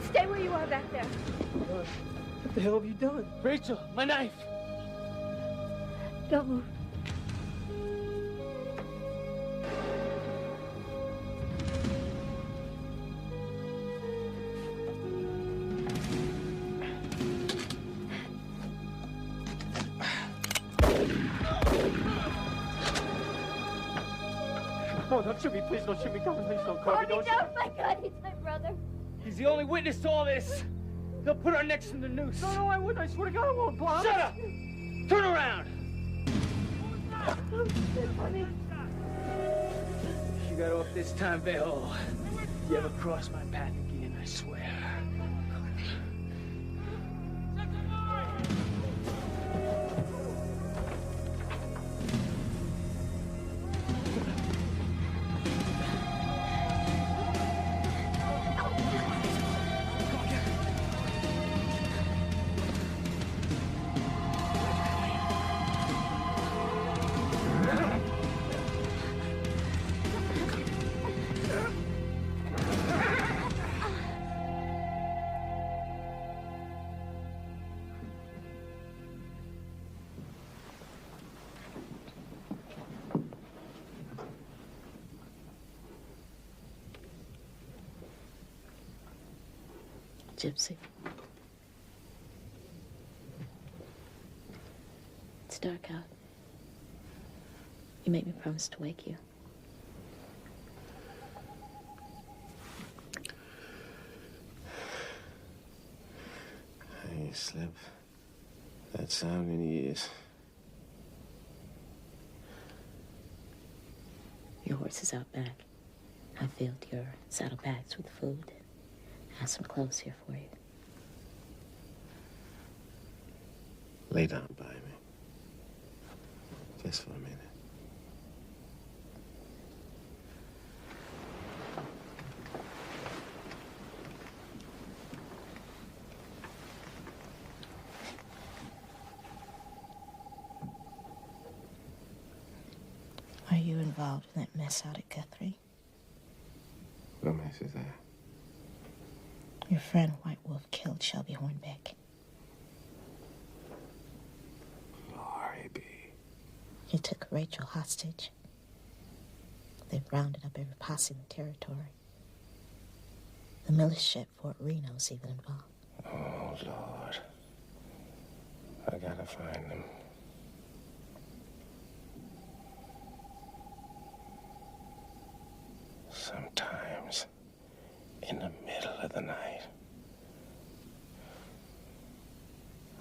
Stay where you are back there. What the hell have you done? Rachel, my knife. Don't move. No, don't shoot me, please don't shoot me. Come on, please don't call me. Bobby, don't. My God, he's my brother. He's the only witness to all this. They'll put our necks in the noose. No, I wouldn't. I swear to God, I won't, Bob. Shut up! Turn around! You got off this time, Beho. You ever cross my path again, I swear. Gypsy. It's dark out. You made me promise to wake you. I ain't slept that sound in years. Your horse is out back. I filled your saddlebags with food. I have some clothes here for you. Lay down by me. Just for a minute. Are you involved in that mess out at Guthrie? What mess is that? Your friend White Wolf killed Shelby Hornbeck. Glory be. He took Rachel hostage. They've rounded up every posse in the territory. The militia at Fort Reno's even involved. Oh, Lord. I gotta find them. Sometimes, in the middle of the night,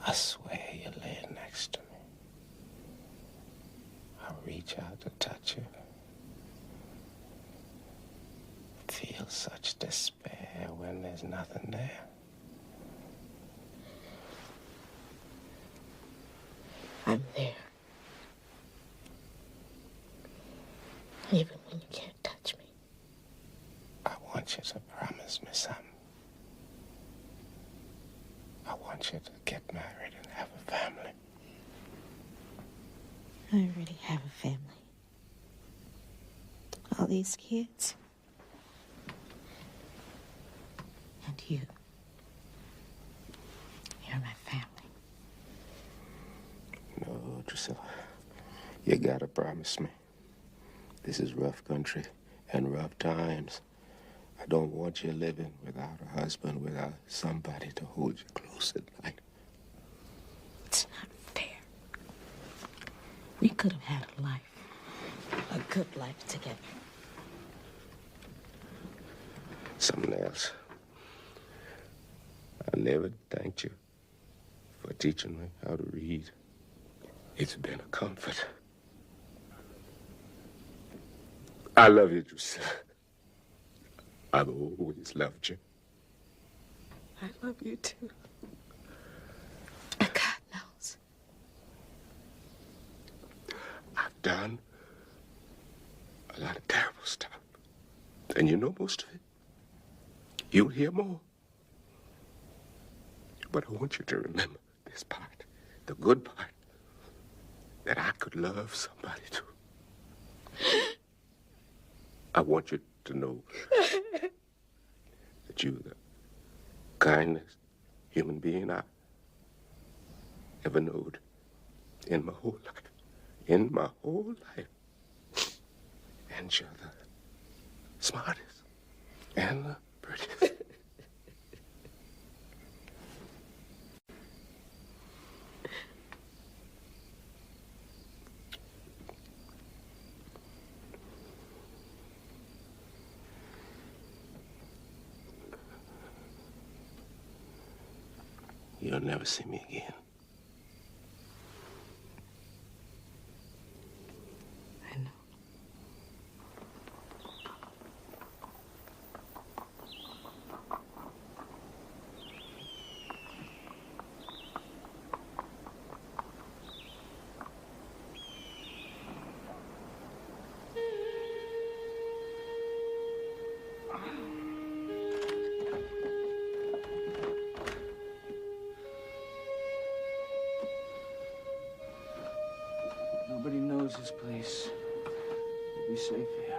I swear you lay next to me. I reach out to touch you. Feel such despair when there's nothing there. I'm there. Even when you can't touch me. I want you to promise me something. I want you to get married and have a family. I already have a family. All these kids. And you. You're my family. No, Drusilla. You gotta promise me. This is rough country and rough times. I don't want you living without a husband, without somebody to hold you close at night. It's not fair. We could have had a life. A good life together. Something else. I never thanked you for teaching me how to read. It's been a comfort. I love you, Drusilla. I've always loved you. I love you too. God knows. I've done a lot of terrible stuff. And you know most of it. You'll hear more. But I want you to remember this part, the good part, that I could love somebody too. I want you to know that you're the kindest human being I ever knowed in my whole life. In my whole life. And you're the smartest and the prettiest. You'll never see me again. I know. Nobody knows this place. We'll be safe here.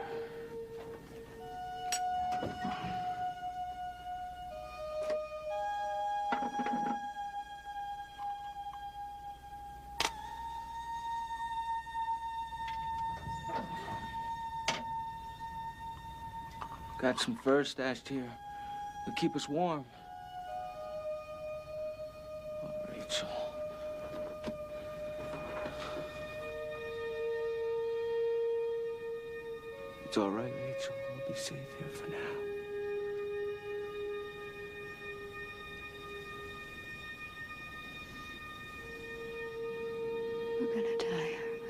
Got some fur stashed here. It'll keep us warm. Oh, Rachel. It's all right, Rachel. We'll be safe here for now. We're gonna die, aren't we?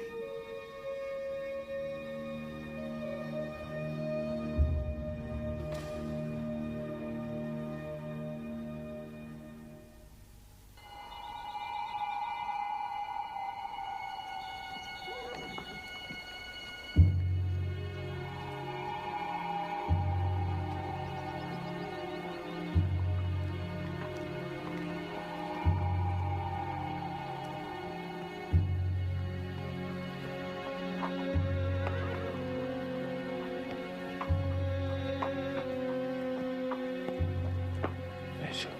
Rachel,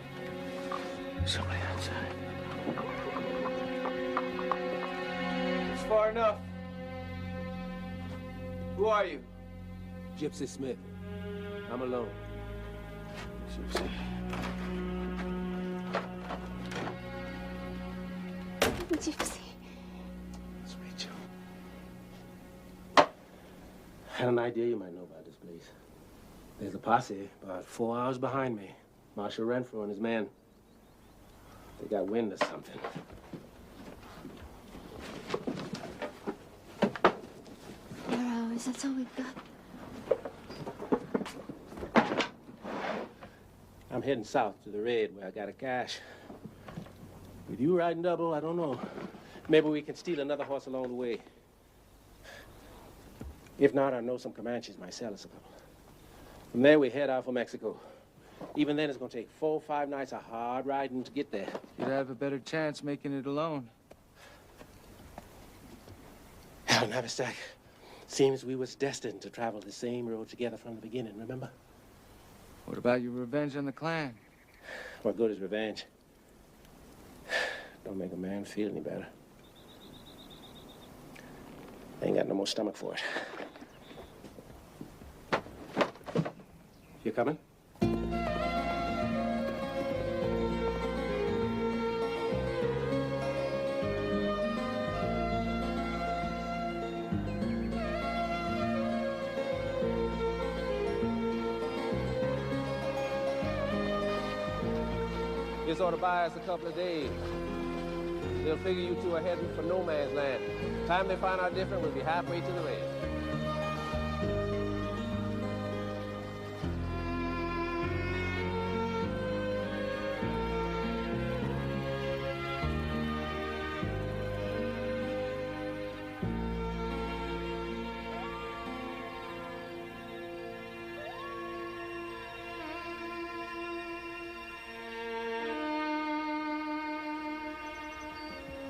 somebody outside. It's far enough. Who are you? Gypsy Smith. I'm alone. Gypsy. Gypsy. It's Rachel. I had an idea you might know about this place. There's a posse about 4 hours behind me. Marshal Renfro and his men. They got wind of something. Hours, that's all we've got. I'm heading south to the raid where I got a cache. With you riding double, I don't know. Maybe we can steal another horse along the way. If not, I know some Comanches might sell us a couple. From there, we head out for Mexico. Even then, it's going to take 4 or 5 nights of hard riding to get there. You'd have a better chance making it alone. Hell, Navistack. Seems we was destined to travel the same road together from the beginning, remember? What about your revenge on the Klan? What good is revenge? Don't make a man feel any better. I ain't got no more stomach for it. You coming? This ought to buy us a couple of days. They'll figure you two are heading for no man's land. Time they find out different, we'll be halfway to the raid.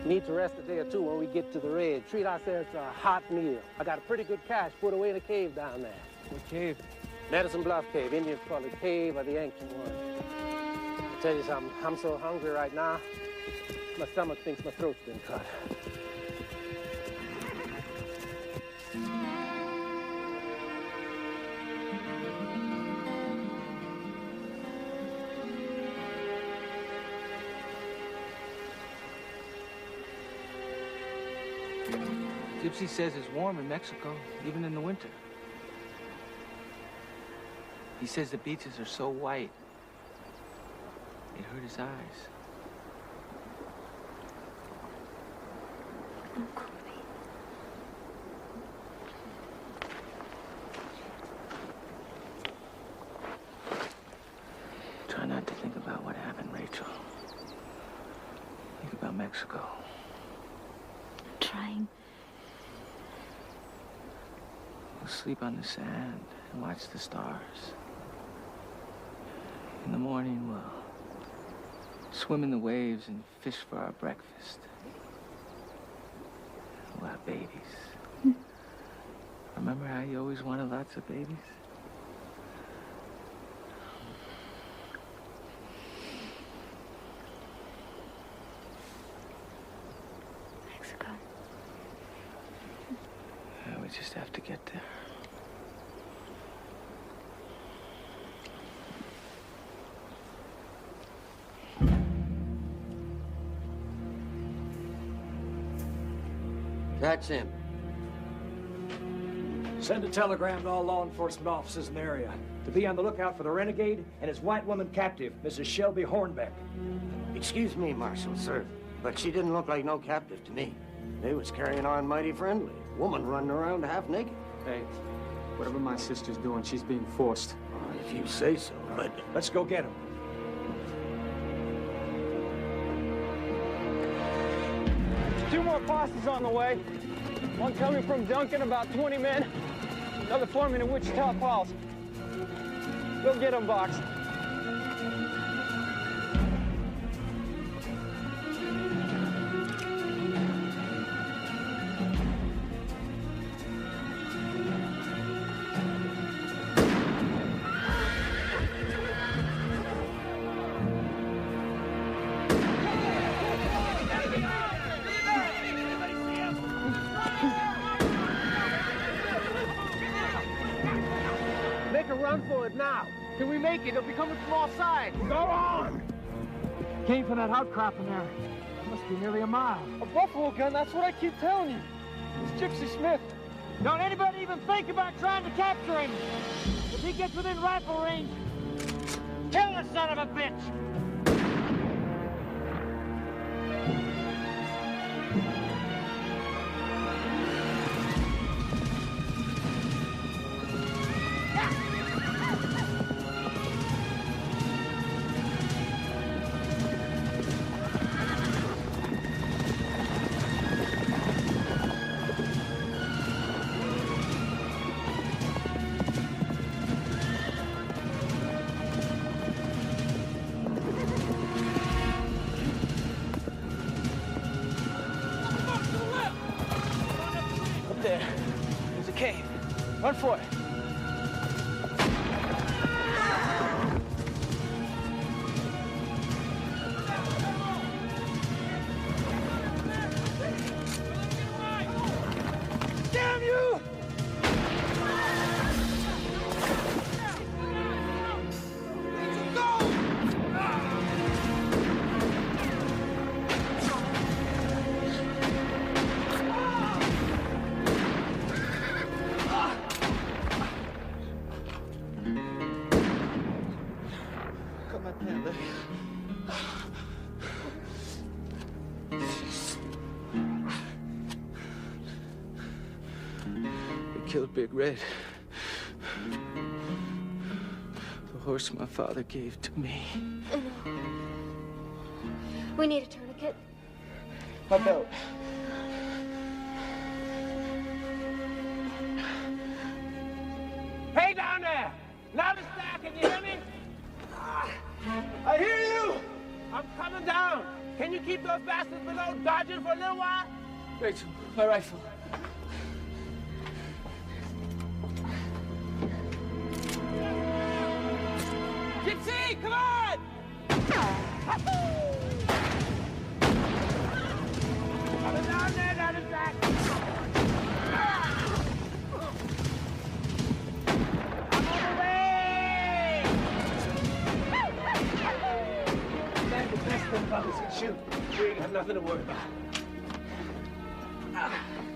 Need to rest a day or two when we get to the raid. Treat ourselves to a hot meal. I got a pretty good cache put away in a cave down there. What cave? Medicine Bluff Cave. Indians call it Cave of the Ancient One. I tell you something, I'm so hungry right now, my stomach thinks my throat's been cut. Gypsy says it's warm in Mexico, even in the winter. He says the beaches are so white, it hurt his eyes. Try not to think about what happened, Rachel. Think about Mexico. Trying. We'll sleep on the sand and watch the stars. In the morning, we'll swim in the waves and fish for our breakfast. We'll have babies. Remember how you always wanted lots of babies? Mexico. Yeah, we just have to get there. That's him. Send a telegram to all law enforcement officers in the area to be on the lookout for the renegade and his white woman captive, Mrs. Shelby Hornbeck. Excuse me, Marshal, sir, but she didn't look like no captive to me. They was carrying on mighty friendly. Woman running around half naked. Hey, whatever my sister's doing, she's being forced. If you say so, but... Let's go get him. Two more posses on the way. One coming from Duncan, about 20 men. Another forming in Wichita Falls. Go get them, Box. Run for it now. Can we make it? They'll be coming from all sides. Go on! Came from that outcrop in there. It must be nearly a mile. A buffalo gun, that's what I keep telling you. It's Gypsy Smith. Don't anybody even think about trying to capture him. If he gets within rifle range, kill the son of a bitch! Run for it. Damn you! Killed Big Red. The horse my father gave to me. I know. We need a tourniquet. My belt. Hey, down there! Loudest stack, can you hear me? I hear you! I'm coming down. Can you keep those bastards below dodging for a little while? Rachel, my rifle. Gypsy, come on! Coming down there, down his back. I'm on the way! That's the best thing about us can shoot. We ain't got nothing to worry about.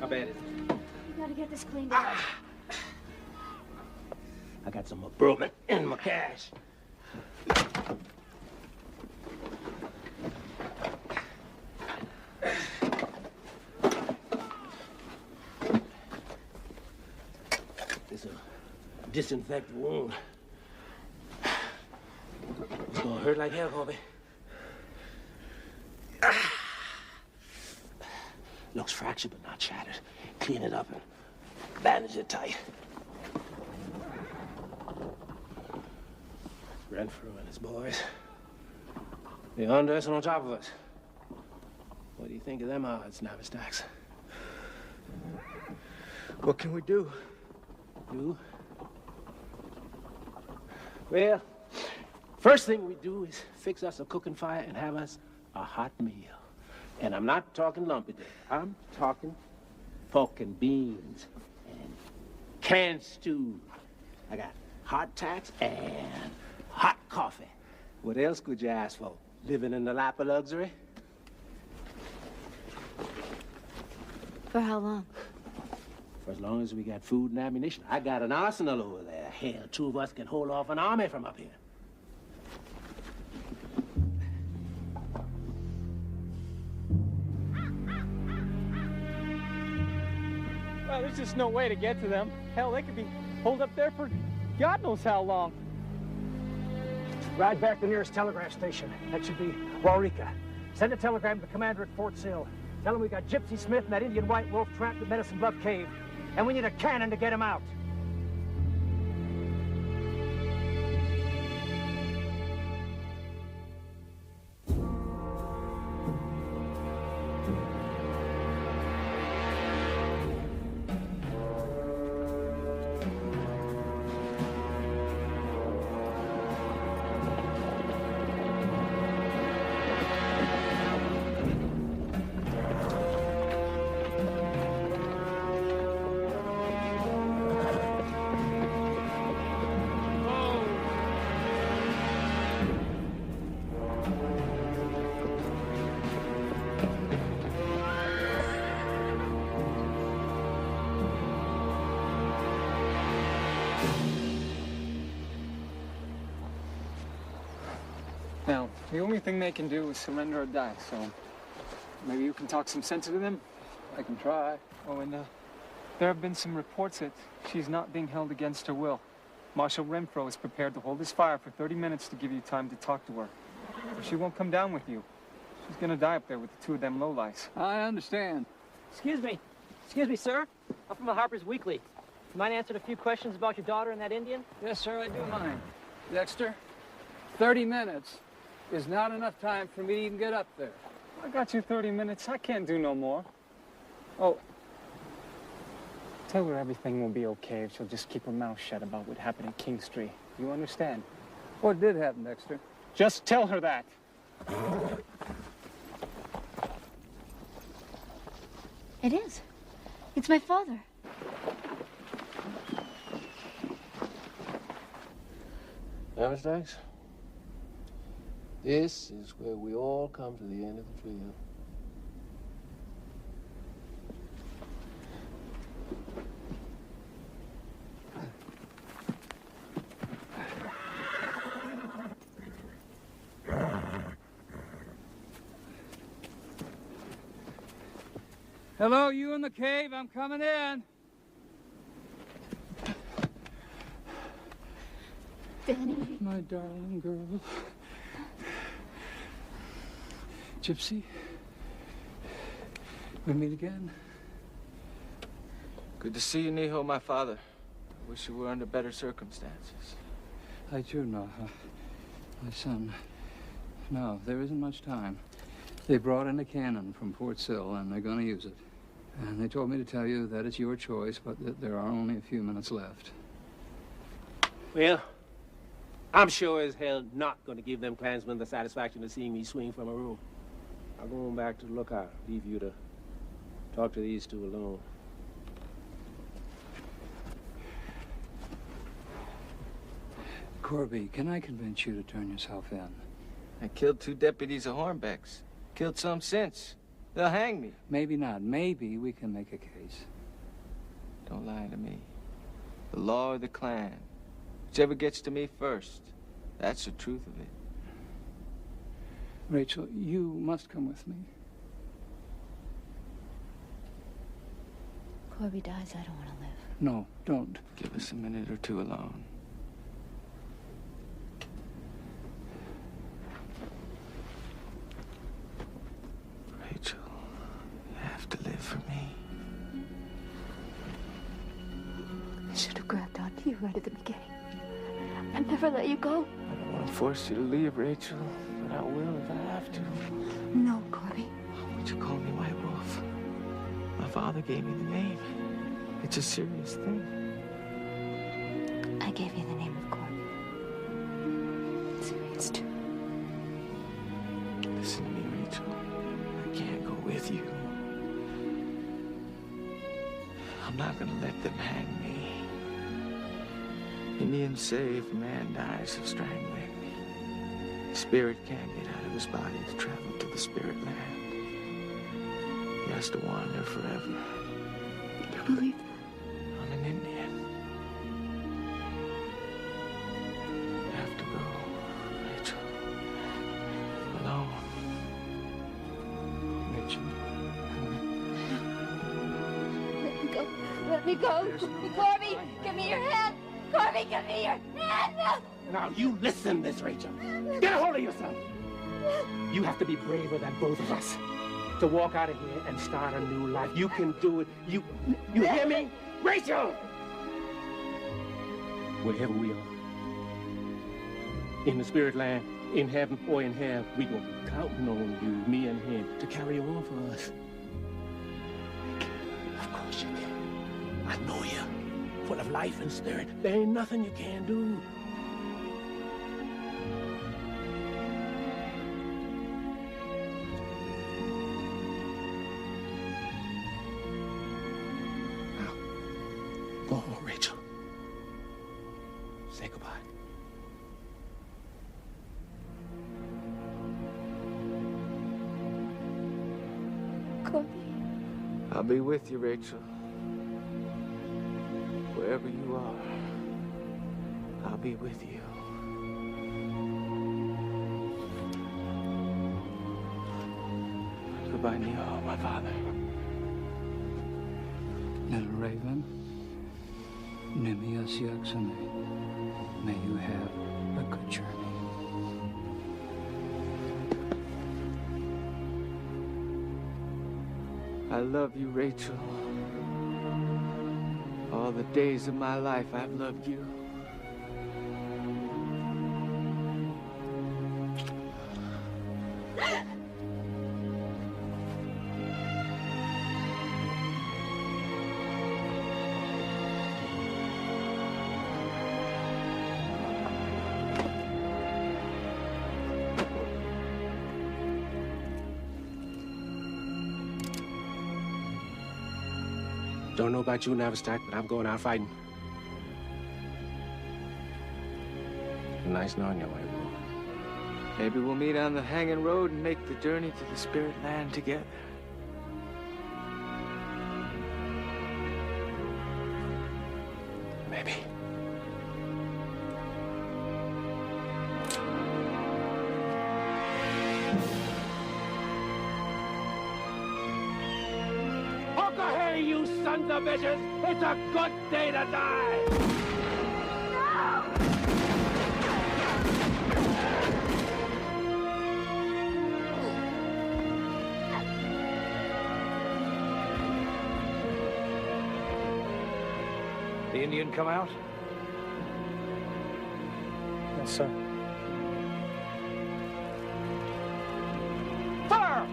How bad is it? We gotta get this cleaned up. I got some improvement in my cash. It's a disinfected wound. It's gonna hurt like hell, Cowboy. Looks fractured but not shattered. Clean it up and bandage it tight. Renfrew and his boys. They're under us and on top of us. What do you think of them odds, Navistacks? What can we do? Do? Well, first thing we do is fix us a cooking fire and have us a hot meal. And I'm not talking lumpy day. I'm talking pork and beans and canned stew. I got hot tacks and hot coffee. What else could you ask for? Living in the lap of luxury? For how long? For as long as we got food and ammunition. I got an arsenal over there. Hell, two of us can hold off an army from up here. Well, there's just no way to get to them. Hell, they could be holed up there for God knows how long. Ride back to the nearest telegraph station. That should be Waurika. Send a telegram to the commander at Fort Sill. Tell him we got Gypsy Smith and that Indian White Wolf trapped at Medicine Bluff Cave. And we need a cannon to get him out. The only thing they can do is surrender or die, so maybe you can talk some sense into them? I can try. Oh, and there have been some reports that she's not being held against her will. Marshal Renfro is prepared to hold his fire for 30 minutes to give you time to talk to her. But she won't come down with you. She's gonna die up there with the two of them lowlights. I understand. Excuse me, sir. I'm from the Harper's Weekly. You mind answering a few questions about your daughter and that Indian? Yes, sir, I do mind. Dexter, 30 minutes is not enough time for me to even get up there. I got you 30 minutes. I can't do no more. Oh, tell her everything will be okay if she'll just keep her mouth shut about what happened at King Street. You understand? What did happen, Dexter? Just tell her that. It is. It's my father. Amistad, this is where we all come to the end of the trail. Hello, you in the cave? I'm coming in. Danny. My darling girl. Gypsy. We meet again. Good to see you, Neho, my father. I wish you were under better circumstances. I too know, my son. No, there isn't much time. They brought in a cannon from Fort Sill, and they're going to use it. And they told me to tell you that it's your choice, but that there are only a few minutes left. Well, I'm sure as hell not going to give them Klansmen the satisfaction of seeing me swing from a room. I'll go on back to the lookout, leave you to talk to these two alone. Corby, can I convince you to turn yourself in? I killed 2 deputies of Hornbeck's. Killed some since. They'll hang me. Maybe not. Maybe we can make a case. Don't lie to me. The law or the Klan. Whichever gets to me first. That's the truth of it. Rachel, you must come with me. Corby dies, I don't want to live. No, don't. Give us a minute or two alone. Rachel, you have to live for me. I should have grabbed onto you right at the beginning. I'd never let you go. I don't want to force you to leave, Rachel, but I will if I have to. No, Corby. Why would you call me White Wolf? My father gave me the name. It's a serious thing. I gave you the name of Corby. Serious too. Listen to me, Rachel. I can't go with you. I'm not gonna let them hang me. Indians say if a man dies of strangling, the spirit can't get out of his body to travel to the spirit land. He has to wander forever. You believe that? I'm an Indian. You have to go, Rachel. Alone. Rachel. Let me go. Let me go. Corby, give me your hand. Corby, give me your hand. Now, you listen, Miss Rachel. Get a hold of yourself. You have to be braver than both of us to walk out of here and start a new life. You can do it. You hear me? Rachel! Wherever we are, in the spirit land, in heaven or in hell, we gonna be counting on you, me and him, to carry on for us. Of course you can. I know you. Full of life and spirit. There ain't nothing you can't do. Now, go on, Rachel. Say goodbye. Corby. I'll be with you, Rachel. Wherever you are, I'll be with you. by Neo, my father. Little raven, Nimias Yaksame, may you have a good journey. I love you, Rachel. All the days of my life, I've loved you. Don't know about you, Navistack, but I'm going out fighting. Nice knowing you, white wolf. Maybe we'll meet on the hanging road and make the journey to the spirit land together. Maybe. Hey, you sons of bitches! It's a good day to die! The Indian come out? Yes, sir. Fire!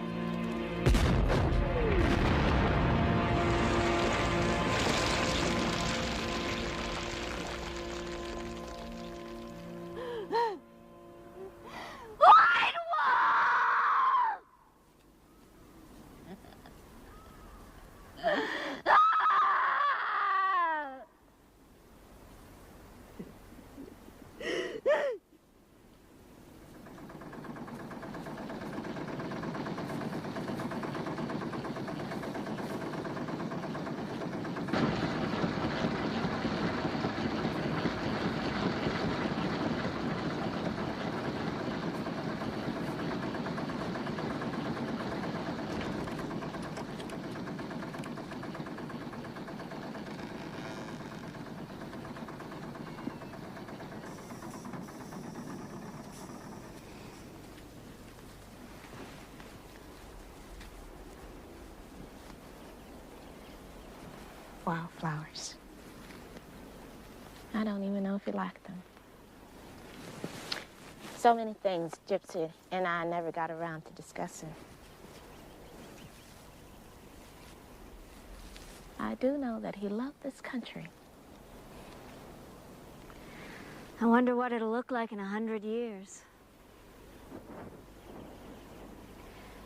Wildflowers. I don't even know if you like them. So many things Gypsy and I never got around to discussing. I do know that he loved this country. I wonder what it'll look like in 100 years.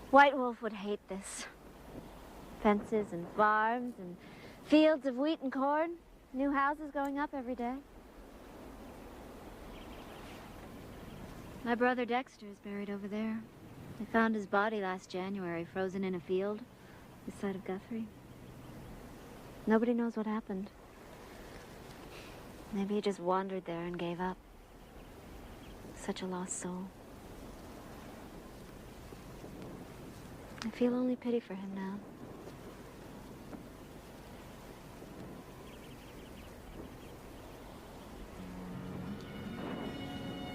White Wolf would hate this. Fences and farms and fields of wheat and corn. New houses going up every day. My brother Dexter is buried over there. They found his body last January, frozen in a field this side of Guthrie. Nobody knows what happened. Maybe he just wandered there and gave up. Such a lost soul. I feel only pity for him now.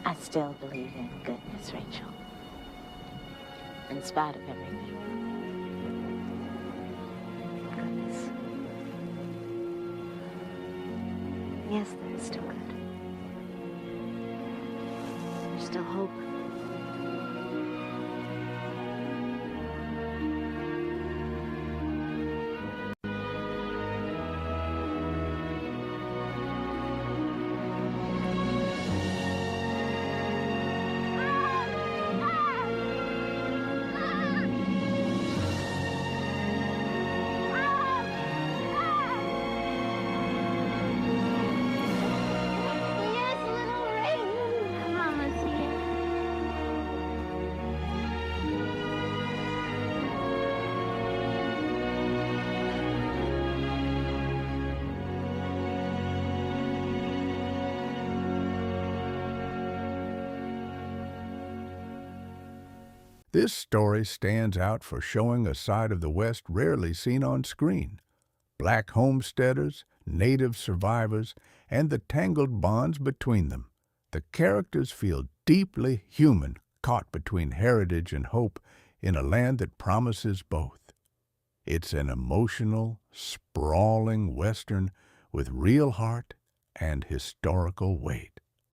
I still believe in goodness, Rachel. In spite of everything. Goodness. Yes, there is still good. There's still hope. This story stands out for showing a side of the West rarely seen on screen. Black homesteaders, native survivors, and the tangled bonds between them. The characters feel deeply human, caught between heritage and hope in a land that promises both. It's an emotional, sprawling Western with real heart and historical weight.